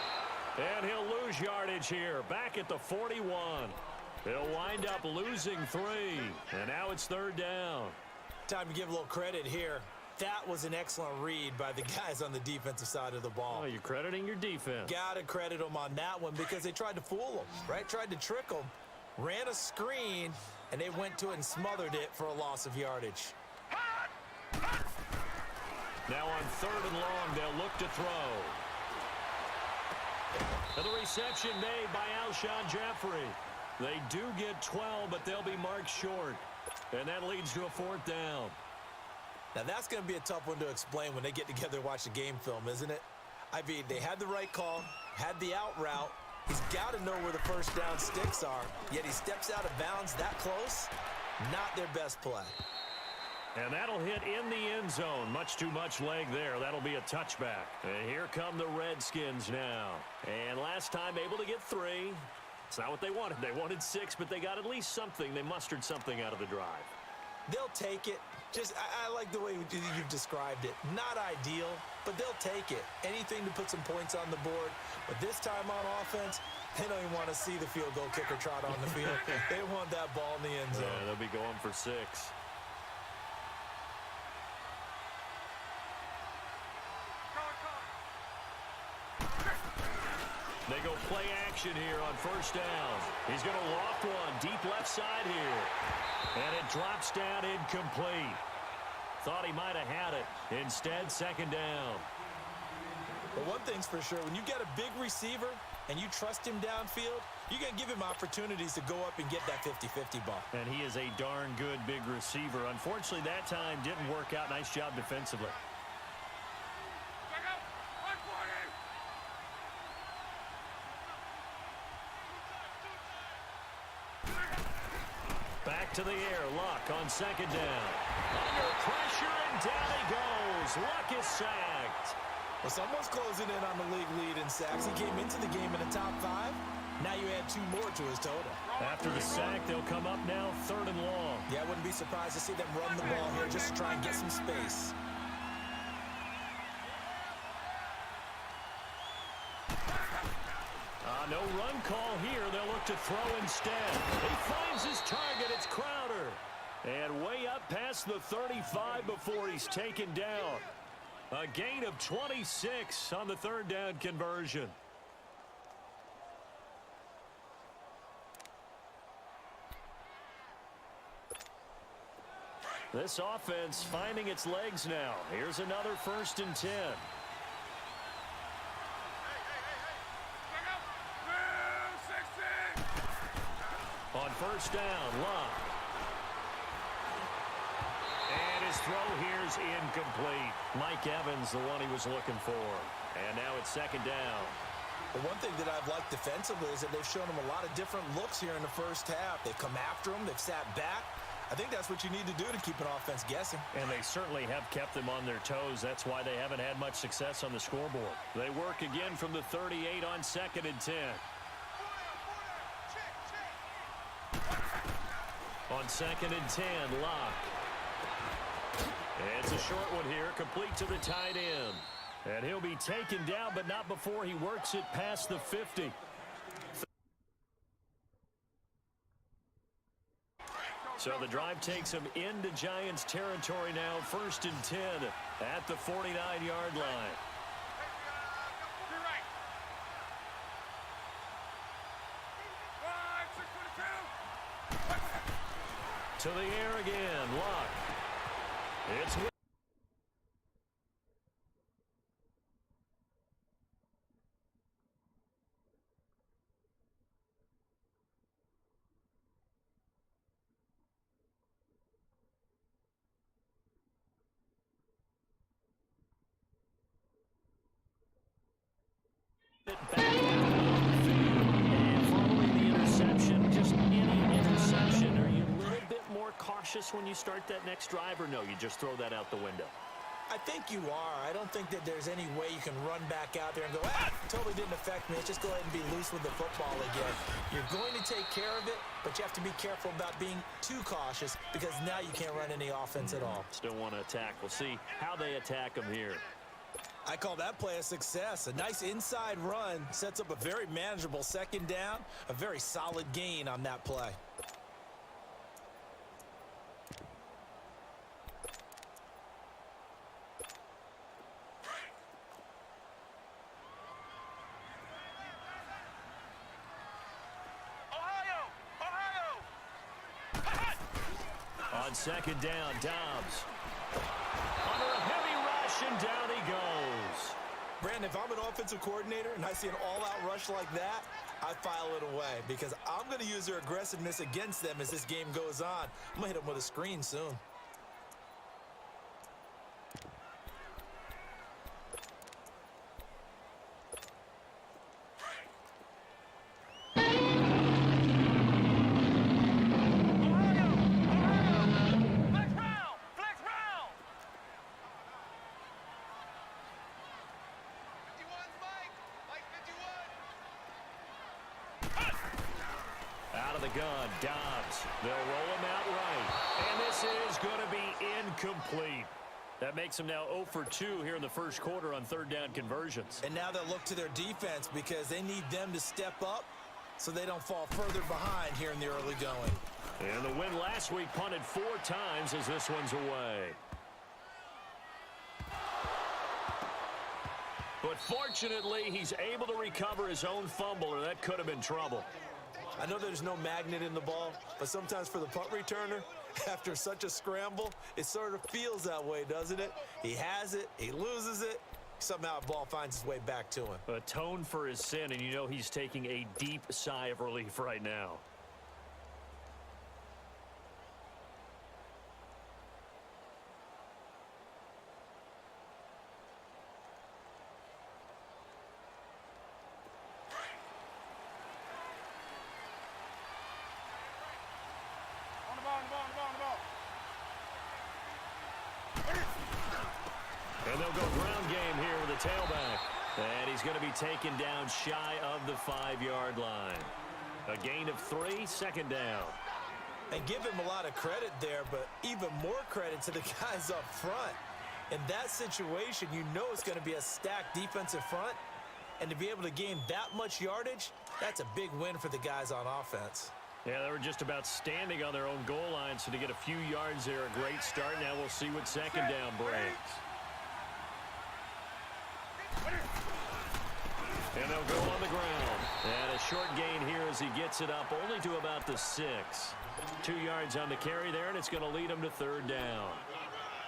And he'll lose yardage here, back at the 41. He'll wind up losing 3. And now it's 3rd down. Time to give a little credit here. That was an excellent read by the guys on the defensive side of the ball. Oh, you're crediting your defense. Got to credit them on that one because they tried to fool them, right? Tried to trick them, ran a screen, and they went to it and smothered it for a loss of yardage. Now on 3rd and long, they'll look to throw. And the reception made by Alshon Jeffrey. They do get 12, but they'll be marked short. And that leads to a 4th down. Now, that's going to be a tough one to explain when they get together and watch the game film, isn't it? I mean, they had the right call, had the out route. He's got to know where the first down sticks are, yet he steps out of bounds that close. Not their best play. And that'll hit in the end zone. Much too much leg there. That'll be a touchback. And here come the Redskins now. And last time able to get 3. It's not what they wanted. They wanted 6, but they got at least something. They mustered something out of the drive. They'll take it. I like the way you've described it. Not ideal, but they'll take it. Anything to put some points on the board. But this time on offense, they don't even want to see the field goal kicker trot on the field. They want that ball in the end zone. Yeah, they'll be going for 6. They go play action here on 1st down. He's going to loft one deep left side here. And it drops down incomplete. Thought he might have had it. Instead, 2nd down. But one thing's for sure, when you get a big receiver and you trust him downfield, you're going to give him opportunities to go up and get that 50-50 ball. And he is a darn good big receiver. Unfortunately, that time didn't work out. Nice job defensively. Back to the air. Luck on second down. Under pressure, and down he goes. Luck is sacked. Well, someone's closing in on the league lead in sacks. He came into the game in the top 5. Now you add 2 more to his total. After the sack, they'll come up now 3rd and long. Yeah, I wouldn't be surprised to see them run the ball here just to try and get some space. No run call here. They'll look to throw instead. He finds his target. It's Crowder. And way up past the 35 before he's taken down. A gain of 26 on the 3rd down conversion. This offense finding its legs now. Here's another 1st and 10. On 1st down, Luck. And his throw here's incomplete. Mike Evans, the one he was looking for. And now it's 2nd down. The one thing that I've liked defensively is that they've shown him a lot of different looks here in the first half. They've come after him. They've sat back. I think that's what you need to do to keep an offense guessing. And they certainly have kept them on their toes. That's why they haven't had much success on the scoreboard. They work again from the 38 on 2nd and 10. On 2nd and 10, Locke. It's a short one here, complete to the tight end. And he'll be taken down, but not before he works it past the 50. So the drive takes him into Giants territory now, 1st and 10 at the 49-yard line. To the air again, Luck. It's back and following the interception, just any interception, are you a little bit more cautious when you start that next drive, or no, you just throw that out the window? I think you are. I don't think that there's any way you can run back out there and go, totally didn't affect me. Let's just go ahead and be loose with the football again. You're going to take care of it, but you have to be careful about being too cautious because now you can't run any offense at all. Still want to attack. We'll see how they attack them here. I call that play a success. A nice inside run sets up a very manageable 2nd down, a very solid gain on that play. On 2nd down, Dobbs. Under a heavy rush, and down he goes. Brandon, if I'm an offensive coordinator and I see an all-out rush like that, I file it away because I'm going to use their aggressiveness against them as this game goes on. I'm going to hit them with a screen soon. Gun, Dobbs. They'll roll him out right. And this is going to be incomplete. That makes them now 0 for 2 here in the first quarter on 3rd down conversions. And now they'll look to their defense because they need them to step up so they don't fall further behind here in the early going. And the win last week punted 4 times as this one's away. But fortunately, he's able to recover his own fumble, or that could have been trouble. I know there's no magnet in the ball, but sometimes for the punt returner, after such a scramble, it sort of feels that way, doesn't it? He has it, he loses it, somehow the ball finds its way back to him. Atone for his sin, and you know he's taking a deep sigh of relief right now. And they'll go ground game here with a tailback. And he's going to be taken down shy of the 5-yard line. A gain of 3, second down. And give him a lot of credit there, but even more credit to the guys up front. In that situation, you know it's going to be a stacked defensive front. And to be able to gain that much yardage, that's a big win for the guys on offense. Yeah, they were just about standing on their own goal line, so to get a few yards there, a great start. Now we'll see what second down brings. And they'll go on the ground. And a short gain here as he gets it up only to about the 6. 2 yards on the carry there, and it's going to lead him to third down.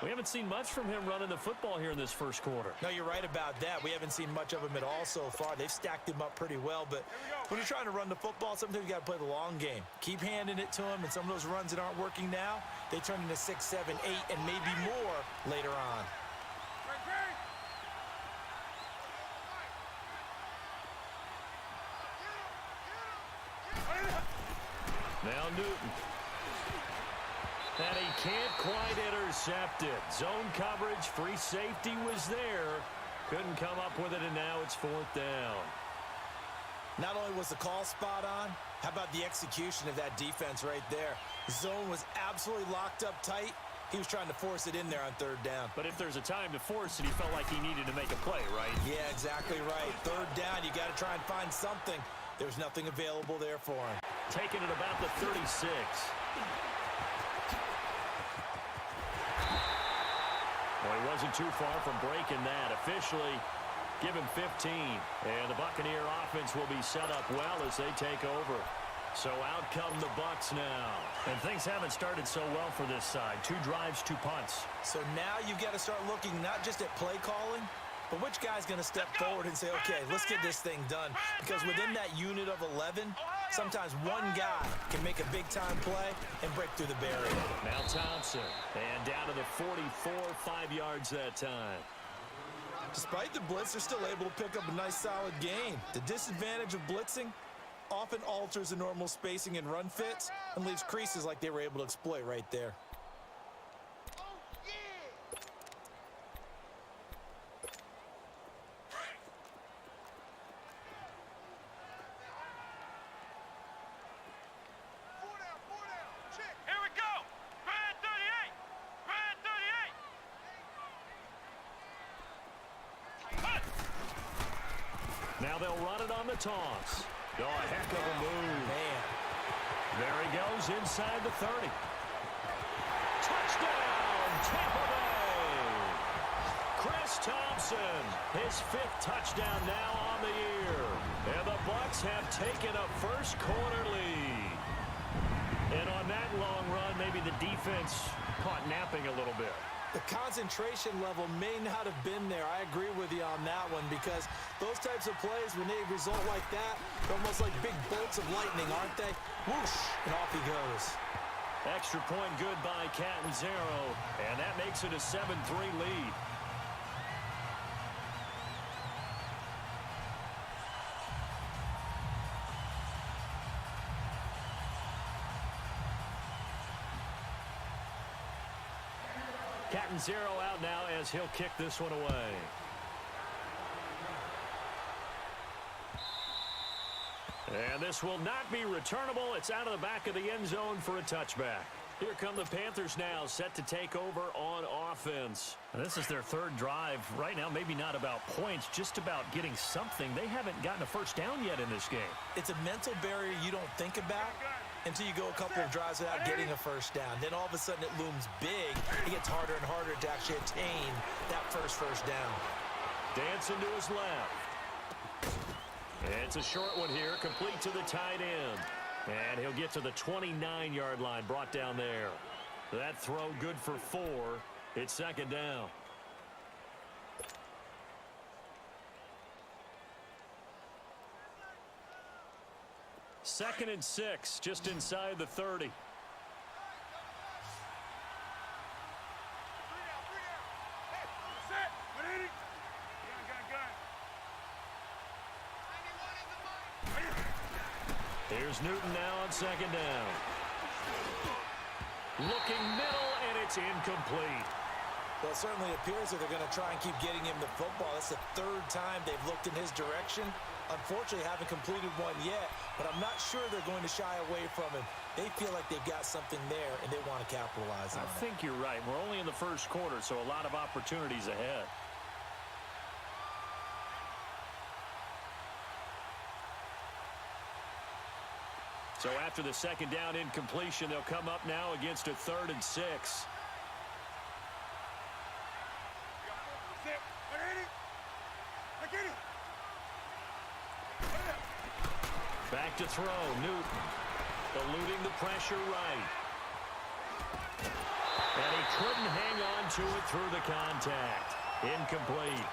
We haven't seen much from him running the football here in this first quarter. No, you're right about that. We haven't seen much of him at all so far. They've stacked him up pretty well, but when you're trying to run the football, sometimes you got to play the long game. Keep handing it to him, and some of those runs that aren't working now, they turn into 6, 7, 8, and maybe more later on. Now Newton. And he can't quite intercept it. Zone coverage, free safety was there. Couldn't come up with it, and now it's fourth down. Not only was the call spot on, how about the execution of that defense right there? The zone was absolutely locked up tight. He was trying to force it in there on third down. But if there's a time to force it, he felt like he needed to make a play, right? Yeah, exactly right. Third down, you got to try and find something. There's nothing available there for him. Taking it about the 36. Well, he wasn't too far from breaking that. Officially, give him 15. And the Buccaneer offense will be set up well as they take over. So out come the Bucs now. And things haven't started so well for this side. 2 drives, 2 punts. So now you've got to start looking not just at play calling, but which guy's going to step forward and say, okay, let's get this thing done. Because within that unit of 11, sometimes one guy can make a big-time play and break through the barrier. Now Thompson. And down to the 44, 5 yards that time. Despite the blitz, they're still able to pick up a nice, solid gain. The disadvantage of blitzing often alters the normal spacing and run fits and leaves creases like they were able to exploit right there. Now they'll run it on the toss. Oh, a heck of a move. Man. There he goes inside the 30. Touchdown, Tampa Bay. Chris Thompson, his 5th touchdown now on the year. And the Bucs have taken a first quarter lead. And on that long run, maybe the defense caught napping a little bit. The concentration level may not have been there. I agree with you on that one because those types of plays, when they result like that, they're almost like big bolts of lightning, aren't they? Whoosh, and off he goes. Extra point good by Catanzaro, and that makes it a 7-3 lead. Catanzaro out now as he'll kick this one away. And this will not be returnable. It's out of the back of the end zone for a touchback. Here come the Panthers now, set to take over on offense. And this is their 3rd drive. Right now, maybe not about points, just about getting something. They haven't gotten a first down yet in this game. It's a mental barrier you don't think about until you go a couple of drives without getting a first down. Then all of a sudden it looms big. It gets harder and harder to actually attain that first down. Dancing to his left. It's a short one here, complete to the tight end. And he'll get to the 29-yard line, brought down there. That throw good for 4. It's second down. 2nd and 6, just inside the 30. Here's Newton now on 2nd down. Looking middle, and it's incomplete. Well, it certainly appears that they're going to try and keep getting him the football. That's the 3rd time they've looked in his direction. Unfortunately, haven't completed one yet, but I'm not sure they're going to shy away from him. They feel like they've got something there, and they want to capitalize on it. I think you're right. We're only in the 1st quarter, so a lot of opportunities ahead. So after the 2nd down incompletion, they'll come up now against a 3rd and 6. Back to throw, Newton. Eluding the pressure right. And he couldn't hang on to it through the contact. Incomplete.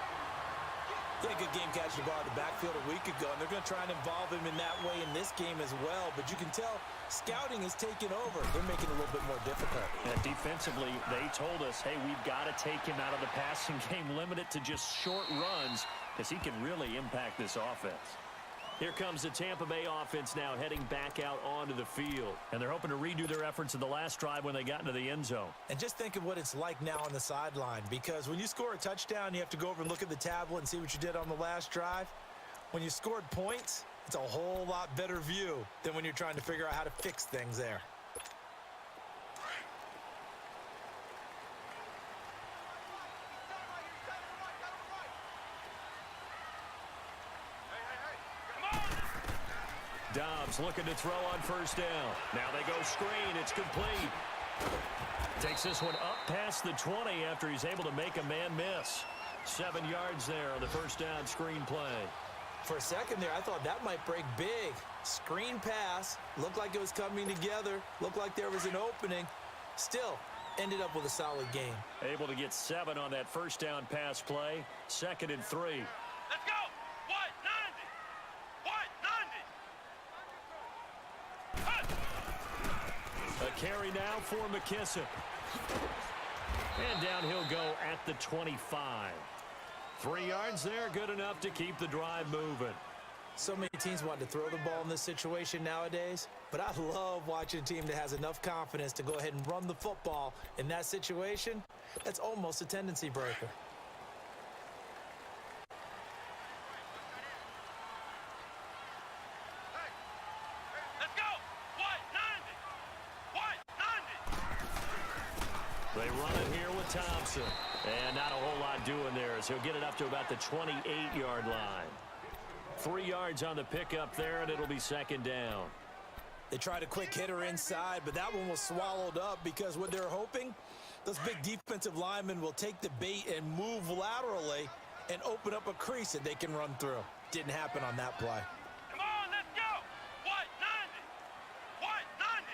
Yeah, good game catching the ball in the backfield a week ago, and they're going to try and involve him in that way in this game as well. But you can tell scouting is taking over. They're making it a little bit more difficult. And defensively, they told us, hey, we've got to take him out of the passing game, limit it to just short runs, because he can really impact this offense. Here comes the Tampa Bay offense now heading back out onto the field. And they're hoping to redo their efforts in the last drive when they got into the end zone. And just think of what it's like now on the sideline, because when you score a touchdown, you have to go over and look at the tablet and see what you did on the last drive. When you scored points, it's a whole lot better view than when you're trying to figure out how to fix things there. Dobbs looking to throw on 1st down. Now they go screen. It's complete. Takes this one up past the 20 after he's able to make a man miss. 7 yards there on the 1st down screen play. For a second there, I thought that might break big. Screen pass. Looked like it was coming together. Looked like there was an opening. Still, ended up with a solid game. Able to get 7 on that 1st down pass play. 2nd and 3. Let's go! What? 90! What? 90! A carry now for McKissick. And down he'll go at the 25. 3 yards there, good enough to keep the drive moving. So many teams want to throw the ball in this situation nowadays, but I love watching a team that has enough confidence to go ahead and run the football in that situation. That's almost a tendency breaker. Let's go! What? 90! What? 90! They run it here with Thompson. And not a whole lot doing there as he'll get it up to about the 28-yard line. 3 yards on the pickup there, and it'll be 2nd down. They tried a quick hitter inside, but that one was swallowed up because what they're hoping, those big defensive linemen will take the bait and move laterally and open up a crease that they can run through. Didn't happen on that play. Come on, let's go! What? 90! What? 90!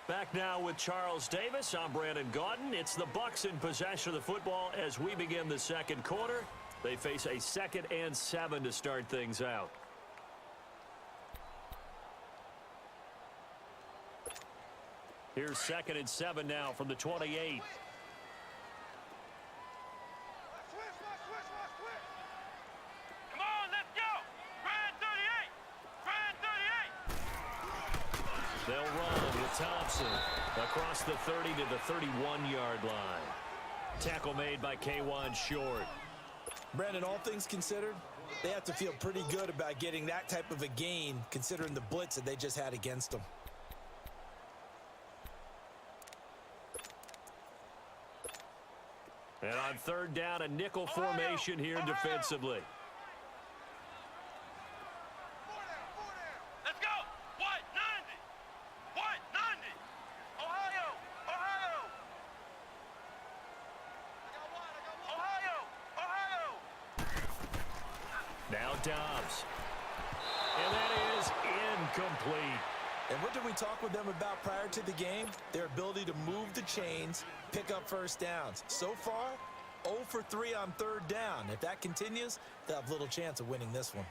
Back now with Charles Davis. I'm Brandon Gaudin. It's the Bucs in possession of the football as we begin the 2nd quarter. They face a 2nd and 7 to start things out. Here's 2nd and 7 now from the 28. Come on, let's go! Brand 38! Brand 38! They'll run with Thompson across the 30 to the 31-yard line. Tackle made by K'Wan Short. Brandon, all things considered, they have to feel pretty good about getting that type of a gain considering the blitz that they just had against them. And on 3rd down, a nickel formation here defensively. Let's go! What? 90! What? 90! Ohio! Ohio! Ohio! Ohio! Now Dobbs. And that is incomplete. And what did we talk with them about prior to the game? Their ability to move the chains, pick up 1st downs. So far, 0 for 3 on third down. If that continues, they'll have little chance of winning this one.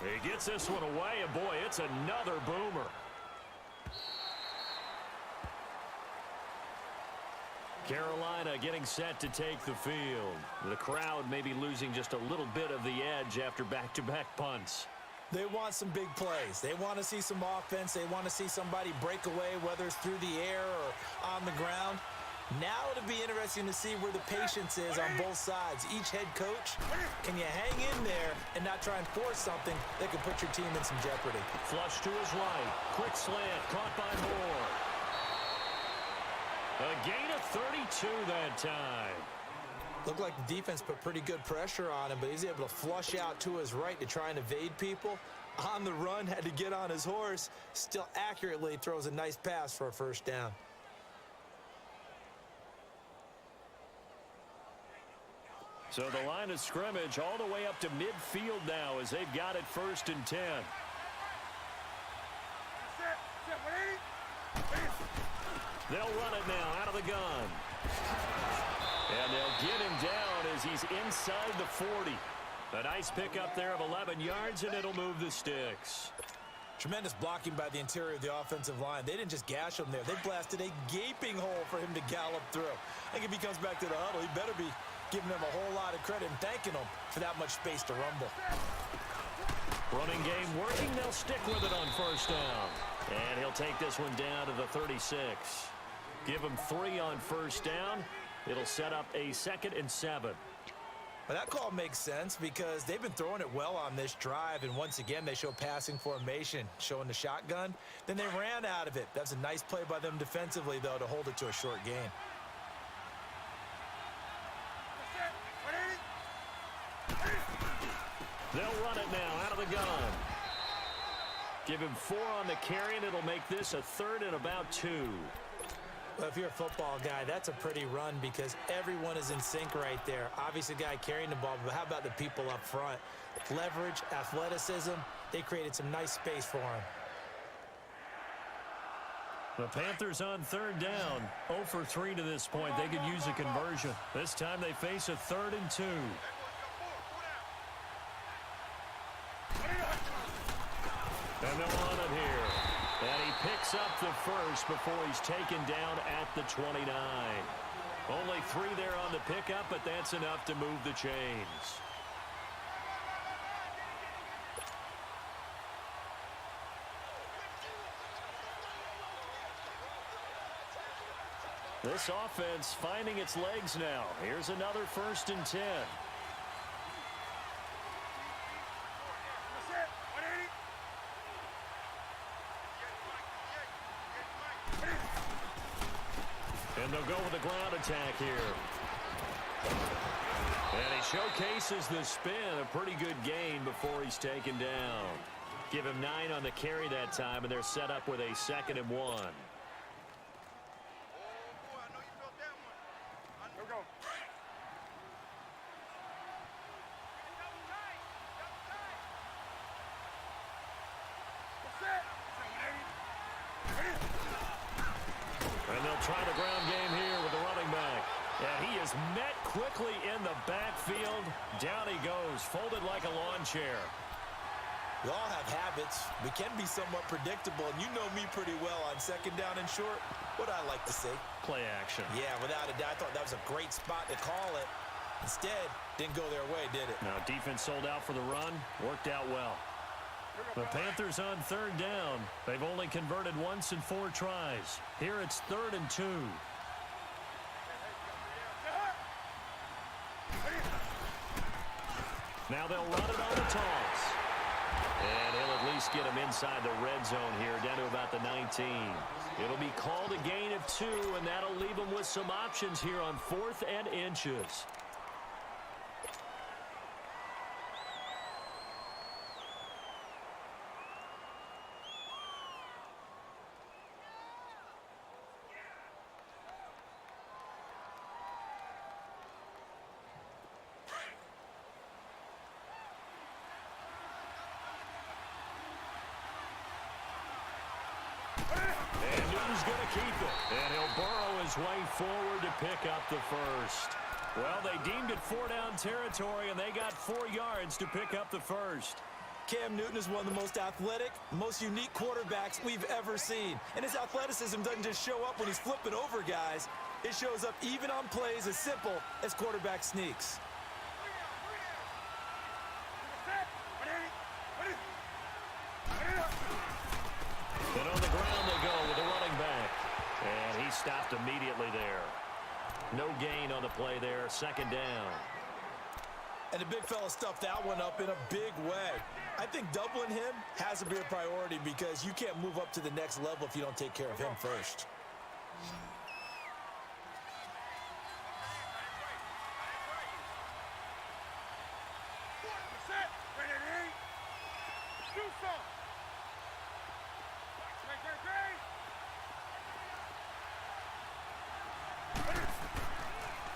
He gets this one away, and boy, it's another boomer. Carolina getting set to take the field. The crowd may be losing just a little bit of the edge after back-to-back punts. They want some big plays. They want to see some offense. They want to see somebody break away, whether it's through the air or on the ground. Now it'll be interesting to see where the patience is on both sides. Each head coach, can you hang in there and not try and force something that could put your team in some jeopardy? Flush to his right. Quick slant, caught by Moore. A gain of 32 that time. Looked like the defense put pretty good pressure on him, but he's able to flush out to his right to try and evade people. On the run, had to get on his horse. Still accurately throws a nice pass for a first down. So the line of scrimmage all the way up to midfield now as they've got it 1st and 10. They'll run it now out of the gun. And they'll get him down as he's inside the 40. A nice pickup there of 11 yards, and it'll move the sticks. Tremendous blocking by the interior of the offensive line. They didn't just gash him there. They blasted a gaping hole for him to gallop through. I think if he comes back to the huddle, he better be giving them a whole lot of credit and thanking them for that much space to rumble. Running game working. They'll stick with it on 1st down. And he'll take this one down to the 36. Give him 3 on 1st down. It'll set up a 2nd and 7. Well, that call makes sense because they've been throwing it well on this drive, and once again they show passing formation, showing the shotgun. Then they ran out of it. That's a nice play by them defensively, though, to hold it to a short gain. They'll run it now out of the gun. Give him 4 on the carry, and it'll make this a 3rd and about 2. Well, if you're a football guy, that's a pretty run because everyone is in sync right there. Obviously, the guy carrying the ball, but how about the people up front? Leverage, athleticism, they created some nice space for him. The Panthers on 3rd down. 0 for 3 to this point. They could use a conversion. This time they face a 3rd and 2. And they'll run it here. And he picks up the first before he's taken down at the 29. Only 3 there on the pickup, but that's enough to move the chains. This offense finding its legs now. Here's another 1st and 10. And they'll go with a ground attack here. And he showcases the spin. A pretty good gain before he's taken down. Give him 9 on the carry that time, and they're set up with a 2nd and 1. And they'll try the ground game here with the running back. And he is met quickly in the backfield. Down he goes, folded like a lawn chair. We all have habits. We can be somewhat predictable, and you know me pretty well on 2nd down and short. What I like to see. Play action. Yeah, without a doubt. I thought that was a great spot to call it. Instead, didn't go their way, did it? Now, defense sold out for the run. Worked out well. The Panthers on 3rd down. They've only converted once in 4 tries. Here it's 3rd and 2. Now they'll run it on the toss. And he'll at least get him inside the red zone here, down to about the 19. It'll be called a gain of 2, and that'll leave him with some options here on 4th and inches. And Newton's going to keep it. And he'll burrow his way forward to pick up the first. Well, they deemed it 4-down territory, and they got 4 yards to pick up the first. Cam Newton is one of the most athletic, most unique quarterbacks we've ever seen. And his athleticism doesn't just show up when he's flipping over guys. It shows up even on plays as simple as quarterback sneaks. And on the ground they go with the running back. And he stopped immediately there. No gain on the play there, 2nd down. And the big fella stuffed that one up in a big way. I think doubling him has to be a priority because you can't move up to the next level if you don't take care of him first.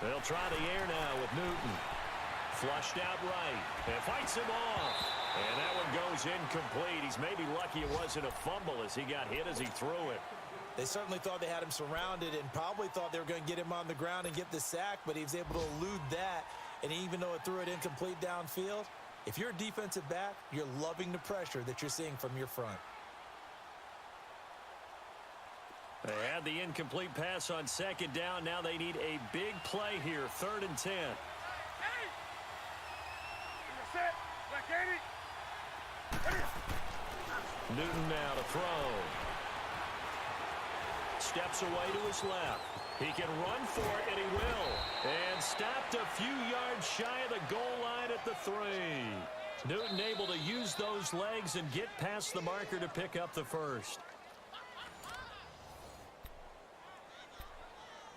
They'll try the air now with Newton. Flushed out right. And fights him off. And that one goes incomplete. He's maybe lucky it wasn't a fumble as he got hit as he threw it. They certainly thought they had him surrounded and probably thought they were going to get him on the ground and get the sack, but he was able to elude that. And even though it threw it incomplete downfield, if you're a defensive back, you're loving the pressure that you're seeing from your front. They had the incomplete pass on 2nd down. Now they need a big play here, 3rd and 10. Newton now to throw. Steps away to his left. He can run for it, and he will. And stopped a few yards shy of the goal line at the 3. Newton able to use those legs and get past the marker to pick up the first.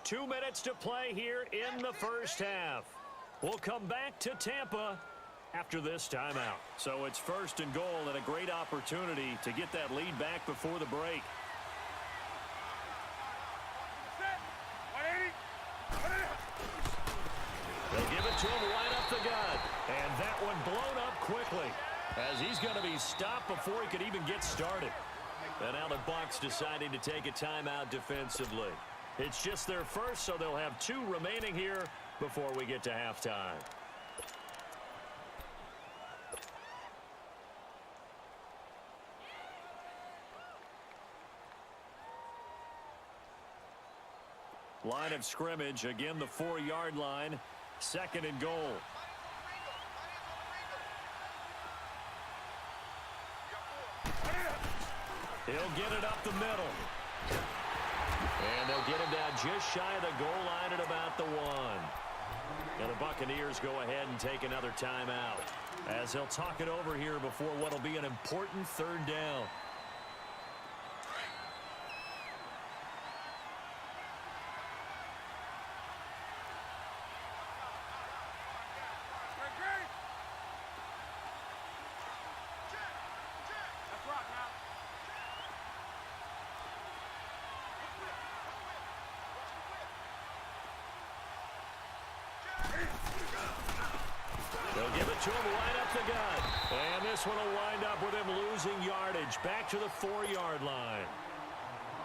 2 minutes to play here in the first half. We'll come back to Tampa after this timeout. So it's 1st and goal and a great opportunity to get that lead back before the break. They'll give it to him right up the gut. And that one blown up quickly as he's going to be stopped before he could even get started. And now the Bucs deciding to take a timeout defensively. It's just their first, so they'll have 2 remaining here before we get to halftime. Line of scrimmage, again the 4-yard line, 2nd and goal. He'll get it up the middle. And they'll get him down just shy of the goal line at about the 1. And the Buccaneers go ahead and take another timeout as they'll talk it over here before what will be an important 3rd down. They'll give it to him right up the gut. And this one will wind up with him losing yardage back to the 4-yard line.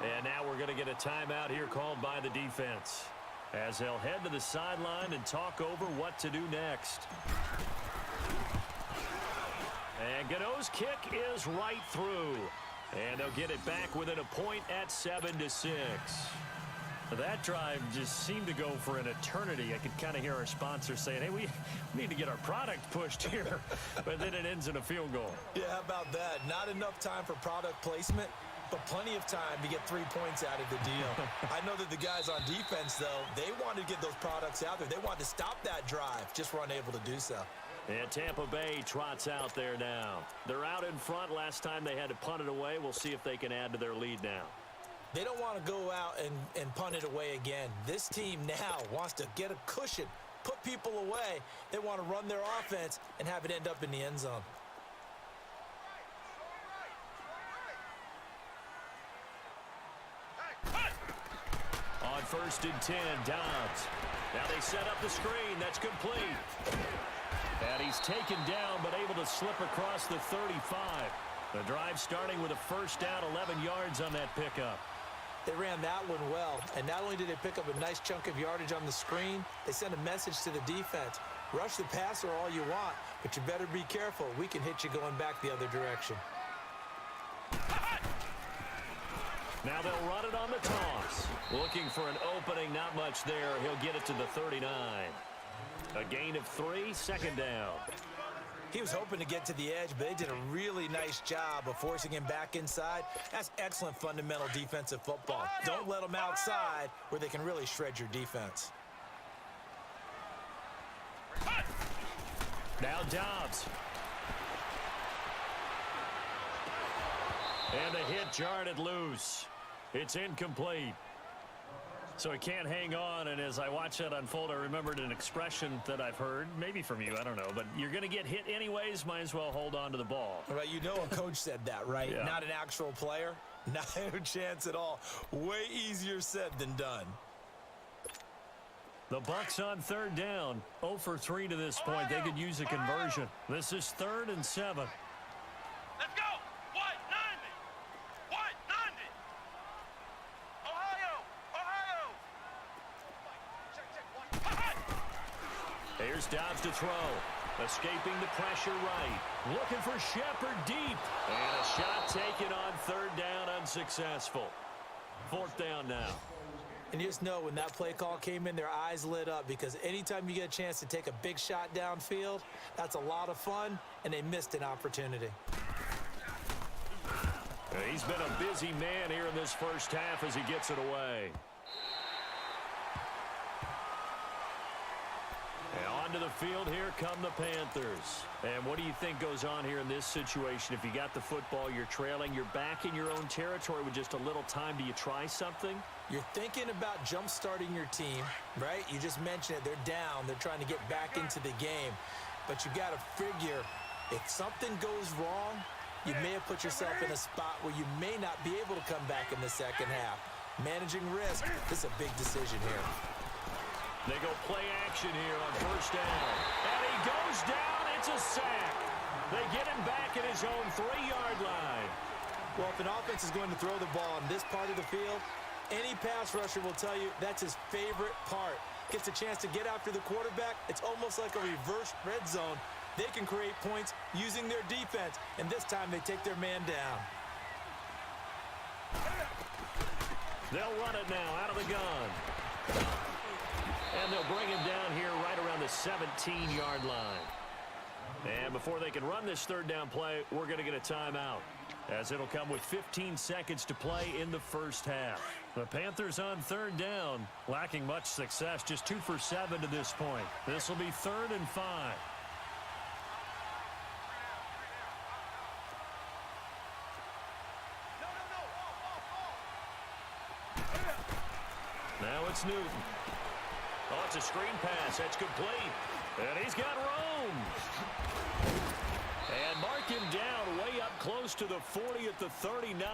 And now we're going to get a timeout here called by the defense as they'll head to the sideline and talk over what to do next. And Gano's kick is right through. And they'll get it back within a point at 7-6. That drive just seemed to go for an eternity. I could kind of hear our sponsors saying, hey, we need to get our product pushed here. But then it ends in a field goal. Yeah, how about that? Not enough time for product placement, but plenty of time to get 3 points out of the deal. I know that the guys on defense, though, they wanted to get those products out there. They wanted to stop that drive, just were unable to do so. And Tampa Bay trots out there now. They're out in front. Last time they had to punt it away. We'll see if they can add to their lead now. They don't want to go out and punt it away again. This team now wants to get a cushion, put people away. They want to run their offense and have it end up in the end zone. On 1st and 10, Dobbs. Now they set up the screen. That's complete. And he's taken down but able to slip across the 35. The drive starting with a 1st down, 11 yards on that pickup. They ran that one well, and not only did they pick up a nice chunk of yardage on the screen, they sent a message to the defense. Rush the passer all you want, but you better be careful. We can hit you going back the other direction. Now they'll run it on the toss. Looking for an opening, not much there. He'll get it to the 39. A gain of 3, second down. He was hoping to get to the edge, but they did a really nice job of forcing him back inside. That's excellent fundamental defensive football. Don't let them outside where they can really shred your defense. Now Dobbs. And the hit jarred it loose. It's incomplete. So he can't hang on, and as I watch that unfold, I remembered an expression that I've heard, maybe from you, I don't know, but you're going to get hit anyways, might as well hold on to the ball. Well, you know a coach said that, right? Yeah. Not an actual player. Not a chance at all. Way easier said than done. The Bucs on third down, 0 for 3 to this point. They could use a conversion. This is 3rd and 7. Let's go! White 90! White 90! Ohio! Here's Dobbs to throw. Escaping the pressure right. Looking for Shepard deep. And a shot taken on third down, unsuccessful. 4th down now. And you just know when that play call came in, their eyes lit up, because anytime you get a chance to take a big shot downfield, that's a lot of fun, and they missed an opportunity. He's been a busy man here in this first half as he gets it away. And onto the field, here come the Panthers. And what do you think goes on here in this situation? If you got the football, you're trailing, you're back in your own territory with just a little time. Do you try something? You're thinking about jump-starting your team, right? You just mentioned it. They're down. They're trying to get back into the game. But you got to figure, if something goes wrong, you may have put yourself in a spot where you may not be able to come back in the second half. Managing risk, this is a big decision here. They go play action here on first down. And he goes down. It's a sack. They get him back at his own 3-yard line. Well, if an offense is going to throw the ball on this part of the field, any pass rusher will tell you that's his favorite part. Gets a chance to get after the quarterback. It's almost like a reverse red zone. They can create points using their defense, and this time they take their man down. They'll run it now out of the gun. And they'll bring him down here right around the 17-yard line. And before they can run this third down play, we're going to get a timeout, as it'll come with 15 seconds to play in the first half. The Panthers on third down, lacking much success, just 2 for 7 to this point. This will be 3rd and 5. Now it's Newton. Oh, it's a screen pass. That's complete. And he's got room. And mark him down way up close to the 40 at the 39.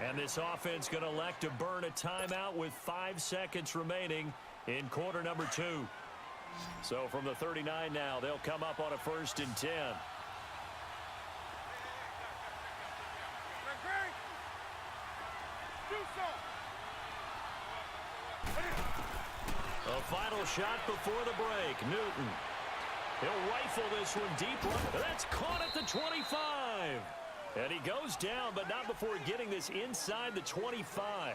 And this offense going to elect to burn a timeout with 5 seconds remaining in quarter number 2. So from the 39 now, they'll come up on a 1st and 10. A final shot before the break. Newton. He'll rifle this one deep. That's caught at the 25. And he goes down, but not before getting this inside the 25.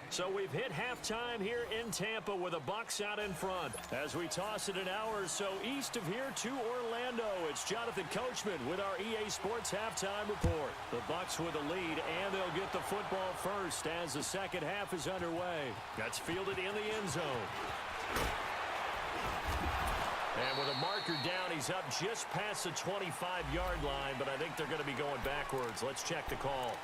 So we've hit halftime here in Tampa with the Bucs out in front. As we toss it an hour or so east of here to Orlando, it's Jonathan Coachman with our EA Sports halftime report. The Bucs with a lead, and they'll get the football first as the second half is underway. That's fielded in the end zone. And with a marker down, he's up just past the 25-yard line, but I think they're going to be going backwards. Let's check the call.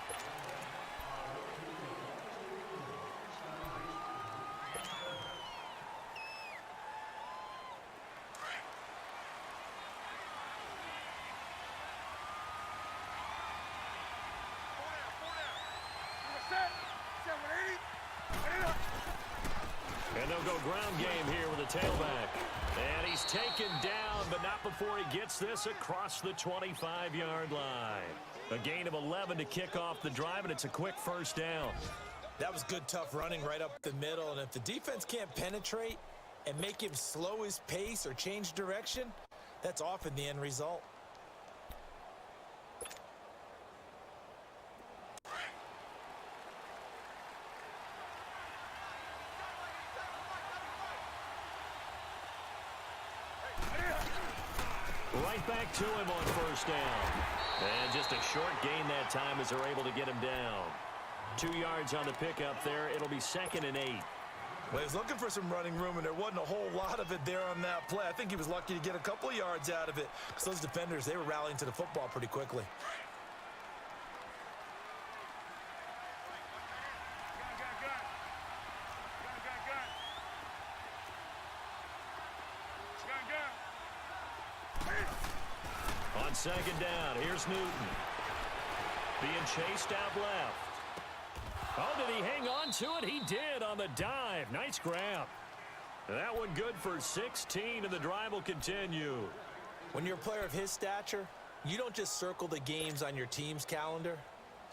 And they'll go ground game here with a tailback. And he's taken down, but not before he gets this across the 25-yard line. A gain of 11 to kick off the drive, and it's a quick first down. That was good, tough running right up the middle, and if the defense can't penetrate and make him slow his pace or change direction, that's often the end result. Right back to him on first down. And just a short gain that time as they're able to get him down. 2 yards on the pickup there. It'll be 2nd and 8. Well, he was looking for some running room, and there wasn't a whole lot of it there on that play. I think he was lucky to get a couple of yards out of it because those defenders, they were rallying to the football pretty quickly. On 2nd down, here's Newton. Being chased out left. Oh, did he hang on to it? He did on the dive. Nice grab. That one good for 16, and the drive will continue. When you're a player of his stature, you don't just circle the games on your team's calendar.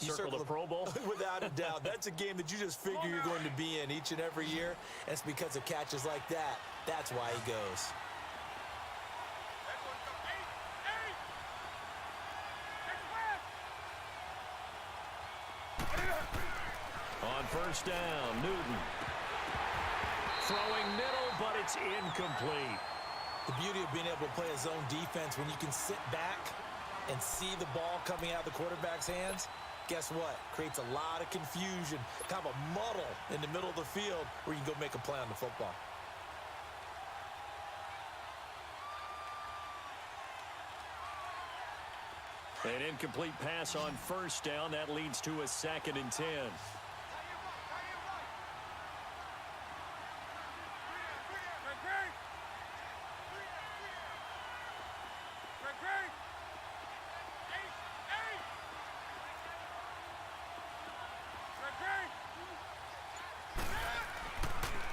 You Circle the Pro Bowl? Without a doubt. That's a game that you just figure you're going to be in each and every year. And it's because of catches like that. That's why he goes. On first down, Newton. Throwing middle, but it's incomplete. The beauty of being able to play a zone defense when you can sit back and see the ball coming out of the quarterback's hands, guess what? Creates a lot of confusion, kind of a muddle in the middle of the field where you can go make a play on the football. An incomplete pass on first down. That leads to a 2nd and 10.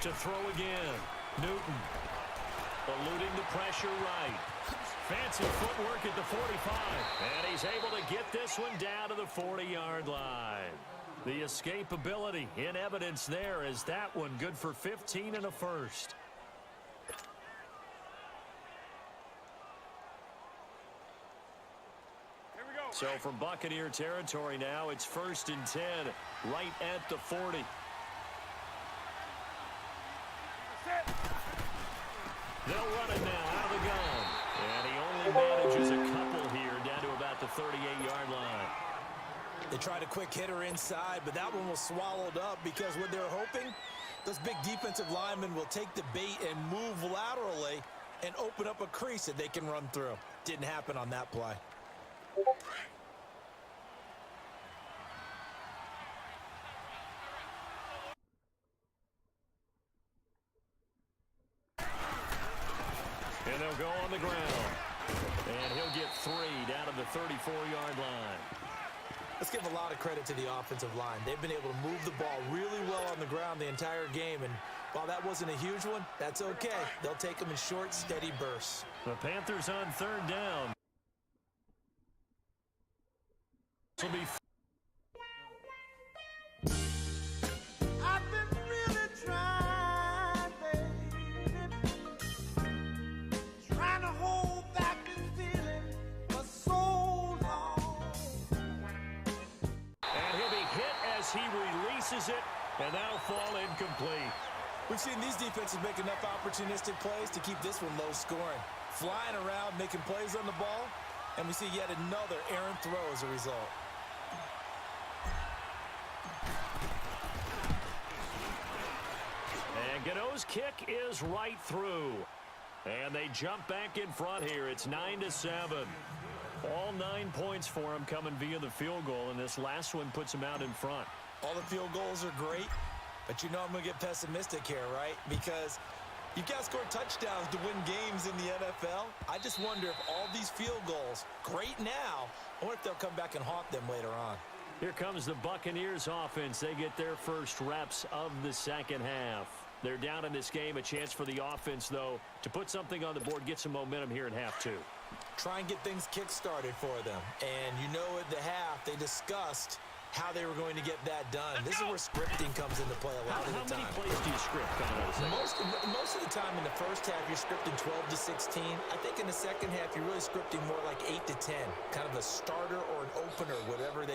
To throw again. Newton eluding the pressure right. Fancy footwork at the 45. And he's able to get this one down to the 40-yard line. The escapability in evidence there as that one good for 15 and a first. So from Buccaneer territory now, it's 1st and 10 right at the 40. They'll run it now out of the gun. And he only manages a couple here down to about the 38-yard line. They tried a quick hitter inside, but that one was swallowed up because what they're hoping, those big defensive linemen will take the bait and move laterally and open up a crease that they can run through. Didn't happen on that play. And they'll go on the ground. And he'll get 3 down to the 34-yard line. Let's give a lot of credit to the offensive line. They've been able to move the ball really well on the ground the entire game. And while that wasn't a huge one, that's okay. They'll take them in short, steady bursts. The Panthers on 3rd down. This will be he releases it, and that'll fall incomplete. We've seen these defenses make enough opportunistic plays to keep this one low scoring. Flying around, making plays on the ball, and we see yet another errant throw as a result. And Gano's kick is right through. And they jump back in front here. It's 9-7. All 9 points for him coming via the field goal, and this last one puts him out in front. All the field goals are great, but you know I'm going to get pessimistic here, right? Because you've got to score touchdowns to win games in the NFL. I just wonder if all these field goals, great now, I wonder if they'll come back and haunt them later on. Here comes the Buccaneers offense. They get their first reps of the second half. They're down in this game. A chance for the offense, though, to put something on the board, get some momentum here in half 2. Try and get things kick-started for them. And you know at the half they discussed how they were going to get that done. This is where scripting comes into play a lot of the time. How many plays do you script coming out of the second? Most of the time in the first half, you're scripting 12 to 16. I think in the second half, you're really scripting more like 8 to 10. Kind of a starter or an opener, whatever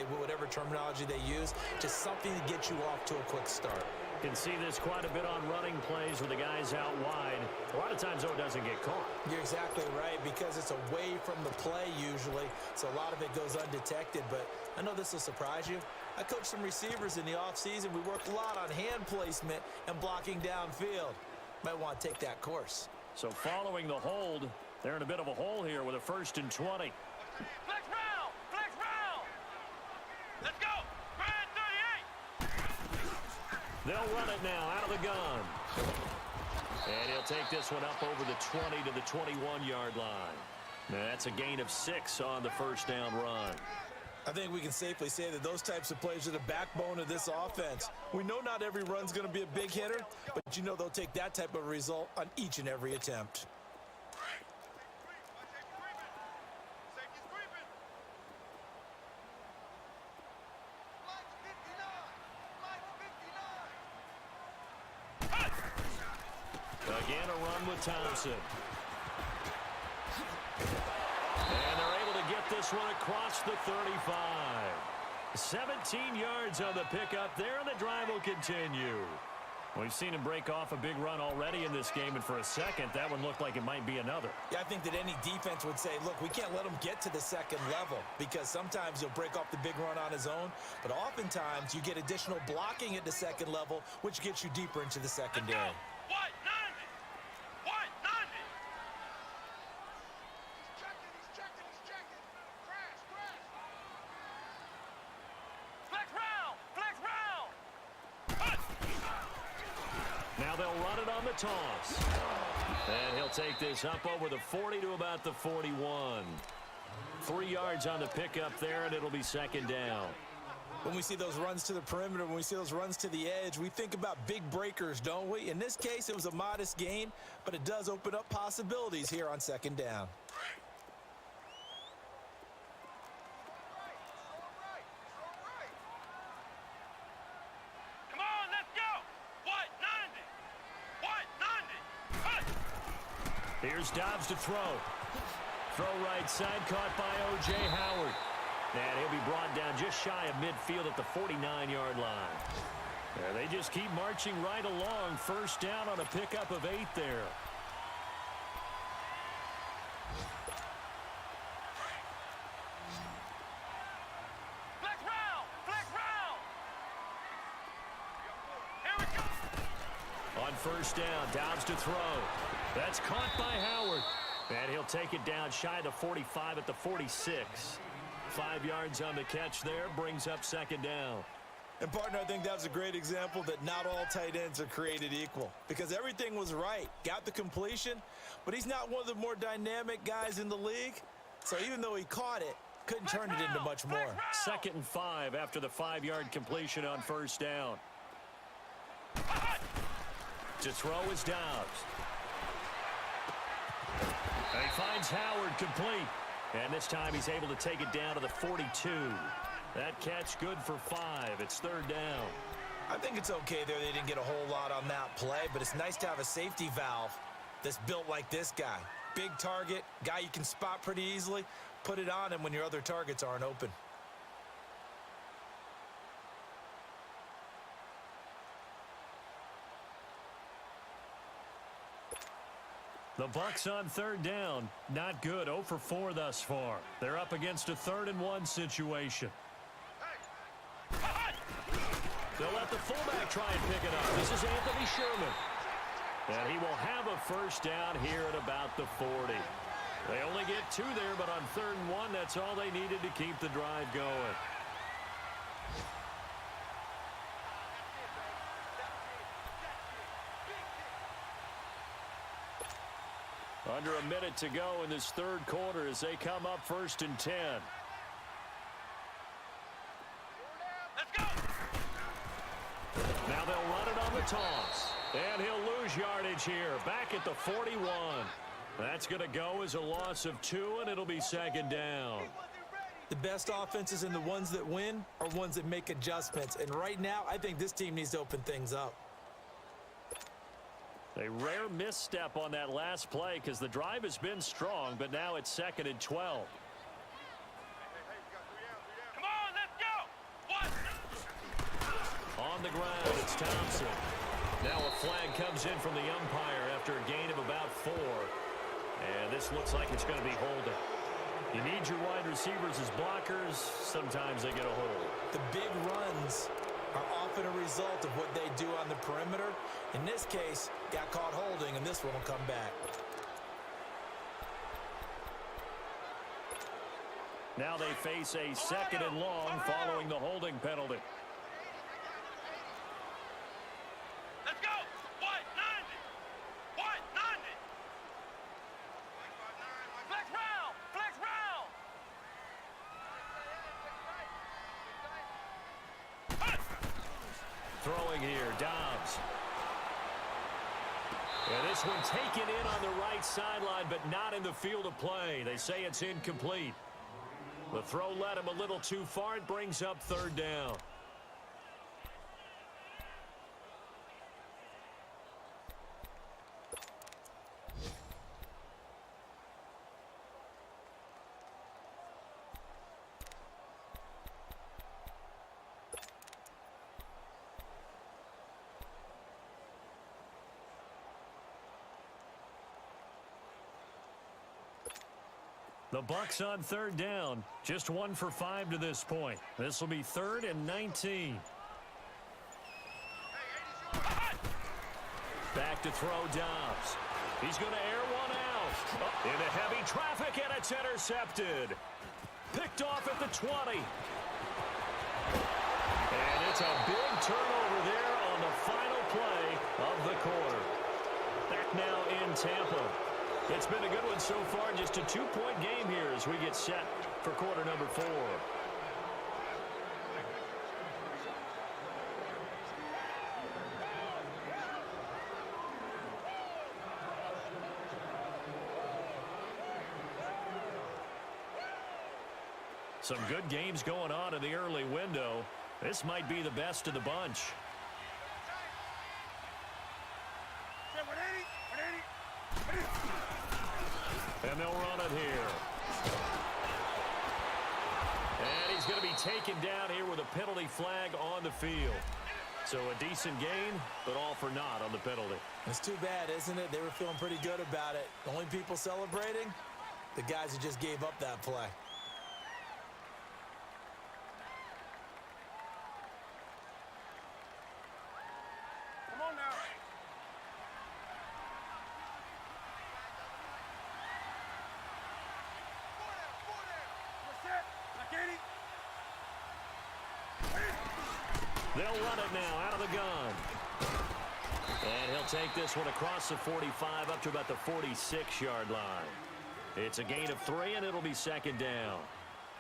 terminology they use. Just something to get you off to a quick start. Can see this quite a bit on running plays with the guys out wide. A lot of times, though, it doesn't get caught. You're exactly right, because it's away from the play usually, so a lot of it goes undetected. But I know this will surprise you. I coached some receivers in the offseason. We worked a lot on hand placement and blocking downfield. Might want to take that course. So following the hold, they're in a bit of a hole here with a 1st and 20. Flex round! Flex round! Let's go! Brad 38! They'll run it now out of the gun. And he'll take this one up over the 20 to the 21-yard line. Now that's a gain of 6 on the first down run. I think we can safely say that those types of plays are the backbone of this offense. We know not every run's going to be a big hitter, but you know they'll take that type of result on each and every attempt. Again, a run with Thompson. And they're able to get this one across the 35. 17 yards on the pickup there, and the drive will continue. We've seen him break off a big run already in this game, and for a second, that one looked like it might be another. Yeah, I think that any defense would say, look, we can't let him get to the second level, because sometimes he'll break off the big run on his own, but oftentimes you get additional blocking at the second level, which gets you deeper into the secondary. What? 90! What? 90! He's checking. Crash. Flex round! Flex round! Now they'll run it on the toss. And he'll take this up over the 40 to about the 41. 3 yards on the pickup there, and it'll be second down. When we see those runs to the perimeter, when we see those runs to the edge, we think about big breakers, don't we? In this case, it was a modest gain, but it does open up possibilities here on second down. Come on, let's go! What? 90! Here's Dobbs to throw. Throw right side, caught by O.J. Howard. And he'll be brought down just shy of midfield at the 49-yard line. They just keep marching right along. First down on a pickup of 8 there. Flex round! Here we go! On first down, Dobbs to throw. That's caught by Howard. And he'll take it down shy of the 45 at the 46. 5 yards on the catch there, brings up second down. And, partner, I think that was a great example that not all tight ends are created equal, because everything was right. Got the completion, but he's not one of the more dynamic guys in the league. So even though he caught it, couldn't turn it into much more. 2nd and 5 after the 5-yard completion on first down. To throw is Dobbs. And he finds Howard complete. And this time he's able to take it down to the 42. That catch good for 5. It's third down. I think it's okay there. They didn't get a whole lot on that play, but it's nice to have a safety valve that's built like this guy. Big target, guy you can spot pretty easily. Put it on him when your other targets aren't open. The Bucks on third down. Not good. 0 for 4 thus far. They're up against a 3rd and 1 situation. They'll let the fullback try and pick it up. This is Anthony Sherman. And he will have a first down here at about the 40. They only get 2 there, but on 3rd and 1, that's all they needed to keep the drive going. Under a minute to go in this third quarter as they come up 1st and 10. Let's go! Now they'll run it on the toss. And he'll lose yardage here. Back at the 41. That's going to go as a loss of 2, and it'll be second down. The best offenses and the ones that win are ones that make adjustments. And right now, I think this team needs to open things up. A rare misstep on that last play because the drive has been strong, but now it's 2nd and 12. Come on, let's go. On the ground, it's Thompson. Now a flag comes in from the umpire after a gain of about 4. And this looks like it's going to be holding. You need your wide receivers as blockers. Sometimes they get a hold. The big runs are often a result of what they do on the perimeter. In this case, got caught holding, and this one will come back. Now they face a 2nd and long following the holding penalty. Let's go. White 90. White 90. Flex round. Flex round. Throwing here, Dobbs. And this one taken in on the right sideline, but not in the field of play. They say it's incomplete. The throw led him a little too far. It brings up 3rd down. The Bucs on 3rd down. Just 1 for 5 to this point. This will be 3rd and 19. Back to throw Dobbs. He's going to air one out. Into heavy traffic, and it's intercepted. Picked off at the 20. And it's a big turnover there on the final play of the quarter. Back now in Tampa. It's been a good one so far. Just a 2-point game here as we get set for quarter number 4. Some good games going on in the early window. This might be the best of the bunch. And they'll run it here. And he's going to be taken down here with a penalty flag on the field. So a decent gain, but all for naught on the penalty. It's too bad, isn't it? They were feeling pretty good about it. The only people celebrating, the guys who just gave up that play. Come on now. They'll run it now out of the gun. And he'll take this one across the 45 up to about the 46-yard line. It's a gain of 3, and it'll be 2nd down.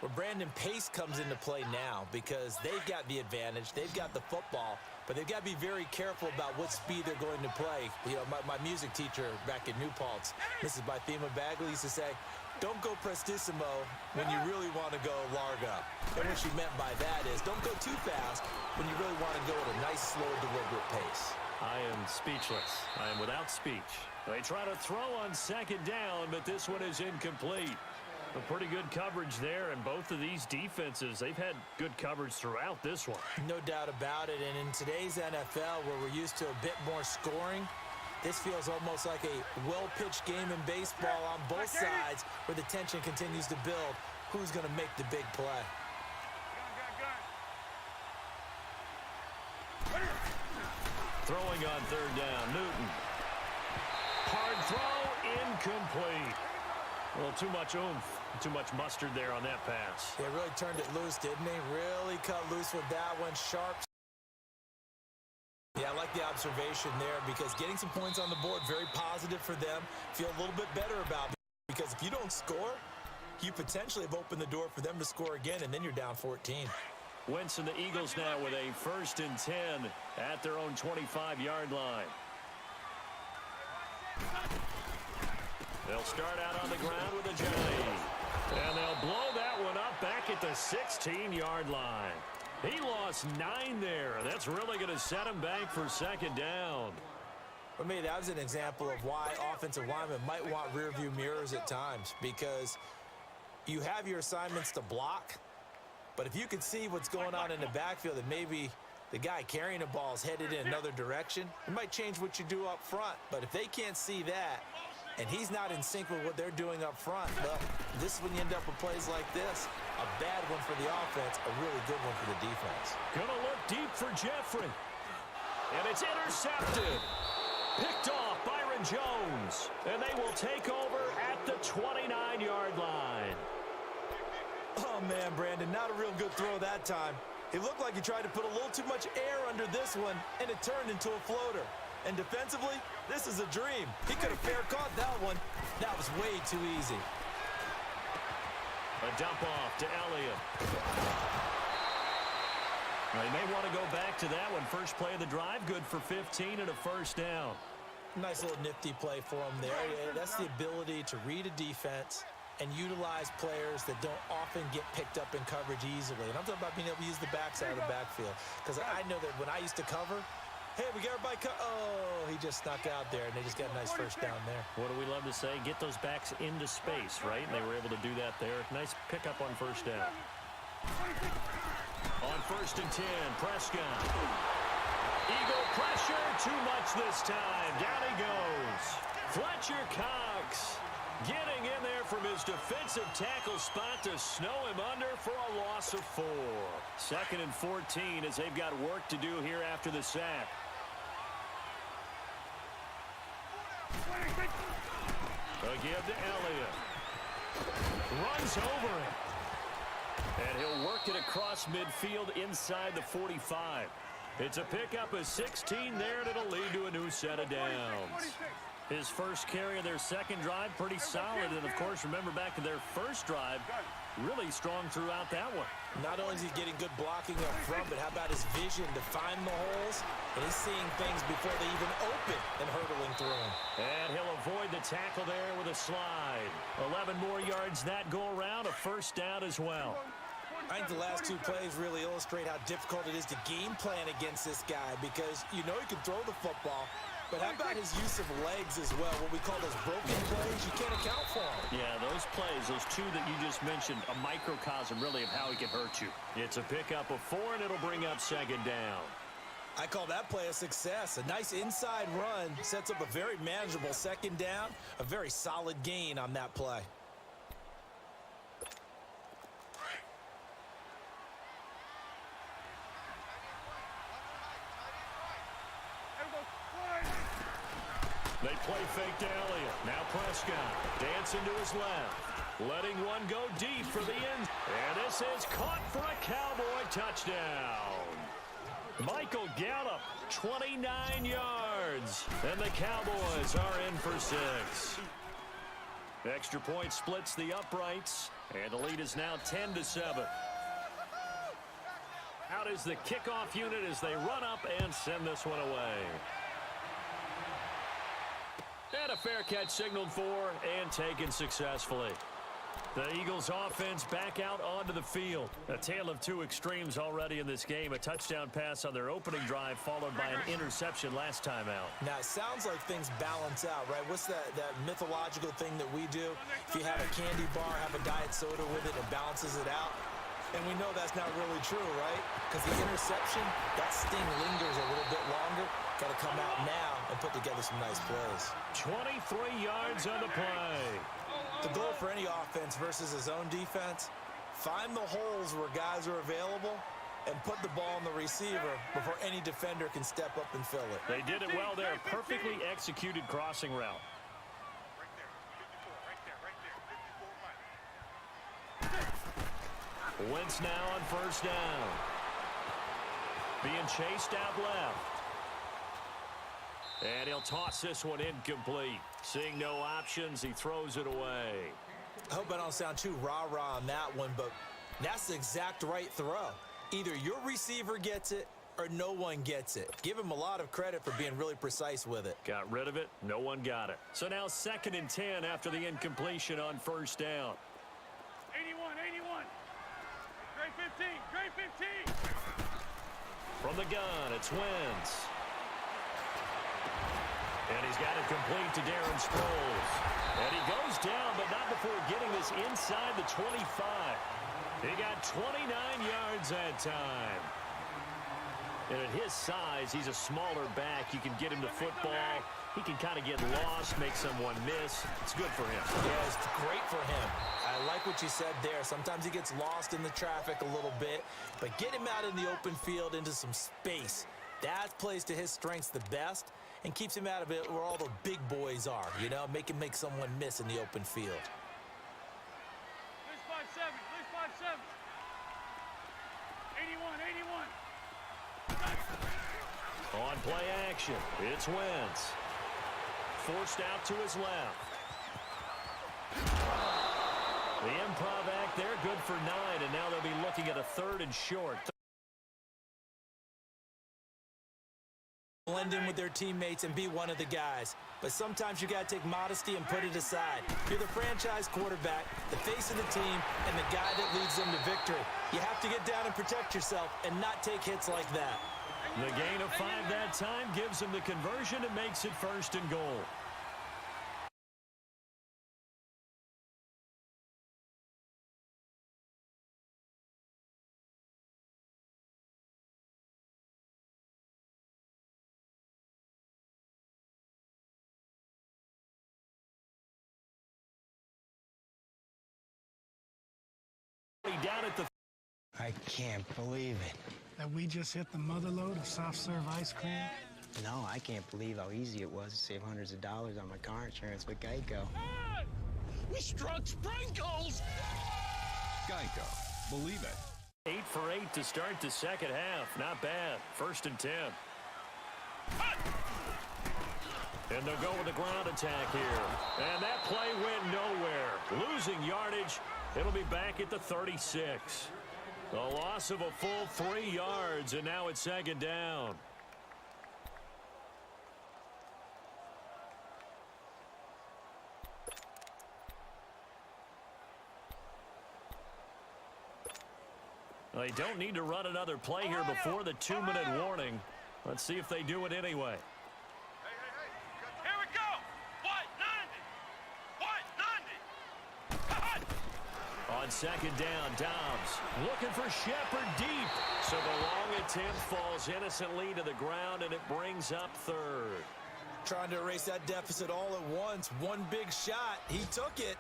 Well, Brandon, pace comes into play now because they've got the advantage. They've got the football, but they've got to be very careful about what speed they're going to play. You know, my music teacher back in New Paltz, Mrs. Bythema Bagley, used to say, don't go prestissimo when you really want to go largo. And what she meant by that is don't go too fast when you really want to go at a nice, slow, deliberate pace. I am speechless. I am without speech. They try to throw on 2nd down, but this one is incomplete. A pretty good coverage there, and both of these defenses, they've had good coverage throughout this one. No doubt about it, and in today's NFL, where we're used to a bit more scoring, this feels almost like a well-pitched game in baseball on both sides where the tension continues to build. Who's going to make the big play? Throwing on 3rd down, Newton. Hard throw, incomplete. A little too much oomph, too much mustard there on that pass. They really turned it loose, didn't they? Really cut loose with that one. Sharp. Yeah, I like the observation there because getting some points on the board, very positive for them. Feel a little bit better about it because if you don't score, you potentially have opened the door for them to score again, and then you're down 14. Wentz and the Eagles now with a 1st and 10 at their own 25-yard line. They'll start out on the ground with a Johnny. And they'll blow that one up back at the 16-yard line. He lost 9 there. That's really going to set him back for second down. For me, that was an example of why offensive linemen might want rearview mirrors at times, because you have your assignments to block, but if you can see what's going on in the backfield and maybe the guy carrying the ball is headed in another direction, it might change what you do up front. But if they can't see that and he's not in sync with what they're doing up front, well, this is when you end up with plays like this. A bad one for the offense, a really good one for the defense. Gonna look deep for Jeffrey. And it's intercepted. Picked off Byron Jones. And they will take over at the 29-yard line. Oh, man, Brandon, not a real good throw that time. It looked like he tried to put a little too much air under this one, and it turned into a floater. And defensively, this is a dream. He could have fair caught that one. That was way too easy. A dump off to Elliott. They may want to go back to that one. First play of the drive, good for 15 and a first down. Nice little nifty play for him there. Yeah, that's the ability to read a defense and utilize players that don't often get picked up in coverage easily. And I'm talking about being able to use the backside of the backfield. Because I know that when I used to cover, hey, we got everybody oh, he just snuck out there, and they just got a nice first down there. What do we love to say? Get those backs into space, right? And they were able to do that there. Nice pickup on first down. On 1st and 10, Prescott. Eagle pressure, too much this time. Down he goes. Fletcher Cox getting in there from his defensive tackle spot to snow him under for a loss of 4. 2nd and 14 as they've got work to do here after the sack. Again to Elliott. Runs over him. And he'll work it across midfield inside the 45. It's a pickup of 16 there, and it'll lead to a new set of downs. His first carry of their second drive, pretty solid. And, of course, remember back to their first drive, really strong throughout that one. Not only is he getting good blocking up front, but how about his vision to find the holes? And he's seeing things before they even open and hurtling through them. And he'll avoid the tackle there with a slide. 11 more yards that go around, a first down as well. I think the last 2 plays really illustrate how difficult it is to game plan against this guy, because you know he can throw the football, but how about his use of legs as well? What we call those broken plays, you can't account for them. Yeah, those plays, those 2 that you just mentioned, a microcosm really of how he can hurt you. It's a pickup of 4, and it'll bring up second down. I call that play a success. A nice inside run sets up a very manageable second down, a very solid gain on that play. They play fake to Elliott. Now Prescott dancing to his left. Letting one go deep for the end. And this is caught for a Cowboy touchdown. Michael Gallup, 29 yards. And the Cowboys are in for 6. Extra point splits the uprights. And the lead is now 10-7. Out is the kickoff unit as they run up and send this one away. And a fair catch signaled for and taken successfully. The Eagles offense back out onto the field. A tale of 2 extremes already in this game. A touchdown pass on their opening drive followed by an interception last time out. Now, it sounds like things balance out, right? What's that mythological thing that we do? If you have a candy bar, have a diet soda with it, it balances it out. And we know that's not really true, right? Because the interception, that sting lingers a little bit longer. Got to come out now and put together some nice plays. 23 yards on the play. The goal for any offense versus his own defense, find the holes where guys are available and put the ball on the receiver before any defender can step up and fill it. They did it well there. Perfectly executed crossing route. Wentz now on first down. Being chased out left. And he'll toss this one incomplete. Seeing no options, he throws it away. I hope I don't sound too rah-rah on that one, but that's the exact right throw. Either your receiver gets it or no one gets it. Give him a lot of credit for being really precise with it. Got rid of it. No one got it. So now 2nd and 10 after the incompletion on first down. From the gun, it's Wentz. And he's got it complete to Darren Sproles. And he goes down, but not before getting this inside the 25. He got 29 yards that time. And at his size, he's a smaller back. You can get him to football. He can kind of get lost, make someone miss. It's good for him. Yeah, it's great for him. I like what you said there. Sometimes he gets lost in the traffic a little bit, but get him out in the open field into some space. That plays to his strengths the best and keeps him out of it where all the big boys are, you know, make him make someone miss in the open field. Lose 5-7, lose 5-7. 81, 81. On play action, it's Wentz. Forced out to his left. The improv act there, good for 9, and now they'll be looking at a 3rd and short. Blend in with their teammates and be one of the guys. But sometimes you got to take modesty and put it aside. You're the franchise quarterback, the face of the team, and the guy that leads them to victory. You have to get down and protect yourself and not take hits like that. The gain of 5 that time gives him the conversion and makes it 1st and goal. Down at the I can't believe it. That we just hit the mother load of soft serve ice cream? No, I can't believe how easy it was to save hundreds of dollars on my car insurance with Geico. Hey! We struck sprinkles! Geico. Believe it. 8 for 8 to start the second half. Not bad. 1st and 10. And they'll go with the ground attack here. And that play went nowhere. Losing yardage. It'll be back at the 36. A loss of a full 3 yards, and now it's 2nd down. They don't need to run another play here before the 2-minute warning. Let's see if they do it anyway. Here we go! What? 90! On 2nd down, Dobbs looking for Shepard deep. So the long attempt falls innocently to the ground, and it brings up 3rd. Trying to erase that deficit all at once. One big shot. He took it.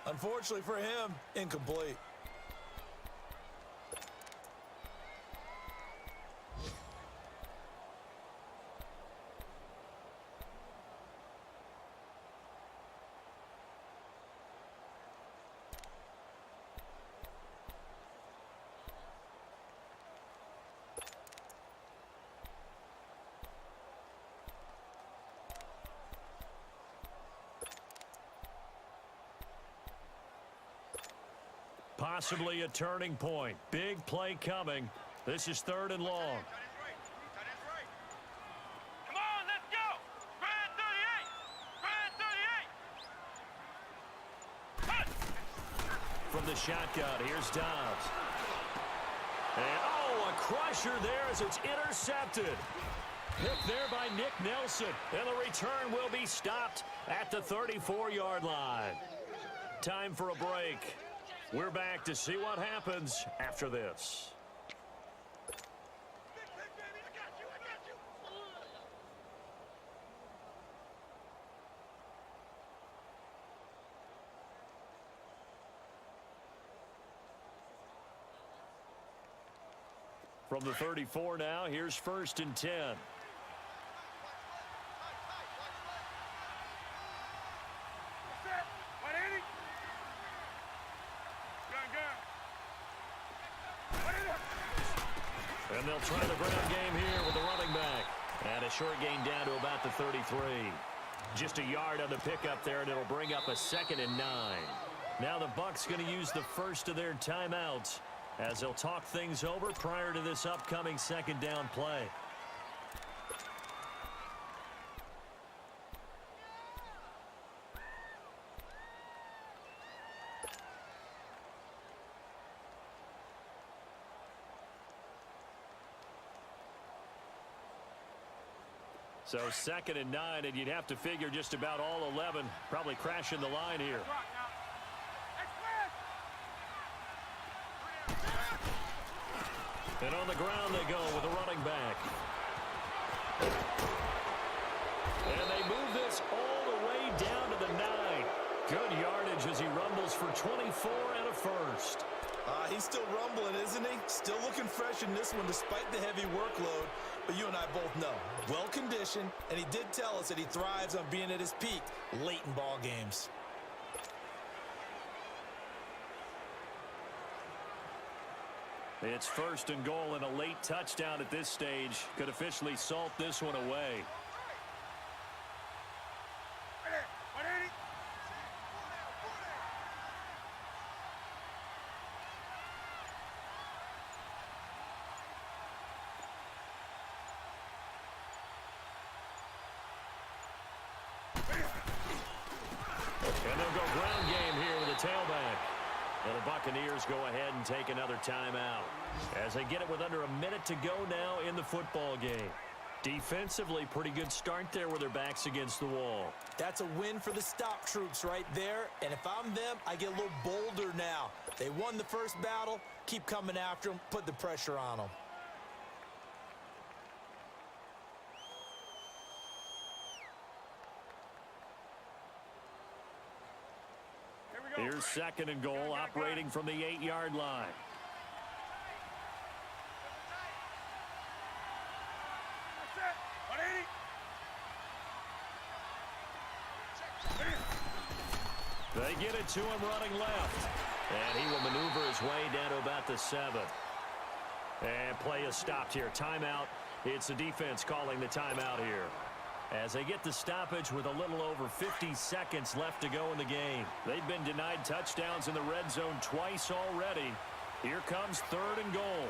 Unfortunately for him, incomplete. Possibly a turning point. Big play coming. This is 3rd and long. Come on, let's go! Grand 38! Grand 38! From the shotgun, here's Dobbs. And, oh, a crusher there as it's intercepted. Picked there by Nick Nelson. And the return will be stopped at the 34-yard line. Time for a break. We're back to see what happens after this. From the 34 now, here's 1st and 10. And they'll try the ground game here with the running back. And a short gain down to about the 33. Just a yard on the pickup there, and it'll bring up a 2nd and 9. Now the Bucs going to use the first of their timeouts as they'll talk things over prior to this upcoming 2nd down play. So 2nd and 9, and you'd have to figure just about all 11 probably crashing the line here. And on the ground they go with a running back. And they move this all the way down to the 9. Good yardage as he rumbles for 24 and a first. He's still rumbling, isn't he? Still looking fresh in this one despite the heavy workload. But you and I both know, well-conditioned, and he did tell us that he thrives on being at his peak late in ball games. It's 1st and goal, and a late touchdown at this stage could officially salt this one away. And they'll go ground game here with a tailback. And the Buccaneers go ahead and take another timeout as they get it with under a minute to go now in the football game. Defensively, pretty good start there with their backs against the wall. That's a win for the stop troops right there. And if I'm them, I get a little bolder now. They won the first battle. Keep coming after them. Put the pressure on them. Here's 2nd and goal, operating from the 8-yard line. They get it to him running left. And he will maneuver his way down to about the 7. And play is stopped here. Timeout. It's the defense calling the timeout here, as they get the stoppage with a little over 50 seconds left to go in the game. They've been denied touchdowns in the red zone twice already. Here comes 3rd and goal.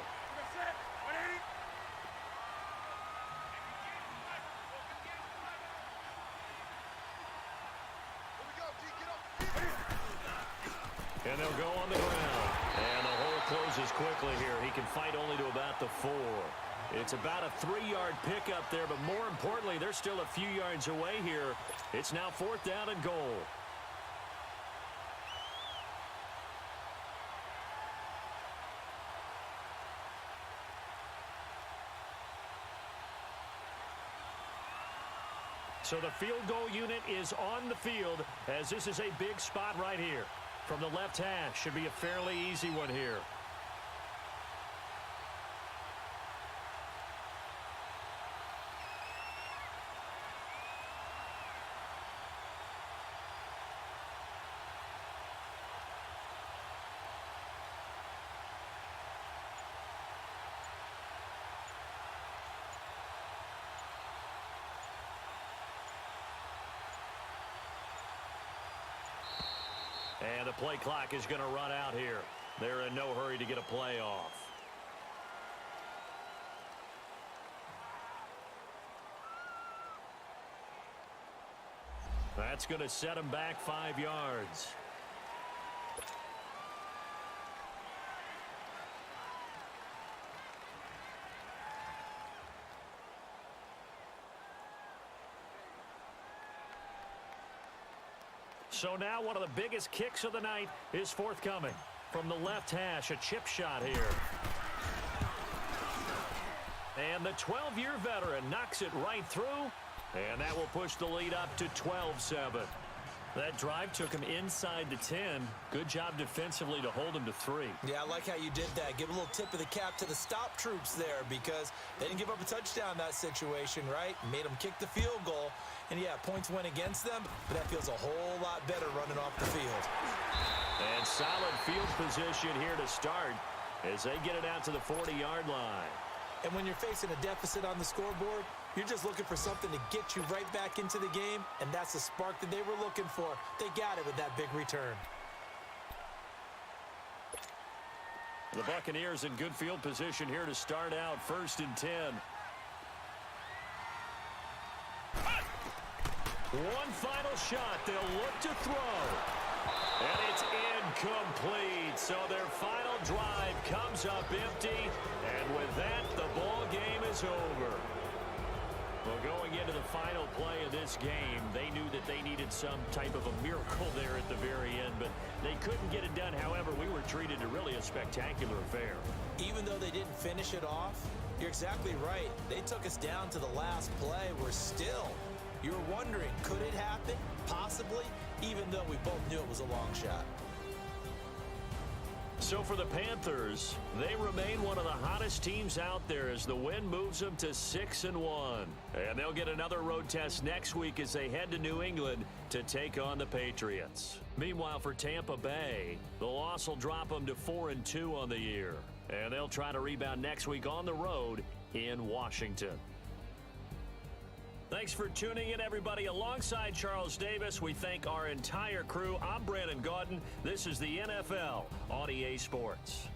And they'll go on the ground. And the hole closes quickly here. He can fight only to about the 4. It's about a 3-yard pickup there, but more importantly, they're still a few yards away here. It's now 4th down and goal. So the field goal unit is on the field, as this is a big spot right here. From the left hash, should be a fairly easy one here. And the play clock is going to run out here. They're in no hurry to get a play off. That's going to set him back 5 yards. So now one of the biggest kicks of the night is forthcoming. From the left hash, a chip shot here. And the 12-year veteran knocks it right through. And that will push the lead up to 12-7. That drive took him inside the 10. Good job defensively to hold him to 3. Yeah, I like how you did that. Give a little tip of the cap to the stop troops there, because they didn't give up a touchdown in that situation, right? Made them kick the field goal. And, yeah, points went against them, but that feels a whole lot better running off the field. And solid field position here to start as they get it out to the 40-yard line. And when you're facing a deficit on the scoreboard, you're just looking for something to get you right back into the game, and that's the spark that they were looking for. They got it with that big return. The Buccaneers in good field position here to start out, 1st and 10. One final shot. They'll look to throw. And it's incomplete. So their final drive comes up empty. And with that, the ball game is over. Well, going into the final play of this game, they knew that they needed some type of a miracle there at the very end, but they couldn't get it done. However, we were treated to really a spectacular affair. Even though they didn't finish it off, you're exactly right. They took us down to the last play. You're wondering, could it happen? Possibly, even though we both knew it was a long shot. So for the Panthers, they remain one of the hottest teams out there as the win moves them to 6-1. And they'll get another road test next week as they head to New England to take on the Patriots. Meanwhile, for Tampa Bay, the loss will drop them to 4-2 on the year. And they'll try to rebound next week on the road in Washington. Thanks for tuning in, everybody. Alongside Charles Davis, we thank our entire crew. I'm Brandon Gaudin. This is the NFL on EA Sports.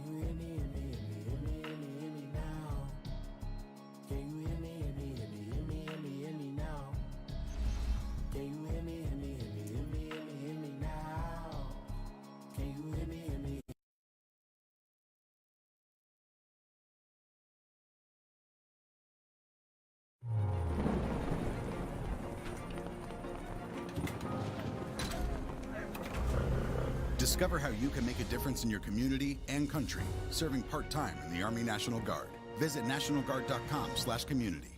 you hear me, hear me, hear me, hear me, hear me, hear me now? Can you hear me, hear me, hear me, hear me, hear me, hear me now? Can you hear me, hear me, hear me, hear me, hear me, hear me now? Can you hear me, hear me? Discover how you can make a difference in your community and country, serving part-time in the Army National Guard. Visit nationalguard.com/community.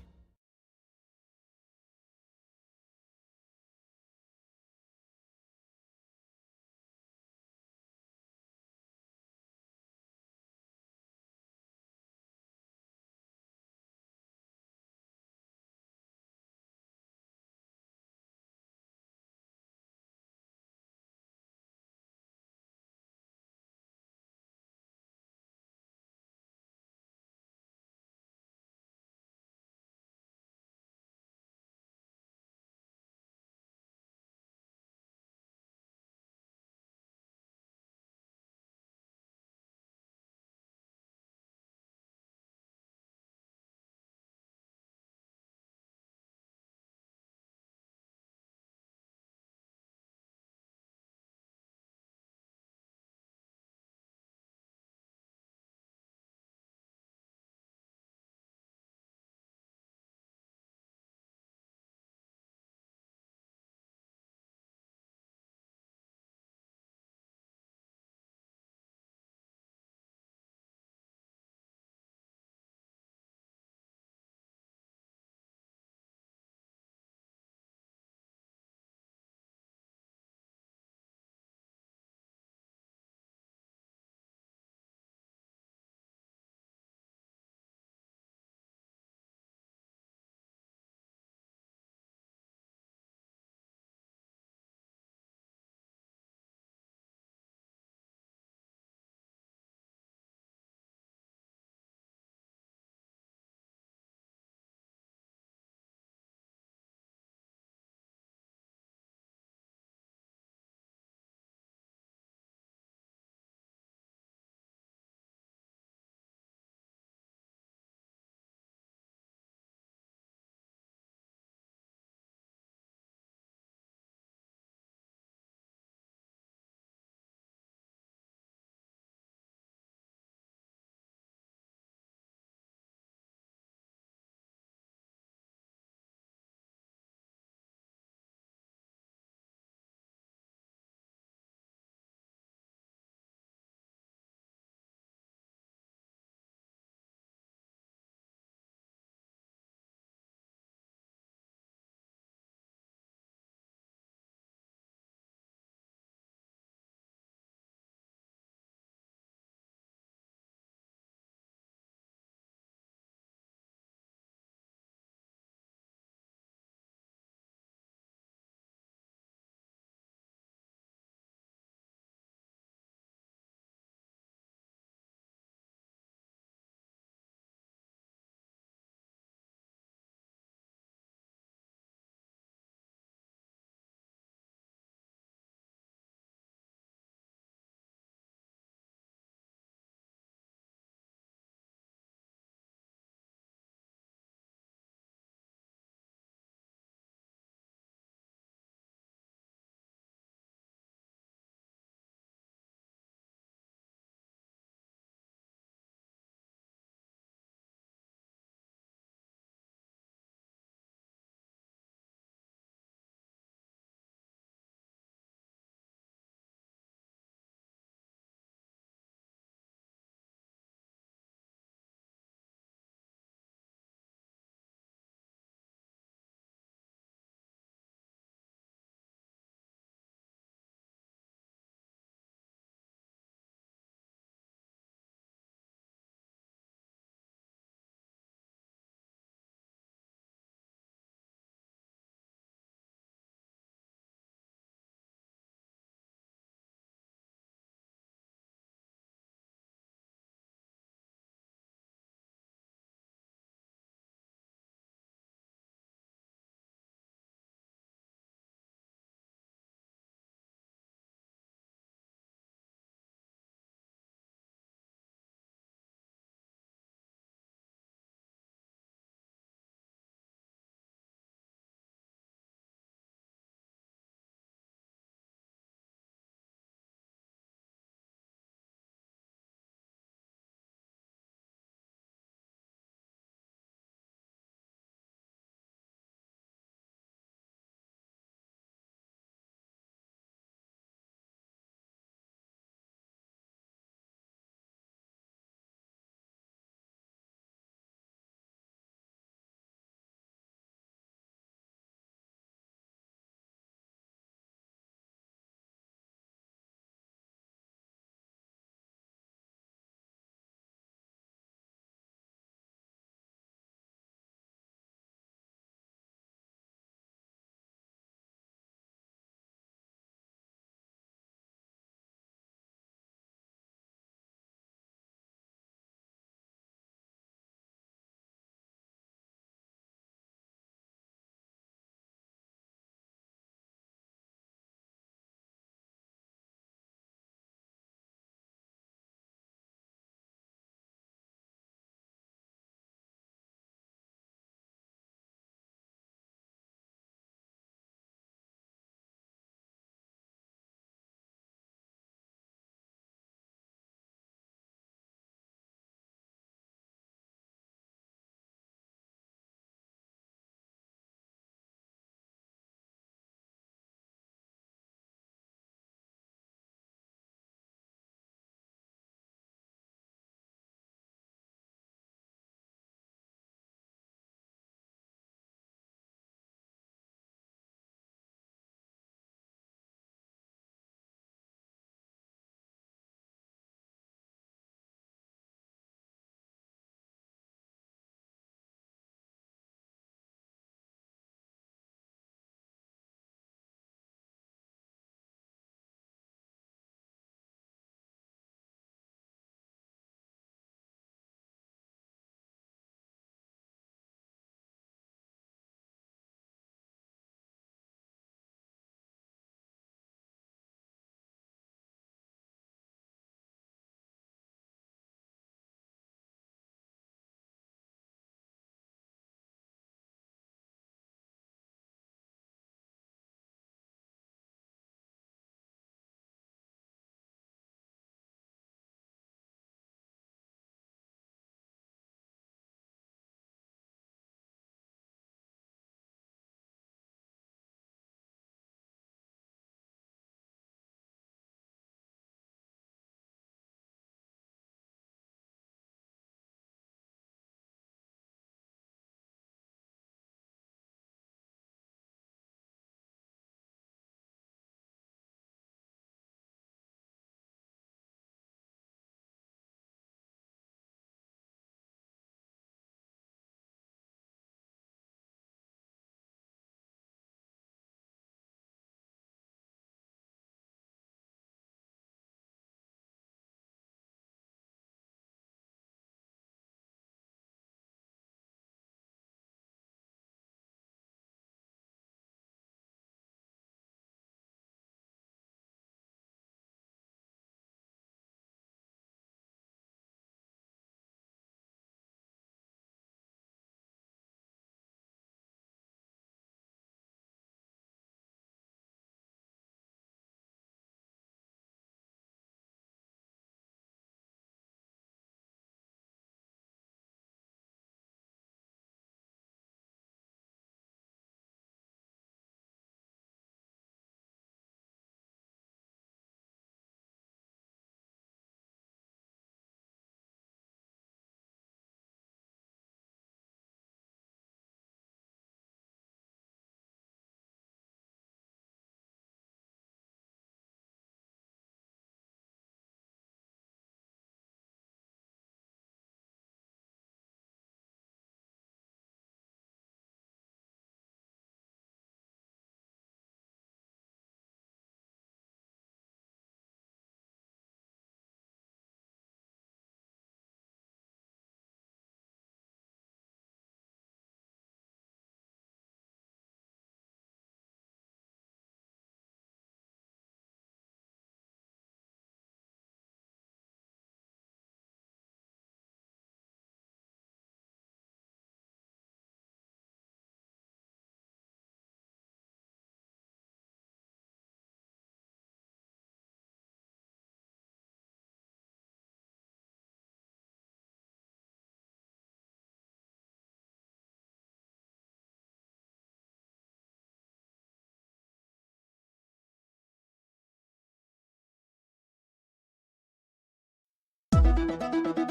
Bye.